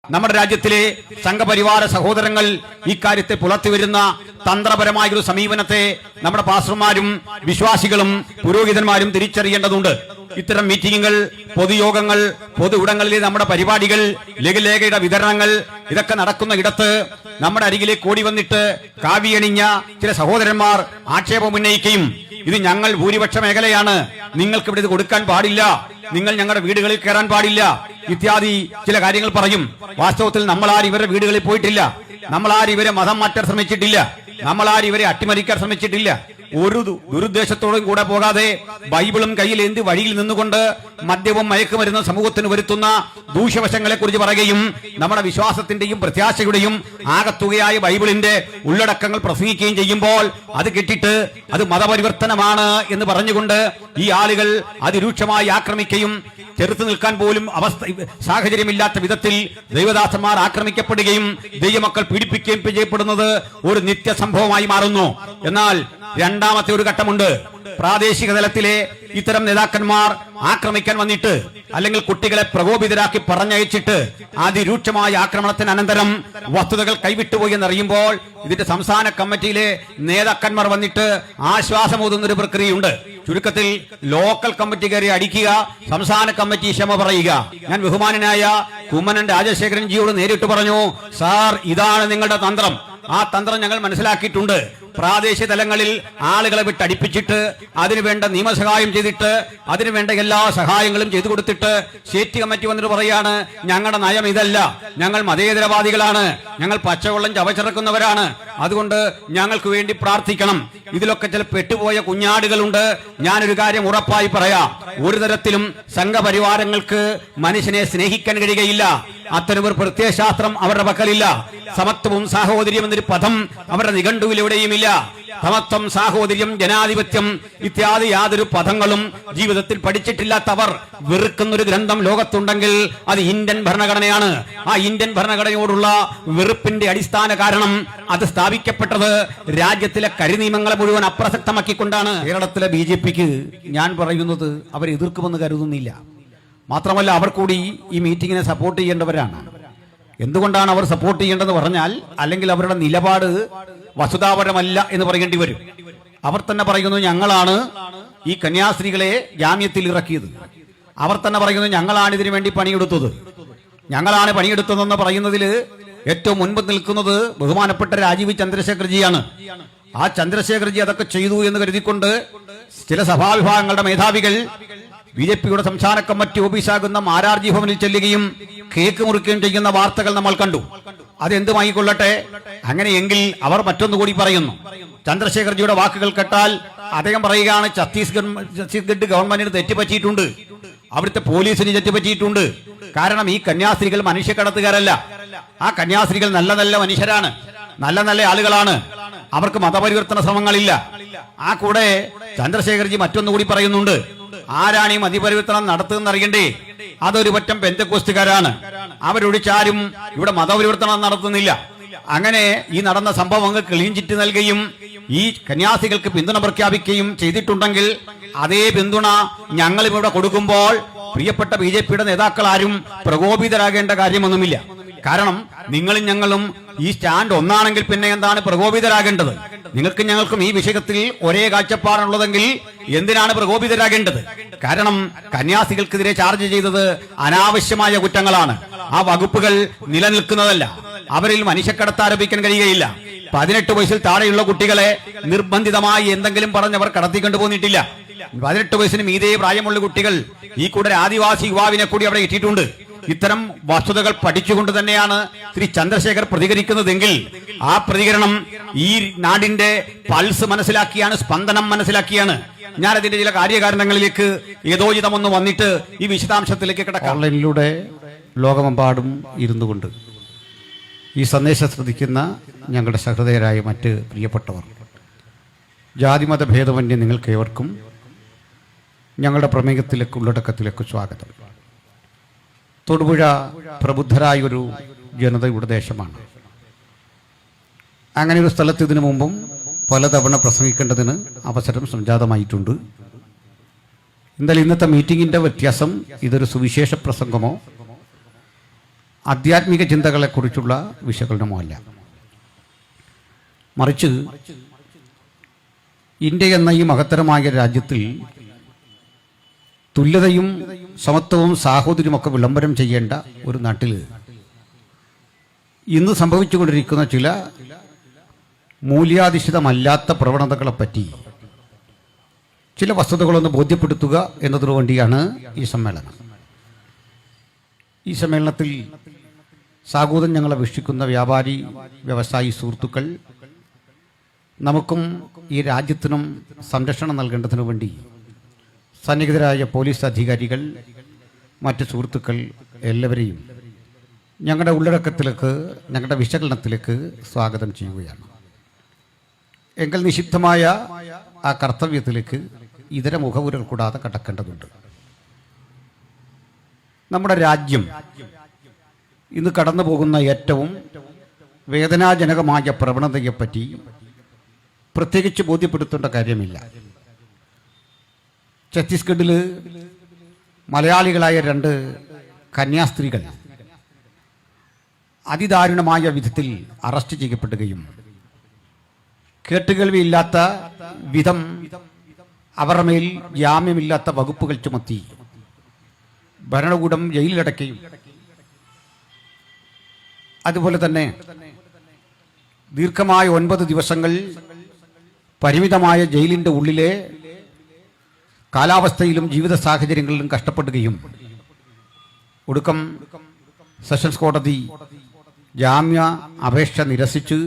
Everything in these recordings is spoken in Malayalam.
നമ്മുടെ രാജ്യത്തിലെ സംഘപരിവാര സഹോദരങ്ങൾ ഇക്കാര്യത്തെ പുലർത്തിവരുന്ന തന്ത്രപരമായൊരു സമീപനത്തെ നമ്മുടെ പാസ്റ്റർമാരും വിശ്വാസികളും പുരോഹിതന്മാരും തിരിച്ചറിയേണ്ടതുണ്ട്. ഇത്തരം മീറ്റിംഗുകൾ, പൊതുയോഗങ്ങൾ, പൊതു ഇടങ്ങളിലെ നമ്മുടെ പരിപാടികൾ, ലഘുലേഖയുടെ വിതരണങ്ങൾ ഇതൊക്കെ നടക്കുന്ന ഇടത്ത് നമ്മുടെ അരികിലേക്ക് ഓടി വന്നിട്ട് കാവിയണിഞ്ഞ ചില സഹോദരന്മാർ ആക്ഷേപം ഉന്നയിക്കുകയും ഇത് ഞങ്ങൾ ഭൂരിപക്ഷ മേഖലയാണ്, നിങ്ങൾക്ക് ഇവിടെ ഇത് കൊടുക്കാൻ പാടില്ല, നിങ്ങൾ ഞങ്ങളുടെ വീടുകളിൽ കയറാൻ പാടില്ല ഇത്യാദി ചില കാര്യങ്ങൾ പറയും. വാസ്തവത്തിൽ നമ്മളാരും ഇവരുടെ വീടുകളിൽ പോയിട്ടില്ല, നമ്മളാരും ഇവരെ മതം മാറ്റാൻ ശ്രമിച്ചിട്ടില്ല, നമ്മളാരും ഇവരെ അട്ടിമറിക്കാൻ ശ്രമിച്ചിട്ടില്ല. ഒരു ദുരുദ്ദേശത്തോടും കൂടെ പോകാതെ ബൈബിളും കയ്യിൽ എന്ത് വഴിയിൽ നിന്നുകൊണ്ട് മദ്യവും മയക്കുമരുന്നും സമൂഹത്തിന് വരുത്തുന്ന ദൂഷ്യവശങ്ങളെ കുറിച്ച് പറയുകയും നമ്മുടെ വിശ്വാസത്തിന്റെയും പ്രത്യാശയുടെയും ആകത്തുകയായ ബൈബിളിന്റെ ഉള്ളടക്കങ്ങൾ പ്രസംഗിക്കുകയും ചെയ്യുമ്പോൾ അത് കേട്ടിട്ട് അത് മതപരിവർത്തനമാണ് എന്ന് പറഞ്ഞുകൊണ്ട് ഈ ആളുകൾ അതിരൂക്ഷമായി ആക്രമിക്കുകയും ചെറുത്തു നിൽക്കാൻ പോലും സാഹചര്യമില്ലാത്ത വിധത്തിൽ ദൈവദാസന്മാർ ആക്രമിക്കപ്പെടുകയും ദൈവമക്കൾ പീഡിപ്പിക്കുകയും ചെയ്യപ്പെടുന്നത് ഒരു നിത്യസംഭവമായി മാറുന്നു. എന്നാൽ രണ്ടാമത്തെ ഒരു ഘട്ടമുണ്ട്. പ്രാദേശിക തലത്തിലെ ഇത്തരം നേതാക്കന്മാർ ആക്രമിക്കാൻ വന്നിട്ട് അല്ലെങ്കിൽ കുട്ടികളെ പ്രകോപിതരാക്കി പറഞ്ഞയച്ചിട്ട് അതിരൂക്ഷമായ ആക്രമണത്തിന് അനന്തരം വസ്തുതകൾ കൈവിട്ടുപോയി എന്നറിയുമ്പോൾ ഇതിന്റെ സംസ്ഥാന കമ്മിറ്റിയിലെ നേതാക്കന്മാർ വന്നിട്ട് ആശ്വാസമോതുന്ന ഒരു പ്രക്രിയയുണ്ട്. ചുരുക്കത്തിൽ ലോക്കൽ കമ്മിറ്റിക്കാരെ അടിക്കുക, സംസ്ഥാന കമ്മിറ്റി ക്ഷമ പറയുക. ഞാൻ ബഹുമാനനായ കുമ്മനം രാജശേഖരൻ ജിയോട് നേരിട്ട് പറഞ്ഞു, സാർ ഇതാണ് നിങ്ങളുടെ തന്ത്രം. ആ തന്ത്രം ഞങ്ങൾ മനസ്സിലാക്കിയിട്ടുണ്ട്. പ്രാദേശിക തലങ്ങളിൽ ആളുകളെ വിട്ടടിപ്പിച്ചിട്ട് അതിനുവേണ്ട നിയമസഹായം ചെയ്തിട്ട് അതിനുവേണ്ട എല്ലാ സഹായങ്ങളും ചെയ്തു കൊടുത്തിട്ട് സ്റ്റേറ്റ് കമ്മിറ്റി വന്നിട്ട് പറയാണ് ഞങ്ങളുടെ നയം ഇതല്ല, ഞങ്ങൾ മതേതരവാദികളാണ്, ഞങ്ങൾ പച്ചവെള്ളം ചവച്ചിറക്കുന്നവരാണ്, അതുകൊണ്ട് ഞങ്ങൾക്ക് വേണ്ടി പ്രാർത്ഥിക്കണം. ഇതിലൊക്കെ ചില പെട്ടുപോയ കുഞ്ഞാടുകളുണ്ട്. ഞാനൊരു കാര്യം ഉറപ്പായി പറയാം, ഒരു തരത്തിലും സംഘപരിവാരങ്ങൾക്ക് മനുഷ്യനെ സ്നേഹിക്കാൻ കഴിയുകയില്ല. അത്തരമൊരു പ്രത്യയശാസ്ത്രം അവരുടെ പക്കലില്ല. സമത്വവും സാഹോദര്യം എന്നൊരു പദം അവരുടെ നിഘണ്ടുവിലെവിടെയുമില്ല. സമത്വം, സാഹോദര്യം, ജനാധിപത്യം ഇത്യാദി യാതൊരു പദങ്ങളും ജീവിതത്തിൽ പഠിച്ചിട്ടില്ലാത്തവർ വെറുക്കുന്നൊരു ഗ്രന്ഥം ലോകത്തുണ്ടെങ്കിൽ അത് ഇന്ത്യൻ ഭരണഘടനയാണ്. ആ ഇന്ത്യൻ ഭരണഘടനയോടുള്ള വെറുപ്പിന്റെ അടിസ്ഥാന കാരണം അത് സ്ഥാപിക്കപ്പെട്ടത് രാജ്യത്തിലെ കരിനിയമങ്ങളെ മുഴുവൻ അപ്രസക്തമാക്കിക്കൊണ്ടാണ്. കേരളത്തിലെ BJPക്ക് ഞാൻ പറയുന്നത് അവരെ എതിർക്കുമെന്ന് കരുതുന്നില്ല. മാത്രമല്ല അവർ കൂടി ഈ മീറ്റിങ്ങിനെ സപ്പോർട്ട് ചെയ്യേണ്ടവരാണ്. എന്തുകൊണ്ടാണ് അവർ സപ്പോർട്ട് ചെയ്യേണ്ടതെന്ന് പറഞ്ഞാൽ, അല്ലെങ്കിൽ അവരുടെ നിലപാട് വസ്തുതാപരമല്ല എന്ന് പറയേണ്ടി വരും. അവർ തന്നെ പറയുന്നു ഞങ്ങളാണ് ഈ കന്യാസ്ത്രീകളെ ജാമ്യത്തിൽ ഇറക്കിയത്, അവർ തന്നെ പറയുന്നു ഞങ്ങളാണ് ഇതിനു വേണ്ടി പണിയെടുത്തത്, ഞങ്ങളാണ് പണിയെടുത്തതെന്ന് പറയുന്നതിൽ ഏറ്റവും മുൻപ് നിൽക്കുന്നത് ബഹുമാനപ്പെട്ട രാജീവ് ചന്ദ്രശേഖർജിയാണ്. ആ ചന്ദ്രശേഖർജി അതൊക്കെ ചെയ്തു എന്ന് കരുതിക്കൊണ്ട് ചില സഭാവിഭാഗങ്ങളുടെ മേധാവികൾ BJPയുടെ സംസ്ഥാന കമ്മിറ്റി ഓഫീസാകുന്ന മാരാർജി ഭവനിൽ ചെല്ലുകയും കേക്ക് മുറിക്കുകയും ചെയ്യുന്ന വാർത്തകൾ നമ്മൾ കണ്ടു. അതെന്തുമായിക്കൊള്ളട്ടെ, അങ്ങനെയെങ്കിൽ അവർ മറ്റൊന്നുകൂടി പറയുന്നു. ചന്ദ്രശേഖർജിയുടെ വാക്കുകൾ കേട്ടാൽ അദ്ദേഹം പറയുകയാണ് ഛത്തീസ്ഗഡ് ഗവൺമെന്റിന് തെറ്റുപറ്റിയിട്ടുണ്ട്, അവിടുത്തെ പോലീസിന് തെറ്റുപറ്റിയിട്ടുണ്ട്. കാരണം ഈ കന്യാസ്ത്രീകൾ മനുഷ്യക്കടത്തുകാരല്ല, ആ കന്യാസ്ത്രീകൾ നല്ല നല്ല മനുഷ്യരാണ്, നല്ല നല്ല ആളുകളാണ്, അവർക്ക് മതപരിവർത്തന ശ്രമങ്ങളില്ല. ആ കൂടെ ചന്ദ്രശേഖർജി മറ്റൊന്നുകൂടി പറയുന്നുണ്ട്, ആരാണ് ഈ മതപരിവർത്തനം നടത്തുന്നത് അറിയണ്ടേ, അതൊരു പറ്റം പെന്തക്കോസ്റ്റുകാരാണ്, അവരൊഴിച്ചാരും ഇവിടെ മതപരിവർത്തനം നടത്തുന്നില്ല. അങ്ങനെ ഈ നടന്ന സംഭവങ്ങൾ ക്ലീൻ ചിറ്റ് നൽകുകയും ഈ കന്യാസികൾക്ക് പിന്തുണ പ്രഖ്യാപിക്കുകയും ചെയ്തിട്ടുണ്ടെങ്കിൽ അതേ പിന്തുണ ഞങ്ങൾ ഇവിടെ കൊടുക്കുമ്പോൾ പ്രിയപ്പെട്ട BJPയുടെ നേതാക്കൾ ആരും പ്രകോപിതരാകേണ്ട കാര്യമൊന്നുമില്ല. കാരണം നിങ്ങളും ഞങ്ങളും ഈ സ്റ്റാൻഡ് ഒന്നാണെങ്കിൽ പിന്നെ എന്താണ് പ്രകോപിതരാകേണ്ടത്? നിങ്ങൾക്കും ഞങ്ങൾക്കും ഈ വിഷയത്തിൽ ഒരേ കാഴ്ചപ്പാടുള്ളതെങ്കിൽ എന്തിനാണ് പ്രകോപിതരാകേണ്ടത്? കാരണം കന്യാസികൾക്കെതിരെ ചാർജ് ചെയ്തത് അനാവശ്യമായ കുറ്റങ്ങളാണ്. ആ വകുപ്പുകൾ നിലനിൽക്കുന്നതല്ല. അവരിൽ മനുഷ്യക്കടത്ത് ആരോപിക്കാൻ കഴിയുകയില്ല. 18 വയസ്സിൽ താഴെയുള്ള കുട്ടികളെ നിർബന്ധിതമായി എന്തെങ്കിലും പറഞ്ഞവർ കടത്തിക്കൊണ്ടുപോന്നിട്ടില്ല. 18 വയസ്സിന് മീതെ പ്രായമുള്ള കുട്ടികൾ, ഈ കൂടെ ആദിവാസി യുവാവിനെ കൂടി അവിടെ എത്തിയിട്ടുണ്ട്. ഇത്തരം വസ്തുതകൾ പഠിച്ചുകൊണ്ട് തന്നെയാണ് ശ്രീ ചന്ദ്രശേഖർ പ്രതികരിക്കുന്നതെങ്കിൽ ആ പ്രതികരണം ഈ നാടിന്റെ പൾസ് മനസ്സിലാക്കിയാണ്, സ്പന്ദനം മനസ്സിലാക്കിയാണ്. ഞാൻ അതിന്റെ ചില കാര്യകാരണങ്ങളിലേക്ക് യഥോചിതമൊന്ന് വന്നിട്ട് ഈ വിശദാംശത്തിലേക്ക് കിടക്കാം. ഓൺലൈനിലൂടെ ലോകമെമ്പാടും ഇരുന്നു കൊണ്ട് ഈ സന്ദേശം ശ്രദ്ധിക്കുന്ന ഞങ്ങളുടെ സഹൃദയരായ മറ്റ് പ്രിയപ്പെട്ടവർ, ജാതിമത ഭേദമന്യേ നിങ്ങൾക്ക് ഏവർക്കും ഞങ്ങളുടെ പ്രമേയത്തിലേക്ക്, ഉള്ളടക്കത്തിലേക്ക് സ്വാഗതം. തൊടുപുഴ പ്രബുദ്ധരായൊരു ജനതയുടെ ദേശമാണ്. അങ്ങനെ ഒരു സ്ഥലത്ത് ഇതിനു മുമ്പും പലതവണ പ്രസംഗിക്കേണ്ടതിന് അവസരം സംജാതമായിട്ടുണ്ട്. എന്തായാലും ഇന്നത്തെ മീറ്റിങ്ങിന്റെ വ്യത്യാസം, ഇതൊരു സുവിശേഷ പ്രസംഗമോ ആധ്യാത്മിക ചിന്തകളെക്കുറിച്ചുള്ള വിശകലനമല്ല. മറിച്ച് ഇന്ത്യ എന്ന ഈ മഹത്തരമായ രാജ്യത്തിൽ തുല്യതയും സമത്വവും സാഹോദര്യമൊക്കെ വിളംബരം ചെയ്യേണ്ട ഒരു നാട്ടിൽ ഇന്ന് സംഭവിച്ചുകൊണ്ടിരിക്കുന്ന ചില മൂല്യാധിഷ്ഠിതമല്ലാത്ത പ്രവണതകളെപ്പറ്റി ചില വസ്തുതകളൊന്ന് ബോധ്യപ്പെടുത്തുക എന്നതിനു വേണ്ടിയാണ് ഈ സമ്മേളനം. ഈ സമ്മേളനത്തിൽ സാഗൂതം ഞങ്ങളെ വീക്ഷിക്കുന്ന വ്യാപാരി വ്യവസായി സുഹൃത്തുക്കൾ, നമുക്കും ഈ രാജ്യത്തിനും സംരക്ഷണം നൽകേണ്ടതിനു വേണ്ടി സന്നിഹിതരായ പോലീസ് അധികാരികൾ, മറ്റ് സുഹൃത്തുക്കൾ എല്ലാവരെയും ഞങ്ങളുടെ ഉള്ളടക്കത്തിലേക്ക്, ഞങ്ങളുടെ വിശകലനത്തിലേക്ക് സ്വാഗതം ചെയ്യുകയാണ്. എങ്കിൽ നിഷിദ്ധമായ ആ കർത്തവ്യത്തിലേക്ക് ഇതര മുഖവുരൽ കൂടാതെ കടക്കേണ്ടതുണ്ട്. നമ്മുടെ രാജ്യം ഇന്ന് കടന്നു പോകുന്ന ഏറ്റവും വേദനാജനകമായ പ്രവണതയെപ്പറ്റി പ്രത്യേകിച്ച് ബോധ്യപ്പെടുത്തേണ്ട കാര്യമില്ല. ഛത്തീസ്ഗഡിൽ മലയാളികളായ 2 കന്യാസ്ത്രീകൾ അതിദാരുണമായ വിധത്തിൽ അറസ്റ്റ് ചെയ്യപ്പെടുകയും കേട്ടുകേൾവിയില്ലാത്ത വിധം അവരുടെ മേൽ ജാമ്യമില്ലാത്ത വകുപ്പുകൾ ചുമത്തി ഭരണകൂടം ജയിലിലടക്കുകയും അതുപോലെ തന്നെ ദീർഘമായ 9 ദിവസങ്ങൾ പരിമിതമായ ജയിലിന്റെ ഉള്ളിലെ കാലാവസ്ഥയിലും ജീവിത സാഹചര്യങ്ങളിലും കഷ്ടപ്പെടുകയും ഒടുക്കം സെഷൻസ് കോടതി ജാമ്യ അപേക്ഷ നിരസിച്ച്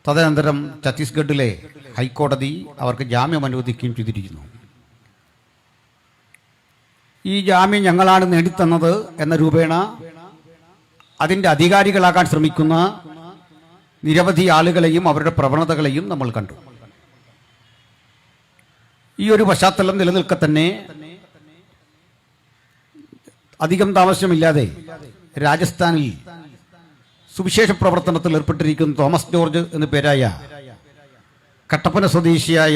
തദനന്തരം ഛത്തീസ്ഗഡിലെ ഹൈക്കോടതി അവർക്ക് ജാമ്യം അനുവദിക്കുകയും ചെയ്തിരിക്കുന്നു. ഈ ജാമ്യം ഞങ്ങളാണ് നേടിത്തന്നത് എന്ന രൂപേണ അതിൻ്റെ അധികാരികളാകാൻ ശ്രമിക്കുന്ന നിരവധി ആളുകളെയും അവരുടെ പ്രവണതകളെയും നമ്മൾ കണ്ടു. ഈ ഒരു പശ്ചാത്തലം നിലനിൽക്കെ തന്നെ അധികം താമസമില്ലാതെ രാജസ്ഥാനിൽ സുവിശേഷ പ്രവർത്തനത്തിൽ ഏർപ്പെട്ടിരിക്കുന്ന തോമസ് ജോർജ് എന്നു പേരായ കട്ടപ്പന സ്വദേശിയായ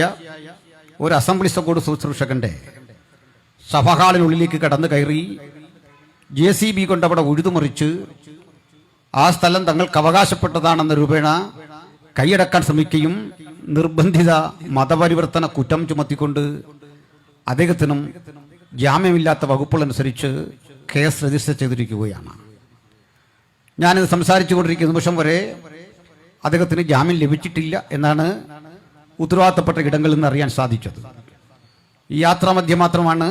ഒരു അസംബ്ലി സഭയുടെ ശുശ്രൂഷകന്റെ സഭാഹാളിനുള്ളിലേക്ക് കടന്നു കയറി JCB കൊണ്ട് അവിടെ ഉഴുതുമറിച്ച് ആ സ്ഥലം തങ്ങൾക്ക് അവകാശപ്പെട്ടതാണെന്ന രൂപേണ കൈയടക്കാൻ ശ്രമിക്കുകയും നിർബന്ധിത മതപരിവർത്തന കുറ്റം ചുമത്തിക്കൊണ്ട് അദ്ദേഹത്തിനും ജാമ്യമില്ലാത്ത വകുപ്പുകളനുസരിച്ച് കേസ് രജിസ്റ്റർ ചെയ്തിരിക്കുകയാണ്. ഞാനിത് സംസാരിച്ചു കൊണ്ടിരിക്കുന്ന നിമിഷം വരെ അദ്ദേഹത്തിന് ജാമ്യം ലഭിച്ചിട്ടില്ല എന്നാണ് ഉത്തരവാദിത്തപ്പെട്ട ഇടങ്ങളിൽ നിന്ന് അറിയാൻ സാധിച്ചത്. ഈ യാത്രാമധ്യ മാത്രമാണ്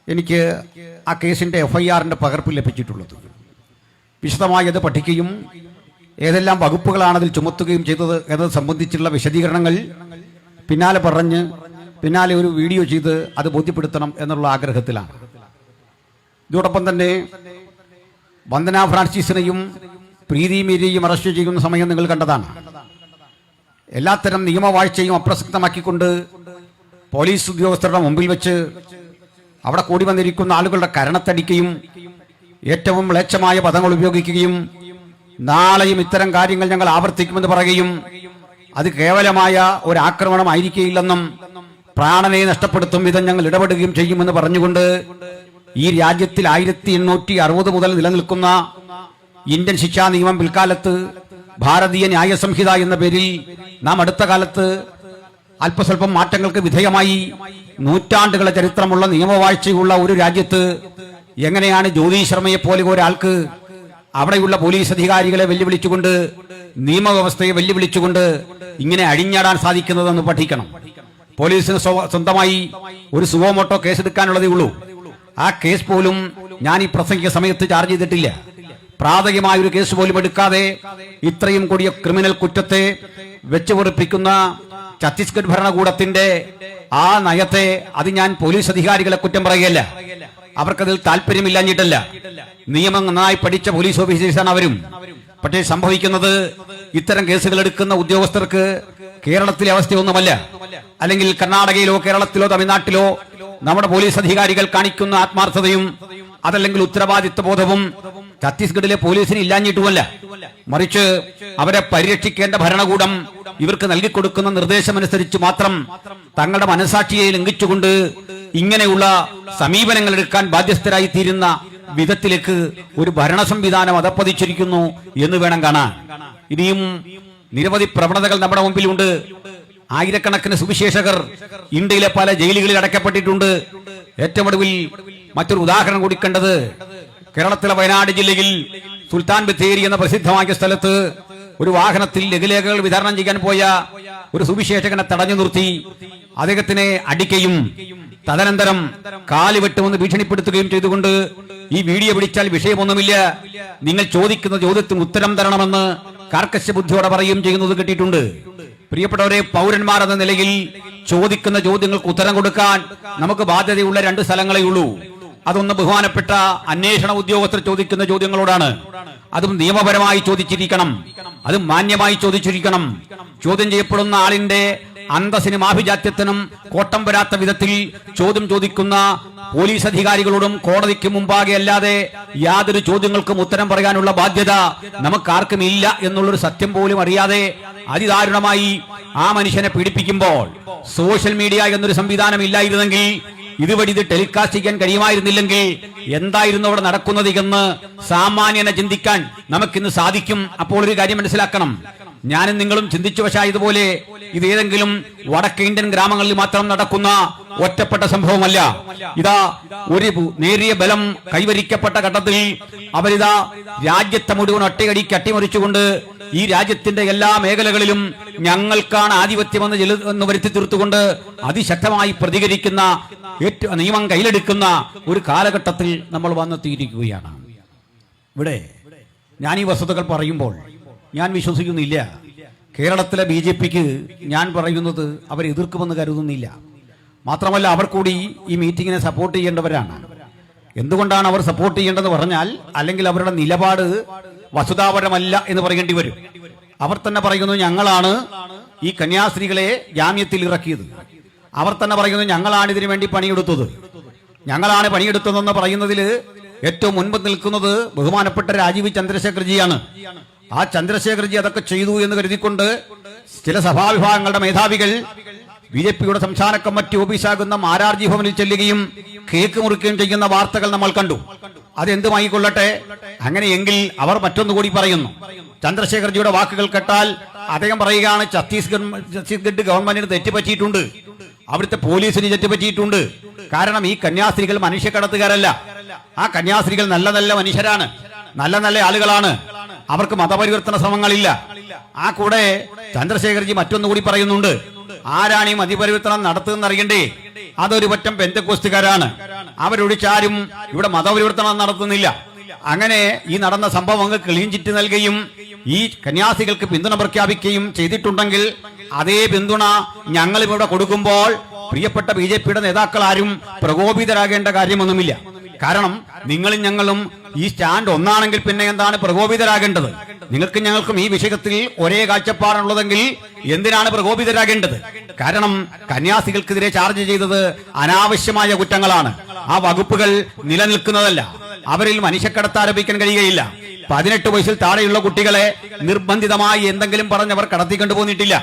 എനിക്ക് ആ കേസിന്റെ FIR-ന്റെ പകർപ്പ് ലഭിച്ചിട്ടുള്ളത്. വിശദമായി അത് പഠിക്കുകയും ഏതെല്ലാം വകുപ്പുകളാണ് അതിൽ ചുമത്തുകയും ചെയ്തത് എന്നത് സംബന്ധിച്ചുള്ള വിശദീകരണങ്ങൾ പിന്നാലെ ഒരു വീഡിയോ ചെയ്ത് അത് ബോധ്യപ്പെടുത്തണം എന്നുള്ള ആഗ്രഹത്തിലാണ്. ഇതോടൊപ്പം തന്നെ വന്ദന ഫ്രാൻസിസിനെയും പ്രീതി മീരയെയും അറസ്റ്റ് ചെയ്യുന്ന സമയം നിങ്ങൾ കണ്ടതാണ്. എല്ലാത്തരം നിയമവാഴ്ചയും അപ്രസക്തമാക്കിക്കൊണ്ട് പോലീസ് ഉദ്യോഗസ്ഥരുടെ മുമ്പിൽ വെച്ച് അവിടെ കൂടി വന്നിരിക്കുന്ന ആളുകളുടെ കരണത്തടിക്കുകയും ഏറ്റവും മ്ലേച്ഛമായ പദങ്ങൾ ഉപയോഗിക്കുകയും നാളെയും ഇത്തരം കാര്യങ്ങൾ ഞങ്ങൾ ആവർത്തിക്കുമെന്ന് പറയുകയും അത് കേവലമായ ഒരു ആക്രമണമായിരിക്കില്ലെന്നും പ്രാണനെ നഷ്ടപ്പെടുത്തും വിധം ഞങ്ങൾ ഇടപെടുകയും ചെയ്യുമെന്ന് പറഞ്ഞുകൊണ്ട് ഈ രാജ്യത്തിൽ 1860 മുതൽ നിലനിൽക്കുന്ന ഇന്ത്യൻ ശിക്ഷാ നിയമം പിൽക്കാലത്ത് ഭാരതീയ ന്യായ സംഹിത എന്ന പേരിൽ നാം അടുത്ത കാലത്ത് അല്പസ്വല്പം മാറ്റങ്ങൾക്ക് വിധേയമായി നൂറ്റാണ്ടുകളെ ചരിത്രമുള്ള നിയമവാഴ്ചയുള്ള ഒരു രാജ്യത്ത് എങ്ങനെയാണ് ജ്യോതി ശർമ്മയെ പോലെ ഒരാൾക്ക് അവിടെയുള്ള പോലീസ് അധികാരികളെ വെല്ലുവിളിച്ചുകൊണ്ട് നിയമവ്യവസ്ഥയെ വെല്ലുവിളിച്ചുകൊണ്ട് ഇങ്ങനെ അഴിഞ്ഞാടാൻ സാധിക്കുന്നതെന്ന് പഠിക്കണം. പോലീസിന് സ്വന്തമായി ഒരു സുവോമോട്ടോ കേസെടുക്കാനുള്ളതേ ഉള്ളൂ. ആ കേസ് പോലും ഞാൻ ഈ പ്രസംഗിക സമയത്ത് ചാർജ് ചെയ്തിട്ടില്ല. പ്രാഥമികമായ ഒരു കേസ് പോലും എടുക്കാതെ ഇത്രയും കൂടിയ ക്രിമിനൽ കുറ്റത്തെ വെച്ചുപൊറിപ്പിക്കുന്ന ഛത്തീസ്ഗഡ് ഭരണകൂടത്തിന്റെ ആ നയത്തെ അത് ഞാൻ പോലീസ് അധികാരികളെ കുറ്റം പറയുകയല്ല. അവർക്കതിൽ താല്പര്യമില്ലാഞ്ഞിട്ടല്ല. നിയമം നന്നായി പഠിച്ച പോലീസ് ഓഫീസേഴ്സാണ് അവരും. പക്ഷേ സംഭവിക്കുന്നത് ഇത്തരം കേസുകൾ എടുക്കുന്ന ഉദ്യോഗസ്ഥർക്ക് കേരളത്തിലെ അവസ്ഥയൊന്നുമല്ല. അല്ലെങ്കിൽ കർണാടകയിലോ കേരളത്തിലോ തമിഴ്നാട്ടിലോ നമ്മുടെ പോലീസ് അധികാരികൾ കാണിക്കുന്ന ആത്മാർത്ഥതയും അതല്ലെങ്കിൽ ഉത്തരവാദിത്വ ബോധവും ഛത്തീസ്ഗഡിലെ പോലീസിന് ഇല്ലാഞ്ഞിട്ടുമല്ല. മറിച്ച് അവരെ പരിരക്ഷിക്കേണ്ട ഭരണകൂടം ഇവർക്ക് നൽകിക്കൊടുക്കുന്ന നിർദ്ദേശമനുസരിച്ച് മാത്രം തങ്ങളുടെ മനസാക്ഷിയെ ലംഘിച്ചുകൊണ്ട് ഇങ്ങനെയുള്ള സമീപനങ്ങൾ എടുക്കാൻ ബാധ്യസ്ഥരായി തീരുന്ന വിധത്തിലേക്ക് ഒരു ഭരണ സംവിധാനം അധപ്പതിച്ചിരിക്കുന്നു എന്ന് വേണം കാണാൻ. ഇനിയും നിരവധി പ്രവണതകൾ നമ്മുടെ മുമ്പിലുണ്ട്. ആയിരക്കണക്കിന് സുവിശേഷകർ ഇന്ത്യയിലെ പല ജയിലുകളിൽ അടയ്ക്കപ്പെട്ടിട്ടുണ്ട്. ഏറ്റവും ഒടുവിൽ മറ്റൊരു ഉദാഹരണം കൂടി കണ്ടത് കേരളത്തിലെ വയനാട് ജില്ലയിൽ സുൽത്താൻ ബത്തേരി എന്ന പ്രസിദ്ധമായ സ്ഥലത്ത് ഒരു വാഹനത്തിൽ ലഘുലേഖകൾ വിതരണം ചെയ്യാൻ പോയ ഒരു സുവിശേഷകനെ തടഞ്ഞു നിർത്തി അദ്ദേഹത്തിനെ അടിക്കുകയും തദനന്തരം കാല് വെട്ടുമെന്ന് ഭീഷണിപ്പെടുത്തുകയും ചെയ്തുകൊണ്ട് ഈ വീഡിയോ പിടിച്ചാൽ വിഷയമൊന്നുമില്ല, നിങ്ങൾ ചോദിക്കുന്ന ചോദ്യത്തിന് ഉത്തരം തരണമെന്ന് കാർക്കശ്യ ബുദ്ധിയോടെ പറയുകയും ചെയ്യുന്നത് കിട്ടിയിട്ടുണ്ട്. പ്രിയപ്പെട്ടവരെ, പൗരന്മാർ എന്ന നിലയിൽ ചോദിക്കുന്ന ചോദ്യങ്ങൾക്ക് ഉത്തരം കൊടുക്കാൻ നമുക്ക് ബാധ്യതയുള്ള രണ്ട് സ്ഥലങ്ങളേ ഉള്ളൂ. അതൊന്ന് ബഹുമാനപ്പെട്ട അന്വേഷണ ഉദ്യോഗസ്ഥർ ചോദിക്കുന്ന ചോദ്യങ്ങളോടാണ്. അതും നിയമപരമായി ചോദിച്ചിരിക്കണം, അതും മാന്യമായി ചോദിച്ചിരിക്കണം. ചോദ്യം ചെയ്യപ്പെടുന്ന ആളിന്റെ അന്തസ്സിനും ആഭിജാത്യത്തിനും കോട്ടം വരാത്ത വിധത്തിൽ ചോദ്യം ചോദിക്കുന്ന പോലീസ് അധികാരികളോടും കോടതിക്ക് മുമ്പാകെ അല്ലാതെ യാതൊരു ചോദ്യങ്ങൾക്കും ഉത്തരം പറയാനുള്ള ബാധ്യത നമുക്കാർക്കും ഇല്ല എന്നുള്ളൊരു സത്യം പോലും അറിയാതെ അതിദാരുണമായി ആ മനുഷ്യനെ പീഡിപ്പിക്കുമ്പോൾ സോഷ്യൽ മീഡിയ എന്നൊരു സംവിധാനം ഇല്ലായിരുന്നെങ്കിൽ, ഇതുവഴി ഇത് ടെലികാസ്റ്റ് ചെയ്യാൻ കഴിയുമായിരുന്നില്ലെങ്കിൽ എന്തായിരുന്നു അവിടെ നടക്കുന്നത് എന്ന് സാമാന്യനെ ചിന്തിക്കാൻ നമുക്കിന്ന് സാധിക്കും. അപ്പോൾ ഒരു കാര്യം മനസ്സിലാക്കണം, ഞാനും നിങ്ങളും ചിന്തിച്ചു വശായതുപോലെ ഇത് ഏതെങ്കിലും വടക്കേ ഇന്ത്യൻ ഗ്രാമങ്ങളിൽ മാത്രം നടക്കുന്ന ഒറ്റപ്പെട്ട സംഭവമല്ല. ഇതാ ഒരു നേരിയ ബലം കൈവരിക്കപ്പെട്ട ഘട്ടത്തിൽ അവരിതാ രാജ്യത്തെ മുഴുവൻ ഒറ്റയടിക്ക് അട്ടിമറിച്ചുകൊണ്ട് ഈ രാജ്യത്തിന്റെ എല്ലാ മേഖലകളിലും ഞങ്ങൾക്കാണ് ആധിപത്യമെന്ന് എന്ന് വരുത്തി തീർത്തുകൊണ്ട് അതിശക്തമായി പ്രതികരിക്കുന്ന നിയമം കയ്യിലെടുക്കുന്ന ഒരു കാലഘട്ടത്തിൽ നമ്മൾ വന്നെത്തിയിരിക്കുകയാണ്. ഇവിടെ ഞാൻ ഈ വസ്തുതകൾ പറയുമ്പോൾ ഞാൻ വിശ്വസിക്കുന്നില്ല കേരളത്തിലെ BJPക്ക് ഞാൻ പറയുന്നത് അവർ എതിർക്കുമെന്ന് കരുതുന്നില്ല. മാത്രമല്ല, അവർ കൂടി ഈ മീറ്റിങ്ങിനെ സപ്പോർട്ട് ചെയ്യേണ്ടവരാണ്. എന്തുകൊണ്ടാണ് അവർ സപ്പോർട്ട് ചെയ്യേണ്ടതെന്ന് പറഞ്ഞാൽ, അല്ലെങ്കിൽ അവരുടെ നിലപാട് വസ്തുതാപരമല്ല എന്ന് പറയേണ്ടി വരും. അവർ തന്നെ പറയുന്നു ഞങ്ങളാണ് ഈ കന്യാസ്ത്രീകളെ ജാമ്യത്തിൽ ഇറക്കിയത്, അവർ തന്നെ പറയുന്നു ഞങ്ങളാണ് ഇതിനു വേണ്ടി പണിയെടുത്തത്, ഞങ്ങളാണ് പണിയെടുത്തതെന്ന് പറയുന്നതിൽ ഏറ്റവും മുൻപ് നിൽക്കുന്നത് ബഹുമാനപ്പെട്ട രാജീവ് ചന്ദ്രശേഖർജിയാണ്. ആ ചന്ദ്രശേഖർജി അതൊക്കെ ചെയ്തു എന്ന് കരുതിക്കൊണ്ട് ചില സഭാവിഭാഗങ്ങളുടെ മേധാവികൾ BJPയുടെ സംസ്ഥാന കമ്മിറ്റി ഓഫീസാകുന്ന മാരാർജി ഭവനിൽ ചെല്ലുകയും കേക്ക് മുറിക്കുകയും ചെയ്യുന്ന വാർത്തകൾ നമ്മൾ കണ്ടു. അതെന്തുമായി കൊള്ളട്ടെ, അങ്ങനെയെങ്കിൽ അവർ മറ്റൊന്നുകൂടി പറയുന്നു. ചന്ദ്രശേഖർജിയുടെ വാക്കുകൾ കേട്ടാൽ അദ്ദേഹം പറയുകയാണ് ഛത്തീസ്ഗഡ് ഗവൺമെന്റിന് തെറ്റുപറ്റിയിട്ടുണ്ട്, അവിടുത്തെ പോലീസിന് തെറ്റുപറ്റിയിട്ടുണ്ട്. കാരണം ഈ കന്യാസ്ത്രീകൾ മനുഷ്യക്കടത്തുകാരല്ല, ആ കന്യാസ്ത്രീകൾ നല്ല നല്ല മനുഷ്യരാണ്, നല്ല നല്ല ആളുകളാണ്, അവർക്ക് മതപരിവർത്തന ശ്രമങ്ങളില്ല. ആ കൂടെ ചന്ദ്രശേഖർജി മറ്റൊന്നുകൂടി പറയുന്നുണ്ട്, ആരാണ് ഈ മതപരിവർത്തനം നടത്തുന്നത് അറിയണ്ടേ, അതൊരു പറ്റം പെന്തക്കോസ്തുകാരാണ്, അവരൊഴിച്ചാരും ഇവിടെ മതപരിവർത്തനം നടത്തുന്നില്ല. അങ്ങനെ ഈ നടന്ന സംഭവങ്ങൾ ക്ലീൻ ചിറ്റ് നൽകുകയും ഈ കന്യാസികൾക്ക് പിന്തുണ പ്രഖ്യാപിക്കുകയും ചെയ്തിട്ടുണ്ടെങ്കിൽ അതേ പിന്തുണ ഞങ്ങൾ ഇവിടെ കൊടുക്കുമ്പോൾ പ്രിയപ്പെട്ട BJPയുടെ നേതാക്കൾ ആരും പ്രകോപിതരാകേണ്ട കാര്യമൊന്നുമില്ല. കാരണം നിങ്ങളും ഞങ്ങളും ഈ സ്റ്റാൻഡ് ഒന്നാണെങ്കിൽ പിന്നെ എന്താണ് പ്രകോപിതരാകേണ്ടത്? നിങ്ങൾക്കും ഞങ്ങൾക്കും ഈ വിഷയത്തിൽ ഒരേ കാഴ്ചപ്പാടുള്ളതെങ്കിൽ എന്തിനാണ് പ്രകോപിതരാകേണ്ടത്? കാരണം കന്യാസികൾക്കെതിരെ ചാർജ് ചെയ്തത് അനാവശ്യമായ കുറ്റങ്ങളാണ്, ആ വകുപ്പുകൾ നിലനിൽക്കുന്നതല്ല, അവരിൽ മനുഷ്യക്കടത്ത് ആരോപിക്കാൻ കഴിയുകയില്ല. 18 വയസ്സിൽ താഴെയുള്ള കുട്ടികളെ നിർബന്ധിതമായി എന്തെങ്കിലും പറഞ്ഞവർ കടത്തിക്കൊണ്ടുപോന്നിട്ടില്ല.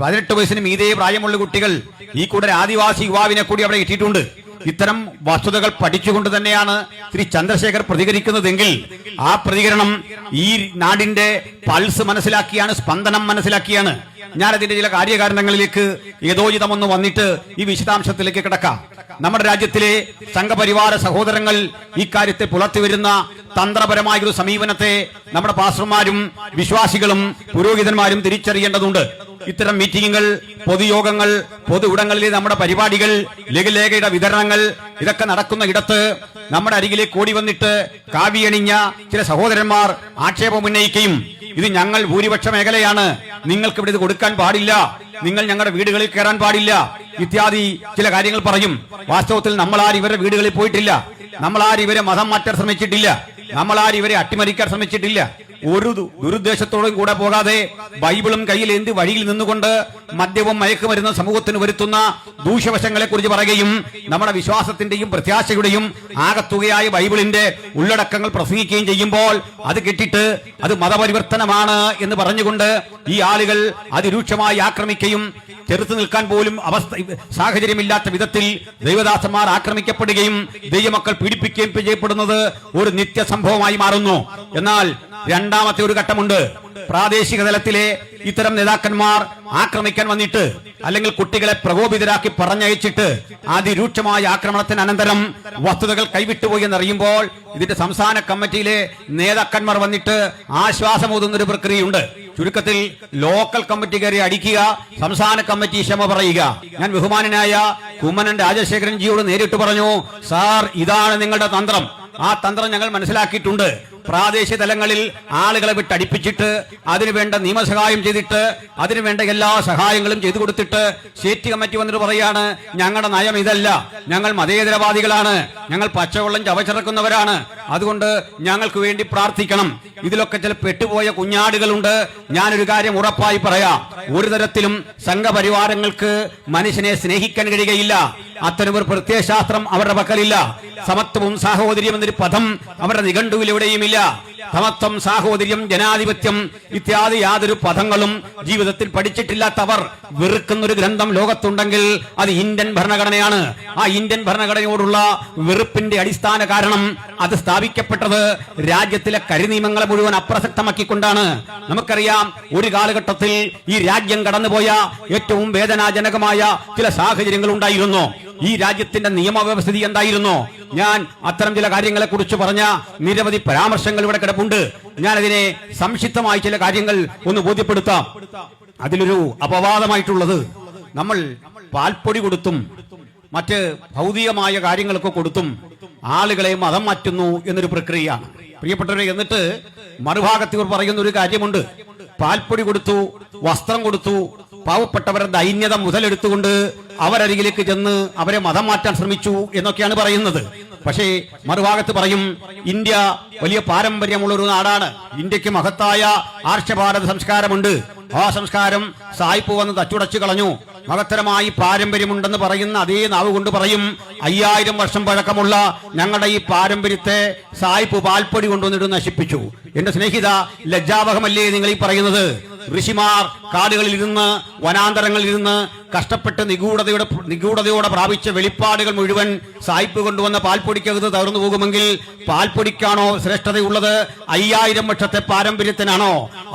18 വയസ്സിന് മീതെ പ്രായമുള്ള കുട്ടികൾ ഈ കൂടെ ആദിവാസി യുവാവിനെ കൂടി അവിടെ ഇട്ടിട്ടുണ്ട്. ഇത്തരം വസ്തുതകൾ പഠിച്ചുകൊണ്ട് തന്നെയാണ് ശ്രീ ചന്ദ്രശേഖർ പ്രതികരിക്കുന്നതെങ്കിൽ ആ പ്രതികരണം ഈ നാടിന്റെ പൾസ് മനസ്സിലാക്കിയാണ്, സ്പന്ദനം മനസ്സിലാക്കിയാണ്. ഞാൻ അതിന്റെ ചില കാര്യകാരണങ്ങളിലേക്ക് യഥോചിതമൊന്ന് വന്നിട്ട് ഈ വിശദാംശത്തിലേക്ക് കിടക്കാം. നമ്മുടെ രാജ്യത്തിലെ സംഘപരിവാര സഹോദരങ്ങൾ ഈ കാര്യത്തെ പുലർത്തിവരുന്ന തന്ത്രപരമായ ഒരു സമീപനത്തെ നമ്മുടെ പാസ്റ്റർമാരും വിശ്വാസികളും പുരോഹിതന്മാരും തിരിച്ചറിയേണ്ടതുണ്ട്. ഇത്തരം മീറ്റിങ്ങുകൾ, പൊതുയോഗങ്ങൾ, പൊതു ഇടങ്ങളിലെ നമ്മുടെ പരിപാടികൾ, ലഘുലേഖയുടെ വിതരണങ്ങൾ ഇതൊക്കെ നടക്കുന്ന ഇടത്ത് നമ്മുടെ അരികിലേക്ക് ഓടി വന്നിട്ട് കാവിയണിഞ്ഞ ചില സഹോദരന്മാർ ആക്ഷേപം ഉന്നയിക്കുകയും ഇത് ഞങ്ങൾ ഭൂരിപക്ഷ മേഖലയാണ്, നിങ്ങൾക്ക് ഇവിടെ ഇത് കൊടുക്കാൻ പാടില്ല, നിങ്ങൾ ഞങ്ങളുടെ വീടുകളിൽ കയറാൻ പാടില്ല ഇത്യാദി ചില കാര്യങ്ങൾ പറയും. വാസ്തവത്തിൽ നമ്മളാരും ഇവരുടെ വീടുകളിൽ പോയിട്ടില്ല, നമ്മളാരും ഇവരെ മതം മാറ്റാൻ ശ്രമിച്ചിട്ടില്ല, നമ്മളാരും ഇവരെ അട്ടിമറിക്കാൻ ശ്രമിച്ചിട്ടില്ല. ഒരു ദുരുദ്ദേശത്തോടും കൂടെ പോകാതെ ബൈബിളും കയ്യിലേന്തി വഴിയിൽ നിന്നുകൊണ്ട് മദ്യവും മയക്കുമരുന്ന് സമൂഹത്തിന് വരുത്തുന്ന ദൂഷ്യവശങ്ങളെ കുറിച്ച് പറയുകയും നമ്മുടെ വിശ്വാസത്തിന്റെയും പ്രത്യാശയുടെയും ആകത്തുകയായ ബൈബിളിന്റെ ഉള്ളടക്കങ്ങൾ പ്രസംഗിക്കുകയും ചെയ്യുമ്പോൾ അത് കേട്ടിട്ട് അത് മതപരിവർത്തനമാണ് എന്ന് പറഞ്ഞുകൊണ്ട് ഈ ആളുകൾ അതിരൂക്ഷമായി ആക്രമിക്കുകയും ചെറുത്തു നിൽക്കാൻ പോലും സാഹചര്യമില്ലാത്ത വിധത്തിൽ ദൈവദാസന്മാർ ആക്രമിക്കപ്പെടുകയും ദൈവമക്കൾ പീഡിപ്പിക്കുകയും ചെയ്യപ്പെടുന്നത് ഒരു നിത്യസംഭവമായി മാറുന്നു. എന്നാൽ രണ്ടാമത്തെ ഒരു ഘട്ടമുണ്ട്. പ്രാദേശിക തലത്തിലെ ഇത്തരം നേതാക്കന്മാർ ആക്രമിക്കാൻ വന്നിട്ട് അല്ലെങ്കിൽ കുട്ടികളെ പ്രകോപിതരാക്കി പറഞ്ഞയച്ചിട്ട് അതിരൂക്ഷമായ ആക്രമണത്തിന് അനന്തരം വസ്തുതകൾ കൈവിട്ടുപോയി എന്നറിയുമ്പോൾ ഇതിന്റെ സംസ്ഥാന കമ്മിറ്റിയിലെ നേതാക്കന്മാർ വന്നിട്ട് ആശ്വാസമോതുന്ന ഒരു പ്രക്രിയയുണ്ട്. ചുരുക്കത്തിൽ ലോക്കൽ കമ്മിറ്റി കയറി അടിക്കുക, സംസ്ഥാന കമ്മിറ്റി ക്ഷമ പറയുക. ഞാൻ ബഹുമാനനായ കുമ്മനം രാജശേഖരൻ ജിയോട് നേരിട്ട് പറഞ്ഞു, സാർ ഇതാണ് നിങ്ങളുടെ തന്ത്രം. ആ തന്ത്രം ഞങ്ങൾ മനസ്സിലാക്കിയിട്ടുണ്ട്. പ്രാദേശിക തലങ്ങളിൽ ആളുകളെ വിട്ടടിപ്പിച്ചിട്ട് അതിനുവേണ്ട നിയമസഹായം ചെയ്തിട്ട് അതിനുവേണ്ട എല്ലാ സഹായങ്ങളും ചെയ്തു കൊടുത്തിട്ട് സ്റ്റേറ്റ് കമ്മിറ്റി വന്നിട്ട് പറയാണ്, ഞങ്ങളുടെ നയം ഇതല്ല, ഞങ്ങൾ മതേതരവാദികളാണ്, ഞങ്ങൾ പച്ചവെള്ളം ചവച്ചിറക്കുന്നവരാണ്, അതുകൊണ്ട് ഞങ്ങൾക്ക് വേണ്ടി പ്രാർത്ഥിക്കണം. ഇതിലൊക്കെ ചില പെട്ടുപോയ കുഞ്ഞാടുകളുണ്ട്. ഞാനൊരു കാര്യം ഉറപ്പായി പറയാം, ഒരു തരത്തിലും സംഘപരിവാരങ്ങൾക്ക് മനുഷ്യനെ സ്നേഹിക്കാൻ കഴിയുകയില്ല. അത്തരമൊരു പ്രത്യയശാസ്ത്രം അവരുടെ പക്കലില്ല. സമത്വവും സാഹോദര്യം എന്നൊരു പദം അവരുടെ നിഘണ്ടുവിൽ എവിടെയുമില്ല. സമത്വം, സാഹോദര്യം, ജനാധിപത്യം ഇത്യാദി യാതൊരു പദങ്ങളും ജീവിതത്തിൽ പഠിച്ചിട്ടില്ലാത്തവർ വെറുക്കുന്നൊരു ഗ്രന്ഥം ലോകത്തുണ്ടെങ്കിൽ അത് ഇന്ത്യൻ ഭരണഘടനയാണ്. ആ ഇന്ത്യൻ ഭരണഘടനയോടുള്ള വെറുപ്പിന്റെ അടിസ്ഥാന കാരണം അത് സ്ഥാപിക്കപ്പെട്ടത് രാജ്യത്തിലെ കരിനിയമങ്ങളെ മുഴുവൻ അപ്രസക്തമാക്കിക്കൊണ്ടാണ്. നമുക്കറിയാം, ഒരു കാലഘട്ടത്തിൽ ഈ രാജ്യം കടന്നുപോയ ഏറ്റവും വേദനാജനകമായ ചില സാഹചര്യങ്ങൾ ഉണ്ടായിരുന്നു. ഈ രാജ്യത്തിന്റെ നിയമവ്യവസ്ഥിതി എന്തായിരുന്നു? ഞാൻ അത്തരം ചില കാര്യങ്ങളെ കുറിച്ച് പറഞ്ഞ നിരവധി പരാമർശങ്ങൾ ഇവിടെ കിടപ്പുണ്ട്. ഞാൻ അതിനെ സംക്ഷിപ്തമായി ചില കാര്യങ്ങൾ ഒന്ന് ബോധ്യപ്പെടുത്താം. അതിലൊരു അപവാദമായിട്ടുള്ളത്, നമ്മൾ പാൽപ്പൊടി കൊടുത്തും മറ്റ് ഭൗതികമായ കാര്യങ്ങളൊക്കെ കൊടുത്തും ആളുകളെ മതം മാറ്റുന്നു എന്നൊരു പ്രക്രിയയാണ്. പ്രിയപ്പെട്ടവരെ, എന്നിട്ട് മറുഭാഗത്ത് ഇവർ പറയുന്ന ഒരു കാര്യമുണ്ട്. പാൽപ്പൊടി കൊടുത്തു, വസ്ത്രം കൊടുത്തു, പാവപ്പെട്ടവരുടെ ദൈന്യത മുതലെടുത്തുകൊണ്ട് അവരരികിലേക്ക് ചെന്ന് അവരെ മതം മാറ്റാൻ ശ്രമിച്ചു എന്നൊക്കെയാണ് പറയുന്നത്. പക്ഷേ മറുഭാഗത്ത് പറയും, ഇന്ത്യ വലിയ പാരമ്പര്യമുള്ള ഒരു നാടാണ്, ഇന്ത്യക്ക് മഹത്തായ ആർഷഭാരത സംസ്കാരമുണ്ട്. ആ സംസ്കാരം സായിപ്പ് വന്ന് തച്ചുടച്ചു കളഞ്ഞു. മഹത്തരമായി പാരമ്പര്യമുണ്ടെന്ന് പറയുന്ന അതേ നാവ് കൊണ്ട് പറയും, 5000 വർഷം പഴക്കമുള്ള ഞങ്ങളുടെ ഈ പാരമ്പര്യത്തെ സായിപ്പ് പാൽപ്പൊടി കൊണ്ടുവന്നിട്ട് നശിപ്പിച്ചു. എന്റെ സ്നേഹിത, ലജ്ജാവഹമല്ലേ നിങ്ങൾ ഈ പറയുന്നത്? ഋഷിമാർ കാടുകളിൽ ഇരുന്ന്, വനാന്തരങ്ങളിൽ ഇരുന്ന് കഷ്ടപ്പെട്ട് നിഗൂഢതയോടെ പ്രാപിച്ച വെളിപ്പാടുകൾ മുഴുവൻ സായിപ്പ് കൊണ്ടുവന്ന പാൽപ്പൊടിക്കകത്ത് തകർന്നു പോകുമെങ്കിൽ പാൽപ്പൊടിക്കാണോ ശ്രേഷ്ഠതയുള്ളത്? 5000 വർഷത്തെ പാരമ്പര്യത്തിനാണോ?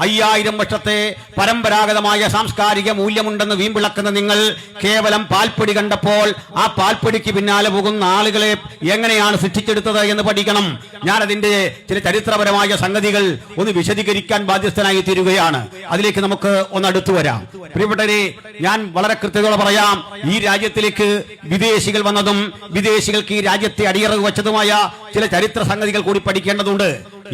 5000 വർഷത്തെ പരമ്പരാഗതമായ സാംസ്കാരിക മൂല്യമുണ്ടെന്ന് വീമ്പിളക്കുന്ന നിങ്ങൾ കേവലം പാൽപ്പൊടി കണ്ടപ്പോൾ ആ പാൽപ്പൊടിക്ക് പിന്നാലെ പോകുന്ന ആളുകളെ എങ്ങനെയാണ് സൃഷ്ടിച്ചെടുത്തത് എന്ന് പഠിക്കണം. ഞാൻ അതിന്റെ ചില ചരിത്രപരമായ സംഗതികൾ ഒന്ന് വിശദീകരിക്കാൻ ബാധ്യസ്ഥനായി തീരുകയാണ്. അതിലേക്ക് നമുക്ക് ഒന്ന് അടുത്തു വരാം. പ്രിയപ്പെട്ടവരെ, ഞാൻ വളരെ കൃത്യതയോടെ പറയാം, ഈ രാജ്യത്തിലേക്ക് വിദേശികൾ വന്നതും വിദേശികൾക്ക് ഈ രാജ്യത്തെ അടിയറവ് വെച്ചതുമായ ചില ചരിത്ര സംഗതികൾ കൂടി പഠിക്കേണ്ടതുണ്ട്.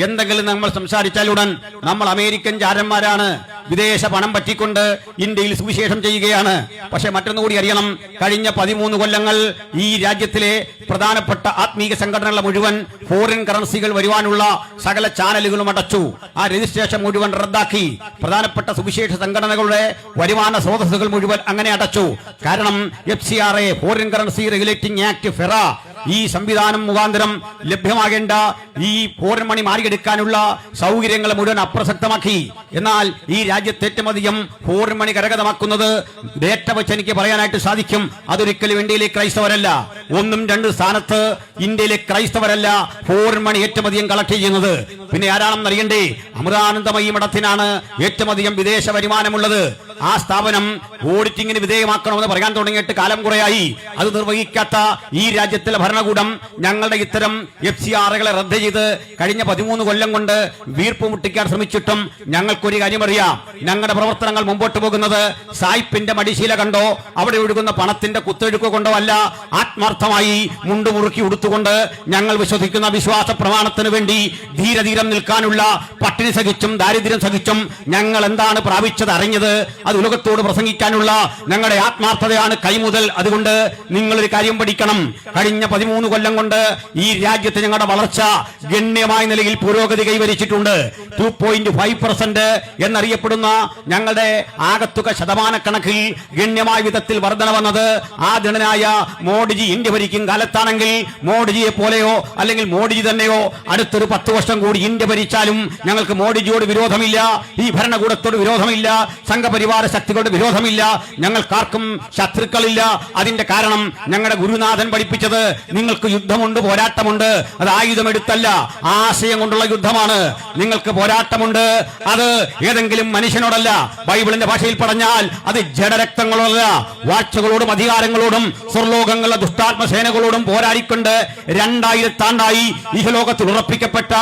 എന്തെങ്കിലും നമ്മൾ സംസാരിച്ചാലുടൻ നമ്മൾ അമേരിക്കൻ ചാരന്മാരാണ്, വിദേശ പണം പറ്റിക്കൊണ്ട് ഇന്ത്യയിൽ സുവിശേഷം ചെയ്യുകയാണ്. പക്ഷെ മറ്റൊന്നുകൂടി അറിയണം, കഴിഞ്ഞ 13 കൊല്ലങ്ങൾ ഈ രാജ്യത്തിലെ പ്രധാനപ്പെട്ട ആത്മീയ സംഘടനകളെ മുഴുവൻ ഫോറിൻ കറൻസികൾ വരുവാനുള്ള സകല ചാനലുകളും അടച്ചു. ആ രജിസ്ട്രേഷൻ മുഴുവൻ റദ്ദാക്കി. പ്രധാനപ്പെട്ട സുവിശേഷ സംഘടനകളുടെ വരുമാന സ്രോതസ്സുകൾ മുഴുവൻ അങ്ങനെ അടച്ചു. കാരണം FCRA, foreign currency regulating act, FERA, ഈ സംവിധാനം മുഖാന്തരം ലഭ്യമാകേണ്ട ഈ ഫോറിൻ മണി മാറിയെടുക്കാനുള്ള സൗകര്യങ്ങൾ മുഴുവൻ അപ്രസക്തമാക്കി. എന്നാൽ ഈ രാജ്യത്ത് ഏറ്റവും അധികം ഫോറിൻ മണി കരഗതമാക്കുന്നത് ഡേറ്റ വെച്ച് എനിക്ക് പറയാനായിട്ട് സാധിക്കും, അതൊരിക്കലും ഇന്ത്യയിലെ ക്രൈസ്തവരല്ല. 1, 2 സ്ഥാനത്ത് ഇന്ത്യയിലെ ക്രൈസ്തവരല്ല ഫോറിൻ മണി ഏറ്റവും അധികം കളക്ട് ചെയ്യുന്നത്. പിന്നെ ആരാണെന്ന് അറിയണ്ടേ? അമൃതാനന്ദമയി മഠത്തിനാണ് ഏറ്റവും അധികം വിദേശ വരുമാനമുള്ളത്. ആ സ്ഥാപനം ഓഡിറ്റിംഗിന് വിധേയമാക്കണമെന്ന് പറയാൻ തുടങ്ങിയിട്ട് കാലം കുറയായി. അത് നിർവഹിക്കാത്ത ഈ രാജ്യത്തിലെ ഭരണകൂടം ഞങ്ങളുടെ ഇത്തരം FCRകളെ റദ്ദ് ചെയ്ത് കഴിഞ്ഞ 13 കൊല്ലം കൊണ്ട് വീർപ്പ് മുട്ടിക്കാൻ ശ്രമിച്ചിട്ടും ഞങ്ങൾക്കൊരു കാര്യം അറിയാം, ഞങ്ങളുടെ പ്രവർത്തനങ്ങൾ മുമ്പോട്ട് പോകുന്നത് സായിപ്പിന്റെ മടിശീല കണ്ടോ അവിടെ ഒഴുകുന്ന പണത്തിന്റെ കുത്തൊഴുക്ക് കൊണ്ടോ അല്ല, ആത്മാർത്ഥമായി മുണ്ടുമുറുക്കി ഉടുത്തുകൊണ്ട് ഞങ്ങൾ വിശ്വസിക്കുന്ന വിശ്വാസ പ്രമാണത്തിന് വേണ്ടി ധീരധീരം നിൽക്കാനുള്ള, പട്ടിണി സഹിച്ചും ദാരിദ്ര്യം സഹിച്ചും ഞങ്ങൾ എന്താണ് പ്രാപിച്ചത് അറിഞ്ഞത് അത് ഉലകത്തോട് പ്രസംഗിക്കാനുള്ള ഞങ്ങളുടെ ആത്മാർത്ഥതയാണ് കൈമുതൽ. അതുകൊണ്ട് നിങ്ങളൊരു കാര്യം പഠിക്കണം, കഴിഞ്ഞ 13 കൊല്ലം കൊണ്ട് ഈ രാജ്യത്ത് ഞങ്ങളുടെ വളർച്ച ഗണ്യമായ നിലയിൽ പുരോഗതി കൈവരിച്ചിട്ടുണ്ട്. 2.5% എന്നറിയപ്പെടുന്ന ഞങ്ങളുടെ ആകത്തുക ശതമാനക്കണക്കിൽ ഗണ്യമായ വിധത്തിൽ വർധന വന്നത് ആദരണീയനായ മോഡിജി ഇന്ത്യ ഭരിക്കും കാലത്താണെങ്കിൽ മോഡിജിയെ പോലെയോ അല്ലെങ്കിൽ മോഡിജി തന്നെയോ അടുത്തൊരു 10 വർഷം കൂടി ഇന്ത്യ ഭരിച്ചാലും ഞങ്ങൾക്ക് മോഡിജിയോട് വിരോധമില്ല, ഈ ഭരണകൂടത്തോട് വിരോധമില്ല, സംഘപരിവാര ശക്തികളുടെ വിരോധമില്ല, ഞങ്ങൾക്കാർക്കും ശത്രുക്കളില്ല. അതിന്റെ കാരണം ഞങ്ങളുടെ ഗുരുനാഥൻ പഠിപ്പിച്ചത് നിങ്ങൾക്ക് യുദ്ധമുണ്ട്, പോരാട്ടമുണ്ട്, അത് ആയുധമെടുത്തല്ല, ആശയം കൊണ്ടുള്ള യുദ്ധമാണ്. നിങ്ങൾക്ക് പോരാട്ടമുണ്ട്, അത് ഏതെങ്കിലും മനുഷ്യനോടല്ല, ബൈബിളിന്റെ ഭാഷയിൽ പറഞ്ഞാൽ അത് ജഡരക്തങ്ങളോടല്ല, വാഴ്ചകളോടും അധികാരങ്ങളോടും സ്വർലോകങ്ങളുടെ ദുഷ്ടാത്മസേനകളോടും പോരാടിക്കൊണ്ട് 2000 ആണ്ടായി ഇഹലോകത്തിൽ ഉറപ്പിക്കപ്പെട്ട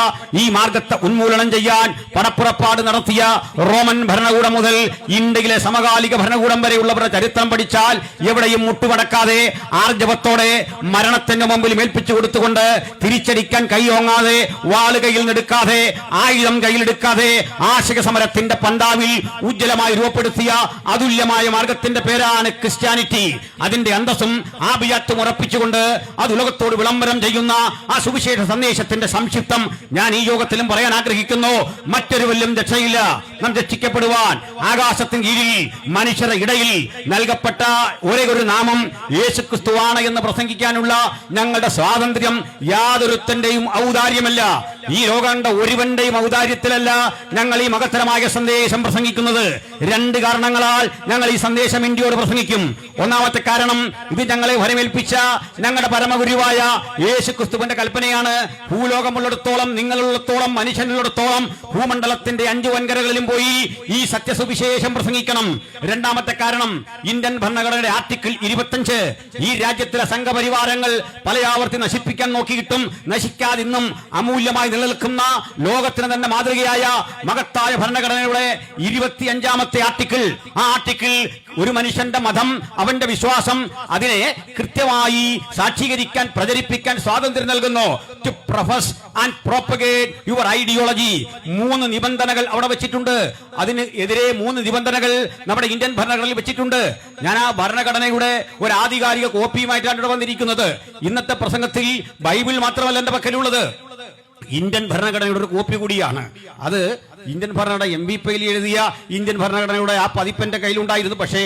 ഈ മാർഗത്തെ ഉന്മൂലനം ചെയ്യാൻ പടപ്പുറപ്പാട് നടത്തിയ റോമൻ ഭരണകൂടം മുതൽ ഇന്ത്യയിലെ സമകാലിക ഭരണകൂടം വരെയുള്ളവരുടെ ചരിത്രം പഠിച്ചാൽ എവിടെയും മുട്ടുമടക്കാതെ ആർജവത്തോടെ മരണത്തിന്റെ മുമ്പിൽ മേൽപ്പിച്ചു കൊടുത്തുകൊണ്ട് തിരിച്ചടിക്കാൻ കൈയോങ്ങാതെ വാള് കയ്യിൽ നിന്നെടുക്കാതെ ആയുധം കയ്യിലെടുക്കാതെ ആശയ സമരത്തിന്റെ പന്താവിൽ ഉജ്ജ്വലമായി രൂപപ്പെടുത്തിയ അതുല്യമായ മാർഗത്തിന്റെ പേരാണ് ക്രിസ്ത്യാനിറ്റി. അതിന്റെ അന്തസ്സും ആഭിജാത്യവും ഉറപ്പിച്ചുകൊണ്ട് അത് ഉലകത്തോട് വിളംബരം ചെയ്യുന്ന ആ സുവിശേഷ സന്ദേശത്തിന്റെ സംക്ഷിപ്തം ഞാൻ ഈ യോഗത്തിലും പറയാൻ ആഗ്രഹിക്കുന്നു. മറ്റൊരു വല്ലും രക്ഷയില്ല. നാം രക്ഷിക്കപ്പെടുവാൻ ആകാശത്തിന് കീഴിൽ മനുഷ്യരുടെ ഇടയിൽ നൽകപ്പെട്ട ഒരേ ഒരു നാമം യേശുക്രിസ്തുവാണ് എന്ന് പ്രസംഗിക്കാനുള്ള ഞങ്ങളുടെ സ്വാതന്ത്ര്യം യാതൊരുത്തന്റെയും ഔദാര്യമല്ല, ഈ ലോകണ്ട ഒരുവന്റെയും ഔദാര്യത്തിലല്ല ഞങ്ങൾ ഈ മഹത്തരമായ സന്ദേശം പ്രസംഗിക്കുന്നത്. 2 കാരണങ്ങളാൽ ഞങ്ങൾ ഈ സന്ദേശം ഇന്ത്യയോട് പ്രസംഗിക്കും. ഒന്നാമത്തെ കാരണം, ഇത് ഞങ്ങളെ വരമേൽപ്പിച്ച ഞങ്ങളുടെ പരമഗുരുവായ യേശുക്രിസ്തുവിന്റെ കൽപ്പനയാണ്. ഭൂലോകമുള്ളിടത്തോളം, നിങ്ങളുള്ളിടത്തോളം, മനുഷ്യനുള്ളിടത്തോളം ഭൂമണ്ഡലത്തിന്റെ 5 വൻകരകളിലും പോയി ഈ സത്യസുവിശേഷം പ്രസംഗിക്കണം. രണ്ടാമത്തെ കാരണം, ഇന്ത്യൻ ഭരണഘടനയുടെ ആർട്ടിക്കിൾ 25 ഈ രാജ്യത്തിലെ സംഘപരിവാരങ്ങൾ പലയാവർത്തി നശിപ്പിക്കാൻ നോക്കിയിട്ടും നശിക്കാതിന്നും അമൂല്യമായി നിലനിൽക്കുന്ന ലോകത്തിന് തന്നെ മാതൃകയായ മഹത്തായ ഭരണഘടനയുടെ 25ാമത്തെ ആർട്ടിക്കിൾ, ആ ആർട്ടിക്കിൾ ഒരു മനുഷ്യന്റെ മതം, അവന്റെ വിശ്വാസം, അതിനെ കൃത്യമായി സാക്ഷീകരിക്കാൻ, പ്രചരിപ്പിക്കാൻ സ്വാതന്ത്ര്യം നൽകുന്നു. To profess and propagate your ideology. 3 നിബന്ധനകൾ അവിടെ വെച്ചിട്ടുണ്ട്. അതിന് എതിരെ 3 നിബന്ധനകൾ നമ്മുടെ ഇന്ത്യൻ ഭരണഘടനയിൽ വെച്ചിട്ടുണ്ട്. ഞാൻ ആ ഭരണഘടനയുടെ ഒരു ആധികാരിക കോപ്പിയുമായിട്ടാണ് ഇവിടെ വന്നിരിക്കുന്നത്. ഇന്നത്തെ പ്രസംഗത്തിൽ ബൈബിൾ മാത്രമല്ല എന്റെ പക്കലുള്ളത്, ഇന്ത്യൻ ഭരണഘടനയുടെ ഒരു കോപ്പി കൂടിയാണ്. അത് ഇന്ത്യൻ ഭരണഘടന MVP എഴുതിയ ഇന്ത്യൻ ഭരണഘടനയുടെ ആ പതിപ്പ് കയ്യിലുണ്ടായിരുന്നു. പക്ഷേ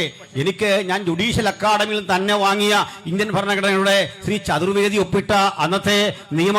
ഞാൻ ജുഡീഷ്യൽ അക്കാദമിയിൽ തന്നെ വാങ്ങിയ ഇന്ത്യൻ ഭരണഘടനയുടെ ശ്രീ ചതുർവേദി ഒപ്പിട്ട, അന്നത്തെ നിയമ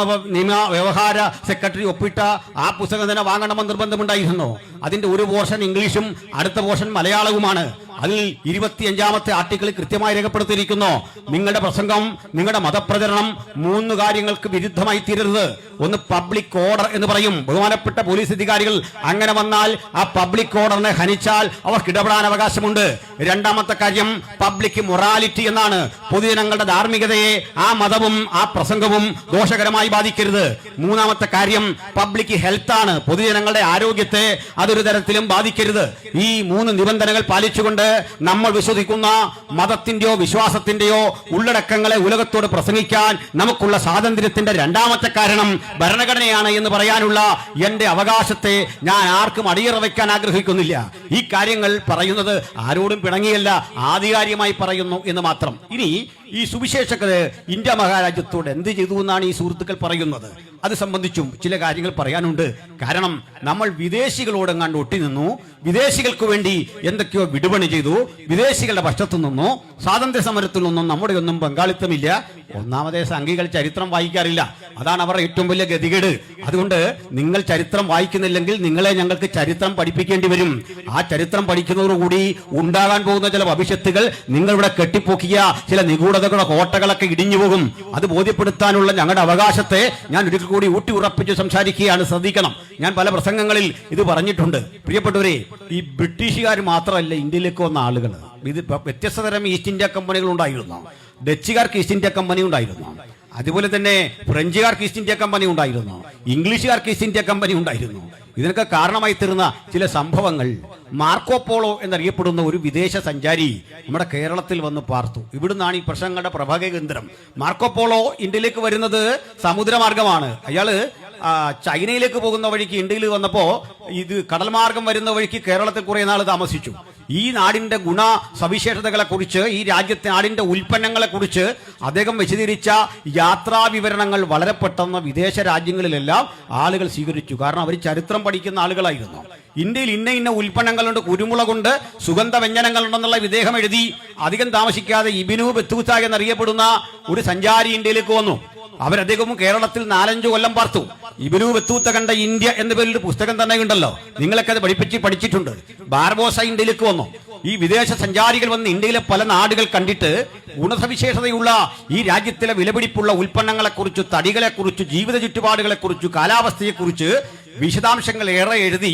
വ്യവഹാര സെക്രട്ടറി ഒപ്പിട്ട ആ പുസ്തകം തന്നെ വാങ്ങണമെന്ന് നിർബന്ധമുണ്ടായിരുന്നു. അതിന്റെ ഒരു പോർഷൻ ഇംഗ്ലീഷും അടുത്ത പോർഷൻ മലയാളവുമാണ്. അതിൽ 25ാമത്തെ ആർട്ടിക്കിൾ കൃത്യമായി രേഖപ്പെടുത്തിയിരിക്കുന്നു, നിങ്ങളുടെ പ്രസംഗം, നിങ്ങളുടെ മതപ്രചരണം 3 കാര്യങ്ങൾക്ക് വിരുദ്ധമായി തീരരുത്. ഒന്ന് പബ്ലിക് ഓർഡർ എന്ന് പറയും. ബഹുമാനപ്പെട്ട പോലീസ് അധികാരികൾ അങ്ങനെ വന്നാൽ ആ പബ്ലിക് ഓർഡറിനെ ഹനിച്ചാൽ അവർക്ക് ഇടപെടാൻ അവകാശമുണ്ട്. രണ്ടാമത്തെ കാര്യം പബ്ലിക് മൊറാലിറ്റി എന്നാണ്. പൊതുജനങ്ങളുടെ ധാർമ്മികതയെ ആ മതവും ആ പ്രസംഗവും ദോഷകരമായി ബാധിക്കരുത്. മൂന്നാമത്തെ കാര്യം പബ്ലിക് ഹെൽത്ത് ആണ്. പൊതുജനങ്ങളുടെ ആരോഗ്യത്തെ അതൊരു തരത്തിലും ബാധിക്കരുത്. ഈ 3 നിബന്ധനകൾ പാലിച്ചുകൊണ്ട് നമ്മൾ വിശ്വസിക്കുന്ന മതത്തിന്റെയോ വിശ്വാസത്തിന്റെയോ ഉള്ളടക്കങ്ങളെ ഉലകത്തോട് പ്രസംഗിക്കാൻ നമുക്കുള്ള സ്വാതന്ത്ര്യത്തിന്റെ രണ്ടാമത്തെ കാരണം ഭരണഘടനയാണ് എന്ന് പറയാനുള്ള എന്റെ അവകാശത്തെ ഞാൻ ആർക്കും അടിയറ വയ്ക്കാൻ ആഗ്രഹിക്കുന്നില്ല. ഈ കാര്യങ്ങൾ പറയുന്നത് ആരോടും പിണങ്ങിയല്ല, ആധികാരികമായി പറയുന്നു എന്ന് മാത്രം. ഇനി ഈ സുവിശേഷകര് ഇന്ത്യ മഹാരാജ്യത്തോട് എന്ത് ചെയ്തു എന്നാണ് ഈ സുഹൃത്തുക്കൾ പറയുന്നത്. അത് സംബന്ധിച്ചും ചില കാര്യങ്ങൾ പറയാനുണ്ട്. കാരണം നമ്മൾ വിദേശികളോടെങ്ങാണ്ട് ഒട്ടി നിന്നു, വിദേശികൾക്ക് വേണ്ടി എന്തൊക്കെയോ വിടുപണി ചെയ്തു, വിദേശികളുടെ പക്ഷത്തു നിന്നോ സ്വാതന്ത്ര്യ സമരത്തിൽ നിന്നും നമ്മുടെ ഒന്നും പങ്കാളിത്തമില്ല. ഒന്നാമതേ സംഘികൾ ചരിത്രം വായിക്കാറില്ല, അതാണ് അവരുടെ ഏറ്റവും വലിയ ഗതികേട്. അതുകൊണ്ട് നിങ്ങൾ ചരിത്രം വായിക്കുന്നില്ലെങ്കിൽ നിങ്ങളെ ഞങ്ങൾക്ക് ചരിത്രം പഠിപ്പിക്കേണ്ടി വരും. ആ ചരിത്രം പഠിക്കുന്നതോടുകൂടി ഉണ്ടാകാൻ പോകുന്ന ചില ഭവിഷ്യത്തുകൾ, നിങ്ങളിവിടെ കെട്ടിപ്പൊക്കിയ ചില നിഗൂഢതകളുടെ കോട്ടകളൊക്കെ ഇടിഞ്ഞു പോകും. അത് ബോധ്യപ്പെടുത്താനുള്ള ഞങ്ങളുടെ അവകാശത്തെ ഞാൻ ഒരിക്കൽ കൂടി ഊട്ടി ഉറപ്പിച്ച് സംസാരിക്കുകയാണ്. ശ്രദ്ധിക്കണം, ഞാൻ പല പ്രസംഗങ്ങളിൽ ഇത് പറഞ്ഞിട്ടുണ്ട്. പ്രിയപ്പെട്ടവരെ, ഈ ബ്രിട്ടീഷുകാർ മാത്രമല്ല ഇന്ത്യയിലേക്ക് വന്ന ആളുകൾ. ഇത് വ്യത്യസ്ത തരം ഈസ്റ്റ് ഇന്ത്യ കമ്പനികൾ ഉണ്ടായിരുന്നു. ഡച്ചുകാർക്ക് ഈസ്റ്റ് ഇന്ത്യ കമ്പനി ഉണ്ടായിരുന്നു, അതുപോലെ തന്നെ ഫ്രഞ്ചുകാർക്ക് ഈസ്റ്റ് ഇന്ത്യ കമ്പനി ഉണ്ടായിരുന്നു, ഇംഗ്ലീഷുകാർക്ക് ഈസ്റ്റ് ഇന്ത്യ കമ്പനി ഉണ്ടായിരുന്നു. ഇതിനൊക്കെ കാരണമായി തീർന്ന ചില സംഭവങ്ങൾ, മാർക്കോപോളോ എന്നറിയപ്പെടുന്ന ഒരു വിദേശ സഞ്ചാരി നമ്മുടെ കേരളത്തിൽ വന്ന് പാർത്തു. ഇവിടുന്നാണ് ഈ പ്രശ്നങ്ങളുടെ പ്രഭവ കേന്ദ്രം. മാർക്കോപോളോ ഇന്ത്യയിലേക്ക് വരുന്നത് സമുദ്രമാർഗമാണ്. അയാള് ചൈനയിലേക്ക് പോകുന്ന വഴിക്ക് ഇന്ത്യയിൽ വന്നപ്പോ ഇത് കടൽ മാർഗം വരുന്ന വഴിക്ക് കേരളത്തിൽ കുറെ നാൾ താമസിച്ചു. ഈ നാടിന്റെ ഗുണ സവിശേഷതകളെ കുറിച്ച്, ഈ രാജ്യത്തെ നാടിന്റെ ഉൽപ്പന്നങ്ങളെ കുറിച്ച് അദ്ദേഹം വിശദീകരിച്ച യാത്രാ വിവരണങ്ങൾ വളരെ പെട്ടെന്ന് വിദേശ രാജ്യങ്ങളിലെല്ലാം ആളുകൾ സ്വീകരിച്ചു. കാരണം അവർ ചരിത്രം പഠിക്കുന്ന ആളുകളായിരുന്നു. ഇന്ത്യയിൽ ഇന്ന ഇന്ന ഉൽപ്പന്നങ്ങളുണ്ട്, കുരുമുളകുണ്ട്, സുഗന്ധ വ്യഞ്ജനങ്ങളുണ്ടെന്നുള്ള ഇദ്ദേഹം എഴുതി. അധികം താമസിക്കാതെ ഇബ്നു ബത്തൂത്ത എന്നറിയപ്പെടുന്ന ഒരു സഞ്ചാരി ഇന്ത്യയിലേക്ക് വന്നു. അദ്ദേഹവും കേരളത്തിൽ 4-5 കൊല്ലം പാർത്തു. ഇബ്നു ബത്തൂത്ത കണ്ട ഇന്ത്യ എന്ന പേരിൽ പുസ്തകം തന്നെ ഉണ്ടല്ലോ, നിങ്ങളൊക്കെ അത് പഠിച്ചിട്ടുണ്ട്. ബാർബോസ ഇന്ത്യയിലേക്ക് വന്നു. ഈ വിദേശ സഞ്ചാരികൾ വന്ന് ഇന്ത്യയിലെ പല നാടുകൾ കണ്ടിട്ട് ഗുണസവിശേഷതയുള്ള ഈ രാജ്യത്തിലെ വിലപിടിപ്പുള്ള ഉൽപ്പന്നങ്ങളെക്കുറിച്ച്, തടികളെക്കുറിച്ച്, ജീവിത ചുറ്റുപാടുകളെക്കുറിച്ച്, കാലാവസ്ഥയെക്കുറിച്ച് വിശദാംശങ്ങൾ ഏറെ എഴുതി.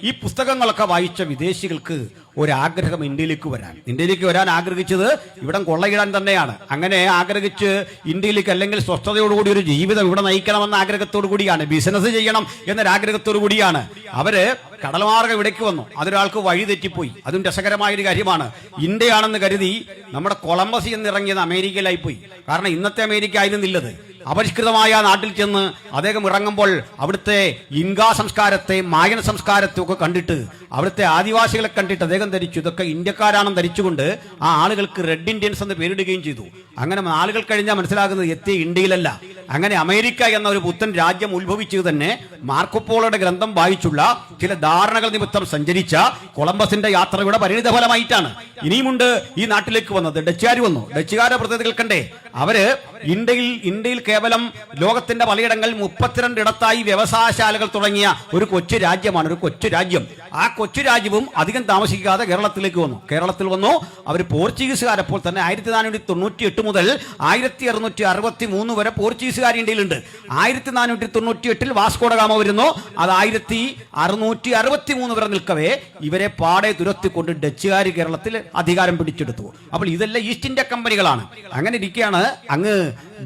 ഈ പുസ്തകങ്ങളൊക്കെ വായിച്ച വിദേശികൾക്ക് ഒരാഗ്രഹം ഇന്ത്യയിലേക്ക് വരാൻ ആഗ്രഹിച്ചത് ഇവിടം കൊള്ളയിടാൻ തന്നെയാണ്. അങ്ങനെ ആഗ്രഹിച്ച് ഇന്ത്യയിലേക്ക്, അല്ലെങ്കിൽ സ്വസ്ഥതയോടുകൂടി ഒരു ജീവിതം ഇവിടെ നയിക്കണമെന്ന ആഗ്രഹത്തോടു കൂടിയാണ്, ബിസിനസ് ചെയ്യണം എന്നൊരാഗ്രഹത്തോടു കൂടിയാണ് അവര് കടൽമാർഗം ഇവിടേക്ക് വന്നു. അതൊരാൾക്ക് വഴി തെറ്റിപ്പോയി. അതും രസകരമായൊരു കാര്യമാണ്. ഇന്ത്യയാണെന്ന് കരുതി നമ്മുടെ കൊളംബസ് എന്നിറങ്ങിയത് അമേരിക്കയിലായി പോയി. കാരണം ഇന്നത്തെ അമേരിക്ക ആയിരുന്നില്ലത്. അപരിഷ്കൃതമായ നാട്ടിൽ ചെന്ന് അദ്ദേഹം ഇറങ്ങുമ്പോൾ അവിടുത്തെ ഇൻകാ സംസ്കാരത്തെ, മായൻ സംസ്കാരത്തെ ഒക്കെ കണ്ടിട്ട്, അവിടുത്തെ ആദിവാസികളെ കണ്ടിട്ട് അദ്ദേഹം ധരിച്ചു ഇതൊക്കെ ഇന്ത്യക്കാരാണെന്ന് ധരിച്ചുകൊണ്ട് ആ ആളുകൾക്ക് റെഡ് ഇന്ത്യൻസ് എന്ന് പേരിടുകയും ചെയ്തു. അങ്ങനെ നാളുകൾ കഴിഞ്ഞാൽ മനസ്സിലാകുന്നത് എത്തിയ ഇന്ത്യയിലല്ല, അങ്ങനെ അമേരിക്ക എന്ന ഒരു പുത്തൻ രാജ്യം ഉത്ഭവിച്ചത് തന്നെ മാർക്കോപോളോയുടെ ഗ്രന്ഥം വായിച്ചുള്ള ചില ധാരണകൾ നിമിത്തം സഞ്ചരിച്ച കൊളംബസിന്റെ യാത്രയുടെ പരിണിത ഫലമായിട്ടാണ്. ഇനിയുമുണ്ട് ഈ നാട്ടിലേക്ക് വന്നത്. ഡച്ചുകാർ വന്നു. ഡച്ചുകാരുടെ പ്രത്യേകത കണ്ടേ, അവര് ഇന്ത്യയിൽ കേവലം ലോകത്തിന്റെ പലയിടങ്ങളിൽ 32 ഇടത്തായി വ്യവസായശാലകൾ തുടങ്ങിയ ഒരു കൊച്ചു രാജ്യമാണ്, ഒരു കൊച്ചു രാജ്യം. ആ കൊച്ചു രാജ്യവും അധികം താമസിക്കാതെ കേരളത്തിലേക്ക് വന്നു. കേരളത്തിൽ വന്നു അവർ പോർച്ചുഗീസുകാരപ്പോൾ തന്നെ 1498 മുതൽ 1663 വരെ പോർച്ചുഗീസുകാർ ഇന്ത്യയിലുണ്ട്. 1498 വാസ്കോഡ ഗാമ വരുന്നു. അത് 1663 വരെ നിൽക്കവേ ഇവരെ പാടെ തുരത്തിക്കൊണ്ട് ഡച്ചുകാർ കേരളത്തിൽ അധികാരം പിടിച്ചെടുത്തു. അപ്പോൾ ഇതെല്ലാം ഈസ്റ്റ് ഇന്ത്യ കമ്പനികളാണ്. അങ്ങനെ ഇരിക്കുകയാണ് അങ്ങ്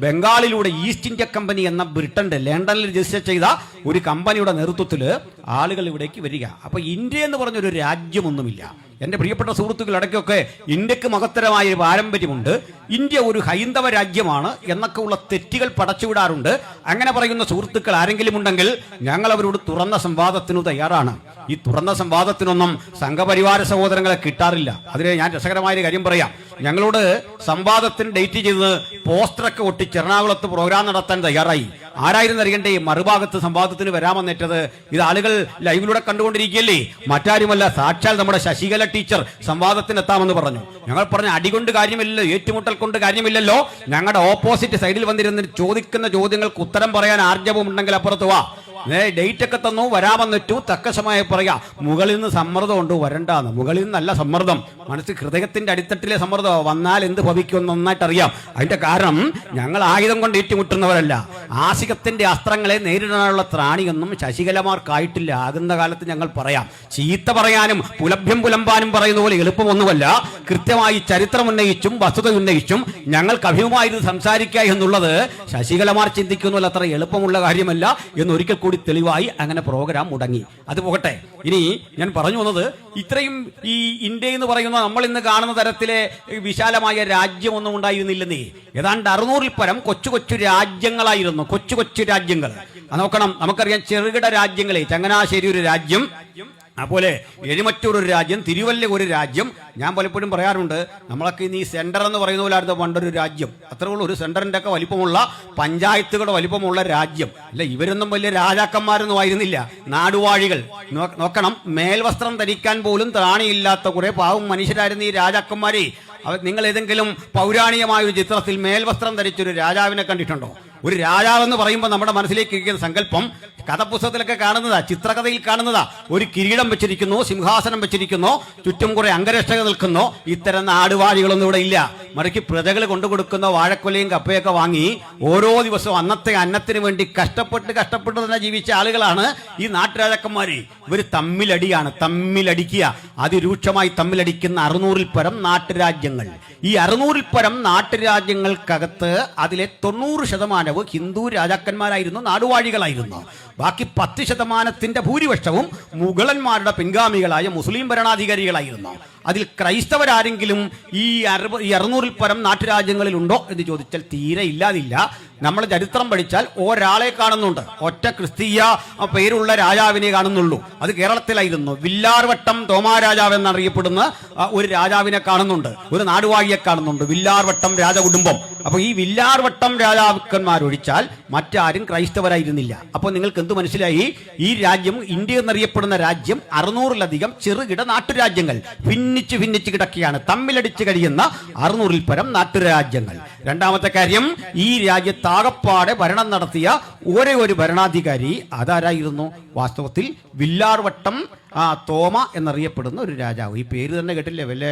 ബംഗാളിലൂടെ ഈസ്റ്റ് ഇന്ത്യ കമ്പനി എന്ന ബ്രിട്ടന്റെ ലണ്ടനിൽ രജിസ്റ്റർ ചെയ്ത ഒരു കമ്പനിയുടെ നേതൃത്വത്തിൽ ആളുകൾ ഇവിടേക്ക് വരിക. അപ്പൊ ഇന്ത്യ എന്ന് പറഞ്ഞൊരു രാജ്യമൊന്നുമില്ല. എന്റെ പ്രിയപ്പെട്ട സുഹൃത്തുക്കൾ, ഇടയ്ക്കൊക്കെ ഇന്ത്യക്ക് മഹത്തരമായ ഒരു പാരമ്പര്യമുണ്ട്, ഇന്ത്യ ഒരു ഹൈന്ദവ രാജ്യമാണ് എന്നൊക്കെ ഉള്ള തെറ്റുകൾ പടച്ചുവിടാറുണ്ട്. അങ്ങനെ പറയുന്ന സുഹൃത്തുക്കൾ ആരെങ്കിലും ഉണ്ടെങ്കിൽ ഞങ്ങൾ അവരോട് തുറന്ന സംവാദത്തിനു തയ്യാറാണ്. ഈ തുറന്ന സംവാദത്തിനൊന്നും സംഘപരിവാര സഹോദരങ്ങളെ കിട്ടാറില്ല. അതിന് ഞാൻ രസകരമായ കാര്യം പറയാം. ഞങ്ങളോട് സംവാദത്തിന് ഡേറ്റ് ചെയ്ത് പോസ്റ്ററൊക്കെ ഒട്ടിച്ച് എറണാകുളത്ത് പ്രോഗ്രാം നടത്താൻ തയ്യാറായി. ആരായിരുന്നു അറിയണ്ടേ മറുഭാഗത്ത് സംവാദത്തിന് വരാമെന്നേറ്റത്? ഇത് ആളുകൾ ലൈവിലൂടെ കണ്ടുകൊണ്ടിരിക്കുകയല്ലേ, മറ്റാരുമല്ല, സാക്ഷാൽ നമ്മുടെ ശശികല ടീച്ചർ സംവാദത്തിന് എത്താമെന്ന് പറഞ്ഞു. ഞങ്ങൾ പറഞ്ഞ അടികൊണ്ട് കാര്യമില്ലല്ലോ, ഏറ്റുമുട്ടൽ കൊണ്ട് കാര്യമില്ലല്ലോ. ഞങ്ങളുടെ ഓപ്പോസിറ്റ് സൈഡിൽ വന്നിരുന്ന് ചോദിക്കുന്ന ചോദ്യങ്ങൾക്ക് ഉത്തരം പറയാൻ ആർജവം ഉണ്ടെങ്കിൽ അപ്പുറത്ത് വാ. ഡേറ്റ് ഒക്കെ തന്നു, വരാമെന്നിട്ടു. തക്ക സമയം പറയാ മുകളിൽ നിന്ന് സമ്മർദ്ദം ഉണ്ട്, വരണ്ടാന്ന്. മുകളിൽ നിന്നല്ല സമ്മർദ്ദം, മനസ്സിൽ ഹൃദയത്തിന്റെ അടിത്തട്ടിലെ സമ്മർദ്ദം. വന്നാൽ എന്ത് ഭവിക്കുമെന്ന് നന്നായിട്ട് അറിയാം. അതിന്റെ കാരണം ഞങ്ങൾ ആയുധം കൊണ്ട് ഏറ്റുമുട്ടുന്നവരല്ല. ആസികത്തിന്റെ അസ്ത്രങ്ങളെ നേരിടാനുള്ള ത്രാണിയൊന്നും ശശികലമാർക്കായിട്ടില്ല. ആകുന്ന കാലത്ത് ഞങ്ങൾ പറയാം. ചീത്ത പറയാനും പുലഭ്യം പുലമ്പാനും പറയുന്ന പോലെ എളുപ്പമൊന്നുമല്ല. കൃത്യമായി ചരിത്രം ഉന്നയിച്ചും വസ്തുത ഉന്നയിച്ചും ഞങ്ങൾക്ക് അഭിമുഖമായിരുന്നു സംസാരിക്കുക എന്നുള്ളത് ശശികലമാർ ചിന്തിക്കുന്നതിൽ അത്ര എളുപ്പമുള്ള കാര്യമല്ല എന്നൊരിക്കൽ കൂടി തെളിവായി അങ്ങനെ പ്രോഗ്രാം മുടങ്ങി. അത് പോകട്ടെ. ഇനി ഞാൻ പറഞ്ഞു വന്നത്, ഇത്രയും ഈ ഇന്ത്യ എന്ന് പറയുന്ന നമ്മൾ ഇന്ന് കാണുന്ന തരത്തിലെ വിശാലമായ രാജ്യമൊന്നും ഉണ്ടായിരുന്നില്ലെന്നേ. ഏതാണ്ട് 600-ൽ പരം കൊച്ചു കൊച്ചു രാജ്യങ്ങളായിരുന്നു. കൊച്ചു കൊച്ചു രാജ്യങ്ങൾ നോക്കണം. നമുക്കറിയാം ചെറുകിട രാജ്യങ്ങളെ, ചങ്ങനാശ്ശേരി ഒരു രാജ്യം, അതുപോലെ എഴുമറ്റൂർ ഒരു രാജ്യം, തിരുവല്ല ഒരു രാജ്യം. ഞാൻ പലപ്പോഴും പറയാറുണ്ട്, നമ്മളൊക്കെ ഇനി സെന്റർ എന്ന് പറയുന്ന പോലായിരുന്നു പണ്ടൊരു രാജ്യം. അത്രേ ഉള്ളൂ, ഒരു സെന്ററിന്റെ ഒക്കെ വലിപ്പമുള്ള, പഞ്ചായത്തുകളുടെ വലിപ്പമുള്ള രാജ്യം. അല്ല, ഇവരൊന്നും വലിയ രാജാക്കന്മാരൊന്നും ആയിരുന്നില്ല, നാടുവാഴികൾ. നോക്കണം, മേൽവസ്ത്രം ധരിക്കാൻ പോലും ത്രാണിയില്ലാത്ത കുറെ പാവം മനുഷ്യരായിരുന്നു ഈ രാജാക്കന്മാരെ. നിങ്ങൾ ഏതെങ്കിലും പൗരാണികമായ ഒരു ചിത്രത്തിൽ മേൽവസ്ത്രം ധരിച്ചൊരു രാജാവിനെ കണ്ടിട്ടുണ്ടോ? ഒരു രാജാവെന്ന് പറയുമ്പോൾ നമ്മുടെ മനസ്സിലേക്ക് ഇരിക്കുന്ന സങ്കല്പം കഥപുസ്തകത്തിലൊക്കെ കാണുന്നതാ, ചിത്രകഥയിൽ കാണുന്നതാ. ഒരു കിരീടം വെച്ചിരിക്കുന്നു, സിംഹാസനം വെച്ചിരിക്കുന്നു, ചുറ്റും കുറെ അംഗരക്ഷകർ നിൽക്കുന്നു. ഇത്തരം നാടുവാഴികളൊന്നും ഇവിടെ ഇല്ല. മറിച്ച് പ്രജകൾ കൊണ്ടുകൊടുക്കുന്ന വാഴക്കൊലയും കപ്പയൊക്കെ വാങ്ങി ഓരോ ദിവസവും അന്നത്തെ അന്നത്തിന് വേണ്ടി കഷ്ടപ്പെട്ട് തന്നെ ജീവിച്ച ആളുകളാണ് ഈ നാട്ടുരാജാക്കന്മാര്. ഇവർ തമ്മിലടിക്കുക. അതിരൂക്ഷമായി തമ്മിലടിക്കുന്ന 600-ൽ പരം നാട്ടുരാജ്യങ്ങൾ. ഈ 600-ൽ പരം നാട്ടുരാജ്യങ്ങൾക്കകത്ത് അതിലെ 90% ഹിന്ദു രാജാക്കന്മാരായിരുന്നു, നാടുവാഴികളായിരുന്നു. ബാക്കി 10% ഭൂരിപക്ഷവും മുഗളന്മാരുടെ പിൻഗാമികളായ മുസ്ലിം ഭരണാധികാരികളായിരുന്നു. അതിൽ ക്രൈസ്തവരാരെങ്കിലും ഈ 600-ൽ പരം നാട്ടുരാജ്യങ്ങളിലുണ്ടോ എന്ന് ചോദിച്ചാൽ തീരെ ഇല്ലാതില്ല. നമ്മൾ ചരിത്രം പഠിച്ചാൽ ഒരാളെ കാണുന്നുണ്ട്, ഒറ്റ ക്രിസ്തീയ പേരുള്ള രാജാവിനെ കാണുന്നുള്ളൂ. അത് കേരളത്തിലായിരുന്നു. വില്ലാർവട്ടം തോമാരാജാവ് എന്നറിയപ്പെടുന്ന ഒരു രാജാവിനെ കാണുന്നുണ്ട്, ഒരു നാടുവാഴിയെ കാണുന്നുണ്ട്, വില്ലാർവട്ടം രാജകുടുംബം. അപ്പൊ ഈ വില്ലാർവട്ടം രാജാക്കന്മാരൊഴിച്ചാൽ മറ്റാരും ക്രൈസ്തവരായിരുന്നില്ല. അപ്പൊ നിങ്ങൾക്ക് എന്ത് മനസ്സിലായി? ഈ രാജ്യം, ഇന്ത്യ എന്നറിയപ്പെടുന്ന രാജ്യം 600-ലധികം ചെറുകിട നാട്ടുരാജ്യങ്ങൾ ഭിന്നിച്ച് കിടക്കുകയാണ്. തമ്മിലടിച്ച് കഴിയുന്ന 600-ൽ പരം നാട്ടുരാജ്യങ്ങൾ. രണ്ടാമത്തെ കാര്യം, ഈ രാജ്യത്താകപ്പാടെ ഭരണം നടത്തിയ ഒരേ ഒരു ഭരണാധികാരി അതാരായിരുന്നു? വാസ്തവത്തിൽ വില്ലാർവട്ടം തോമ എന്നറിയപ്പെടുന്ന ഒരു രാജാവ്. ഈ പേര് തന്നെ കേട്ടില്ലേ? വല്ല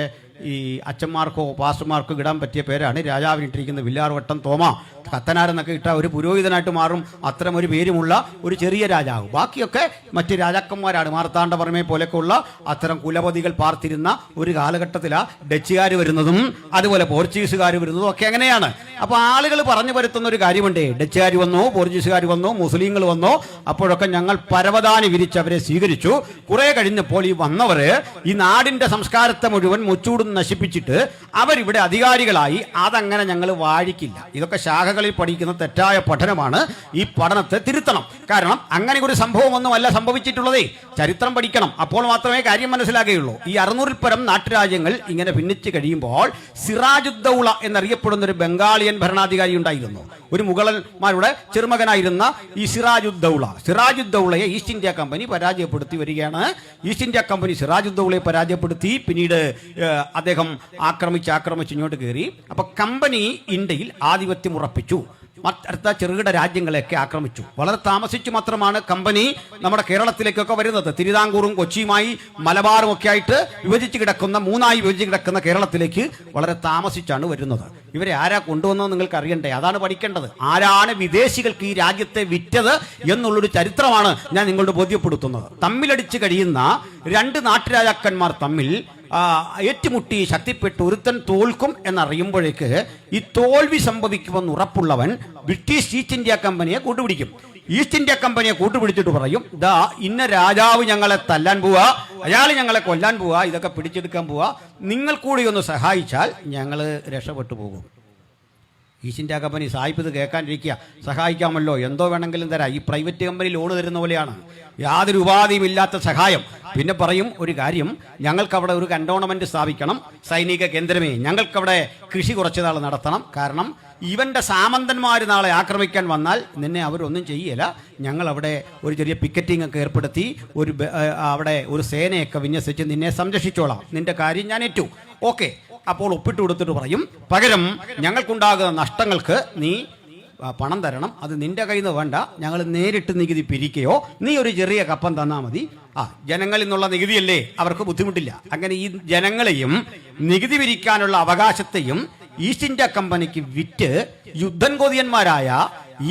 ഈ അച്ഛന്മാർക്കോ പാസ്റ്റർമാർക്കോ ഇടാൻ പറ്റിയ പേരാണ് രാജാവിനിട്ടിരിക്കുന്നത്, വില്ലാർവട്ടം തോമ. കത്തനാരെന്നൊക്കെ ഇട്ട ഒരു പുരോഹിതനായിട്ട് മാറും അത്തരം ഒരു പേരുമുള്ള ഒരു ചെറിയ രാജാവ്. ബാക്കിയൊക്കെ മറ്റ് രാജാക്കന്മാരാണ്. മാർത്താണ്ഡവർമ്മയെ പോലെയൊക്കെയുള്ള അത്തരം കുലപതികൾ പാർത്തിരുന്ന ഒരു കാലഘട്ടത്തിലാണ് ഡച്ചുകാർ വരുന്നതും അതുപോലെ പോർച്ചുഗീസുകാർ വരുന്നതും ഒക്കെ അങ്ങനെയാണ്. അപ്പൊ ആളുകൾ പറഞ്ഞു വരുത്തുന്ന ഒരു കാര്യമുണ്ട്, ഡച്ചുകാർ വന്നു, പോർച്ചുഗീസുകാർ വന്നു, മുസ്ലിങ്ങൾ വന്നു, അപ്പോഴൊക്കെ ഞങ്ങൾ പരവതാനി വിരിച്ച് അവരെ സ്വീകരിച്ചു. കുറെ കഴിഞ്ഞപ്പോൾ ഈ വന്നവര് ഈ നാടിന്റെ സംസ്കാരത്തെ മുഴുവൻ മുച്ചൂടും നശിപ്പിച്ചിട്ട് അവരിവിടെ അധികാരികളായി. അതങ്ങനെ ഞങ്ങൾ വാഴിക്കില്ല. ഇതൊക്കെ ശാഖകളിൽ പഠിക്കുന്ന തെറ്റായ പഠനമാണ്. ഈ പഠനത്തെ തിരുത്തണം. കാരണം അങ്ങനെ ഒരു സംഭവമൊന്നുമല്ല സംഭവിച്ചിട്ടുള്ളതേ. ചരിത്രം പഠിക്കണം, അപ്പോൾ മാത്രമേ കാര്യം മനസ്സിലാകുകയുള്ളൂ. ഈ 600-ൽ പരം നാട്ടുരാജ്യങ്ങൾ ഇങ്ങനെ ഭിന്നിച്ച് കഴിയുമ്പോൾ സിറാജുദ്ദൗള എന്നറിയപ്പെടുന്ന ഒരു ബംഗാളിയൻ ഭരണാധികാരി ഉണ്ടായിരുന്നു. ഒരു മുഗളന്മാരുടെ ചെറുമകനായിരുന്ന ഈ സിറാജുദ്ദൗളയെ ഈസ്റ്റ് ഇന്ത്യ കമ്പനി പരാജയപ്പെടുത്തി വരികയാണ്. ഈസ്റ്റ് ഇന്ത്യ കമ്പനി സിറാജുദ്ദൗളയെ പരാജയപ്പെടുത്തി പിന്നീട് അദ്ദേഹം ആക്രമിച്ച് ഇങ്ങോട്ട് കയറി. അപ്പൊ കമ്പനി ഇന്ത്യയിൽ ആധിപത്യം ഉറപ്പിച്ചു. അടുത്ത ചെറുകിട രാജ്യങ്ങളെയൊക്കെ ആക്രമിച്ചു. വളരെ താമസിച്ചു മാത്രമാണ് കമ്പനി നമ്മുടെ കേരളത്തിലേക്കൊക്കെ വരുന്നത്. തിരുവിതാംകൂറും കൊച്ചിയുമായി മലബാറും ഒക്കെ ആയിട്ട് മൂന്നായി വിഭജിച്ച് കിടക്കുന്ന കേരളത്തിലേക്ക് വളരെ താമസിച്ചാണ് വരുന്നത്. ഇവരെ ആരാ കൊണ്ടുവന്നത് നിങ്ങൾക്ക് അറിയണ്ടേ? അതാണ് പഠിക്കേണ്ടത്. ആരാണ് വിദേശികൾക്ക് ഈ രാജ്യത്തെ വിറ്റത് എന്നുള്ളൊരു ചരിത്രമാണ് ഞാൻ നിങ്ങളോട് ബോധ്യപ്പെടുത്തുന്നത്. തമ്മിലടിച്ച് കഴിയുന്ന രണ്ട് നാട്ടുരാജാക്കന്മാർ തമ്മിൽ ഏറ്റുമുട്ടി ശക്തിപ്പെട്ട് ഒരുത്തൻ തോൽക്കും എന്നറിയുമ്പോഴേക്ക് ഈ തോൽവി സംഭവിക്കുമെന്ന് ഉറപ്പുള്ളവൻ ബ്രിട്ടീഷ് ഈസ്റ്റ് ഇന്ത്യ കമ്പനിയെ കൂട്ടുപിടിക്കും. ഈസ്റ്റ് ഇന്ത്യ കമ്പനിയെ കൂട്ടുപിടിച്ചിട്ട് പറയും, ദാ ഇന്ന രാജാവ് ഞങ്ങളെ തല്ലാൻ പോവാ, അയാൾ ഞങ്ങളെ കൊല്ലാൻ പോവാ, ഇതൊക്കെ പിടിച്ചെടുക്കാൻ പോവാ, നിങ്ങൾ കൂടി ഒന്ന് സഹായിച്ചാൽ ഞങ്ങൾ രക്ഷപ്പെട്ടു പോകും. ഈസ്റ്റ് ഇന്ത്യ കമ്പനി സായിപ്പ് ഇത് കേൾക്കാനിരിക്കുക, സഹായിക്കാമല്ലോ, എന്തോ വേണമെങ്കിലും തരാം. ഈ പ്രൈവറ്റ് കമ്പനി ലോണ് തരുന്ന പോലെയാണ്, യാതൊരു ഉപാധിയും ഇല്ലാത്ത സഹായം. പിന്നെ പറയും ഒരു കാര്യം, ഞങ്ങൾക്കവിടെ ഒരു കന്റോൺമെന്റ് സ്ഥാപിക്കണം, സൈനിക കേന്ദ്രമേ, ഞങ്ങൾക്കവിടെ കൃഷി കുറച്ച് നാൾ നടത്തണം. കാരണം ഇവന്റെ സാമന്തന്മാർ നാളെ ആക്രമിക്കാൻ വന്നാൽ നിന്നെ അവരൊന്നും ചെയ്യല, ഞങ്ങളവിടെ ഒരു ചെറിയ പിക്കറ്റിംഗ് ഒക്കെ ഏർപ്പെടുത്തി അവിടെ ഒരു സേനയൊക്കെ വിന്യസിച്ച് നിന്നെ സംരക്ഷിച്ചോളാം, നിന്റെ കാര്യം ഞാൻ ഏറ്റു. ഓക്കെ, അപ്പോൾ ഒപ്പിട്ട് കൊടുത്തിട്ട് പറയും, പകരം ഞങ്ങൾക്കുണ്ടാകുന്ന നഷ്ടങ്ങൾക്ക് നീ പണം തരണം. അത് നിന്റെ കയ്യിൽ നിന്ന് വേണ്ട, ഞങ്ങൾ നേരിട്ട് നികുതി പിരിക്കുകയോ നീ ഒരു ചെറിയ കപ്പം തന്നാൽ മതി. ജനങ്ങളിൽ നിന്നുള്ള നികുതിയല്ലേ, അവർക്ക് ബുദ്ധിമുട്ടില്ല. അങ്ങനെ ഈ ജനങ്ങളെയും നികുതി പിരിക്കാനുള്ള അവകാശത്തെയും ഈസ്റ്റ് ഇന്ത്യ കമ്പനിക്ക് വിറ്റ് യുദ്ധം കൊതിയന്മാരായ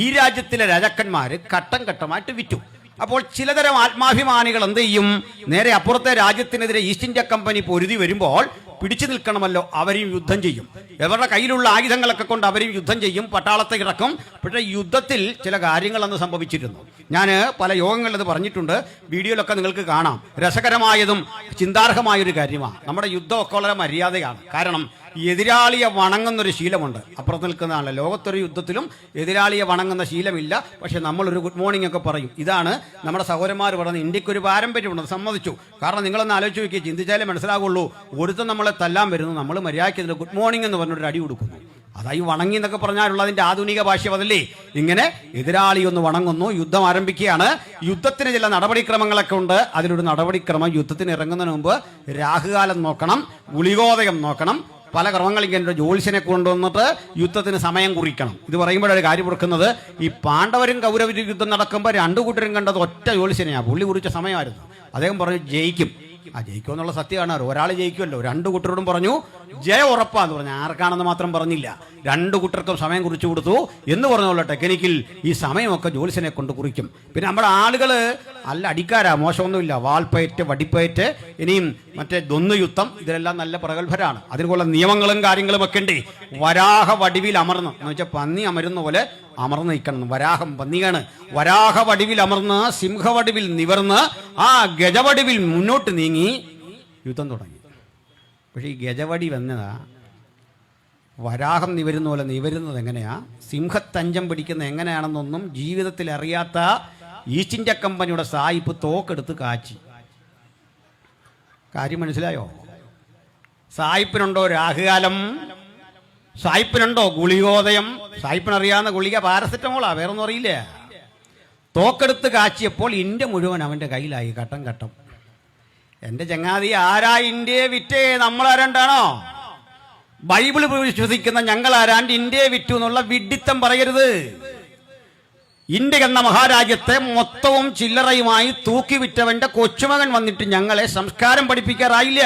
ഈ രാജ്യത്തിലെ രാജാക്കന്മാര് ഘട്ടം ഘട്ടമായിട്ട് വിറ്റു. അപ്പോൾ ചിലതരം ആത്മാഭിമാനികൾ എന്ത് ചെയ്യും? നേരെ അപ്പുറത്തെ രാജ്യത്തിനെതിരെ ഈസ്റ്റ് ഇന്ത്യ കമ്പനി പൊരുതി വരുമ്പോൾ പിടിച്ചു നിൽക്കണമല്ലോ, അവരെയും യുദ്ധം ചെയ്യും. ഇവരുടെ കയ്യിലുള്ള ആയുധങ്ങളൊക്കെ കൊണ്ട് അവരെയും യുദ്ധം ചെയ്യും, പട്ടാളത്തെ കിടക്കും. പക്ഷേ യുദ്ധത്തിൽ ചില കാര്യങ്ങളെന്ന് സംഭവിച്ചിരുന്നു. ഞാൻ പല യോഗങ്ങളിലത് പറഞ്ഞിട്ടുണ്ട്, വീഡിയോയിലൊക്കെ നിങ്ങൾക്ക് കാണാം. രസകരമായതും ചിന്താർഹമായൊരു കാര്യമാണ്. നമ്മുടെ യുദ്ധമൊക്കെ വളരെ മര്യാദയാണ്. കാരണം എതിരാളിയെ വണങ്ങുന്നൊരു ശീലമുണ്ട്. അപ്പുറത്ത് നിൽക്കുന്നതാണ്. ലോകത്തൊരു യുദ്ധത്തിലും എതിരാളിയെ വണങ്ങുന്ന ശീലമില്ല. പക്ഷെ നമ്മളൊരു ഗുഡ് മോർണിംഗ് ഒക്കെ പറയും. ഇതാണ് നമ്മുടെ സഹോദരന്മാർ പറയുന്നത്. ഇന്ത്യക്കൊരു പാരമ്പര്യമുണ്ട്, സമ്മതിച്ചു. കാരണം നിങ്ങളൊന്ന് ആലോചിച്ച് നോക്കി, ചിന്തിച്ചാലേ മനസ്സിലാകുള്ളൂ. ഒരുത്തം നമ്മളെ തല്ലാൻ വരുന്നു, നമ്മൾ മര്യാദയ്ക്ക് ഇതിൽ ഗുഡ് മോർണിംഗ് എന്ന് പറഞ്ഞൊരു അടി കൊടുക്കുന്നു. അതായി വണങ്ങി എന്നൊക്കെ പറഞ്ഞാലുള്ള അതിന്റെ ആധുനിക ഭാഷ്യം അതല്ലേ. ഇങ്ങനെ എതിരാളി ഒന്ന് വണങ്ങുന്നു, യുദ്ധം ആരംഭിക്കുകയാണ്. യുദ്ധത്തിന് ചില നടപടിക്രമങ്ങളൊക്കെ ഉണ്ട്. അതിലൊരു നടപടിക്രമം, യുദ്ധത്തിന് ഇറങ്ങുന്നതിന് മുമ്പ് രാഹുകാലം നോക്കണം, ഗുളികോദയം നോക്കണം, പല ക്രമങ്ങൾ. ഇങ്ങനെ ജ്യോത്സ്യനെ കൊണ്ടുവന്നിട്ട് യുദ്ധത്തിന് സമയം കുറിക്കണം. ഇത് പറയുമ്പോഴൊരു കാര്യം ഓർക്കുന്നത്, ഈ പാണ്ഡവരും കൗരവരും യുദ്ധം നടക്കുമ്പോൾ രണ്ടു കൂട്ടരും കണ്ടത് ഒറ്റ ജ്യോത്സ്യനെയാണ്. പുള്ളി കുറിച്ച സമയമായിരുന്നു. അദ്ദേഹം പറഞ്ഞു ജയിക്കും. ജയിക്കുമെന്നുള്ള സത്യമാണ്. ഒരാൾ ജയിക്കുമല്ലോ. രണ്ടു കൂട്ടരോടും പറഞ്ഞു ജയ ഉറപ്പാന്ന് പറഞ്ഞു. ആർക്കാണെന്ന് മാത്രം പറഞ്ഞില്ല, രണ്ടു കൂട്ടർക്കും സമയം കുറിച്ചു കൊടുത്തു എന്ന് പറഞ്ഞുള്ള ടെക്നിക്കിൽ ഈ സമയമൊക്കെ ജ്യോത്സ്യനെ കൊണ്ട് കുറിക്കും. പിന്നെ നമ്മുടെ ആളുകൾ നല്ല അടിക്കാരാ, മോശമൊന്നുമില്ല. വാൾപ്പയറ്റ്, വടിപ്പയറ്റ്, ഇനിയും മറ്റേ ദൊന്നു യുദ്ധം, ഇതിലെല്ലാം നല്ല പ്രഗത്ഭരാണ്. അതിനുള്ള നിയമങ്ങളും കാര്യങ്ങളും ഒക്കെ ഉണ്ട്. വരാഹ വടിവിൽ അമർന്ന് എന്ന് വെച്ചാൽ പന്നി അമരുന്ന പോലെ അമർന്ന് നിൽക്കണം. വരാഹം പന്നിയാണ്. വരാഹ വടിവിൽ അമർന്ന് സിംഹവടിവിൽ നിവർന്ന് ആ ഗജവടിവിൽ മുന്നോട്ട് നീങ്ങി യുദ്ധം തുടങ്ങി. പക്ഷേ ഈ ഗജവടി വന്നതാ വരാഹം നിവരുന്ന പോലെ നിവരുന്നത് എങ്ങനെയാ, സിംഹത്തഞ്ചം പിടിക്കുന്നത് എങ്ങനെയാണെന്നൊന്നും ജീവിതത്തിൽ അറിയാത്ത ഈസ്റ്റ് ഇന്ത്യ കമ്പനിയുടെ സായിപ്പ് തോക്കെടുത്ത് കാച്ചി. കാര്യം മനസ്സിലായോ? സായിപ്പിനുണ്ടോ രാഹുകാലം? സായിപ്പിനുണ്ടോ ഗുളികോദയം? സായിപ്പിനറിയാവുന്ന ഗുളിക പാരസെറ്റമോളാ, വേറൊന്നും അറിയില്ല. തോക്കെടുത്ത് കാച്ചിയപ്പോൾ ഇന്ത്യ മുഴുവൻ അവൻ്റെ കയ്യിലായി, ഘട്ടം ഘട്ടം. എൻ്റെ ചങ്ങാതി, ആരാ ഇന്ത്യയെ വിറ്റേ? നമ്മളാരാണ്ടാണോ? ബൈബിൾ വിശ്വസിക്കുന്ന ഞങ്ങൾ ആരാണ്ട് ഇന്ത്യയെ വിറ്റു എന്നുള്ള വിഡ്ഢിത്തം പറയരുത്. ഇന്ത്യ എന്ന മഹാരാജ്യത്തെ മൊത്തവും ചില്ലറയുമായി തൂക്കി വിറ്റവന്റെ കൊച്ചുമകൻ വന്നിട്ട് ഞങ്ങളെ സംസ്കാരം പഠിപ്പിക്കാറായില്ല,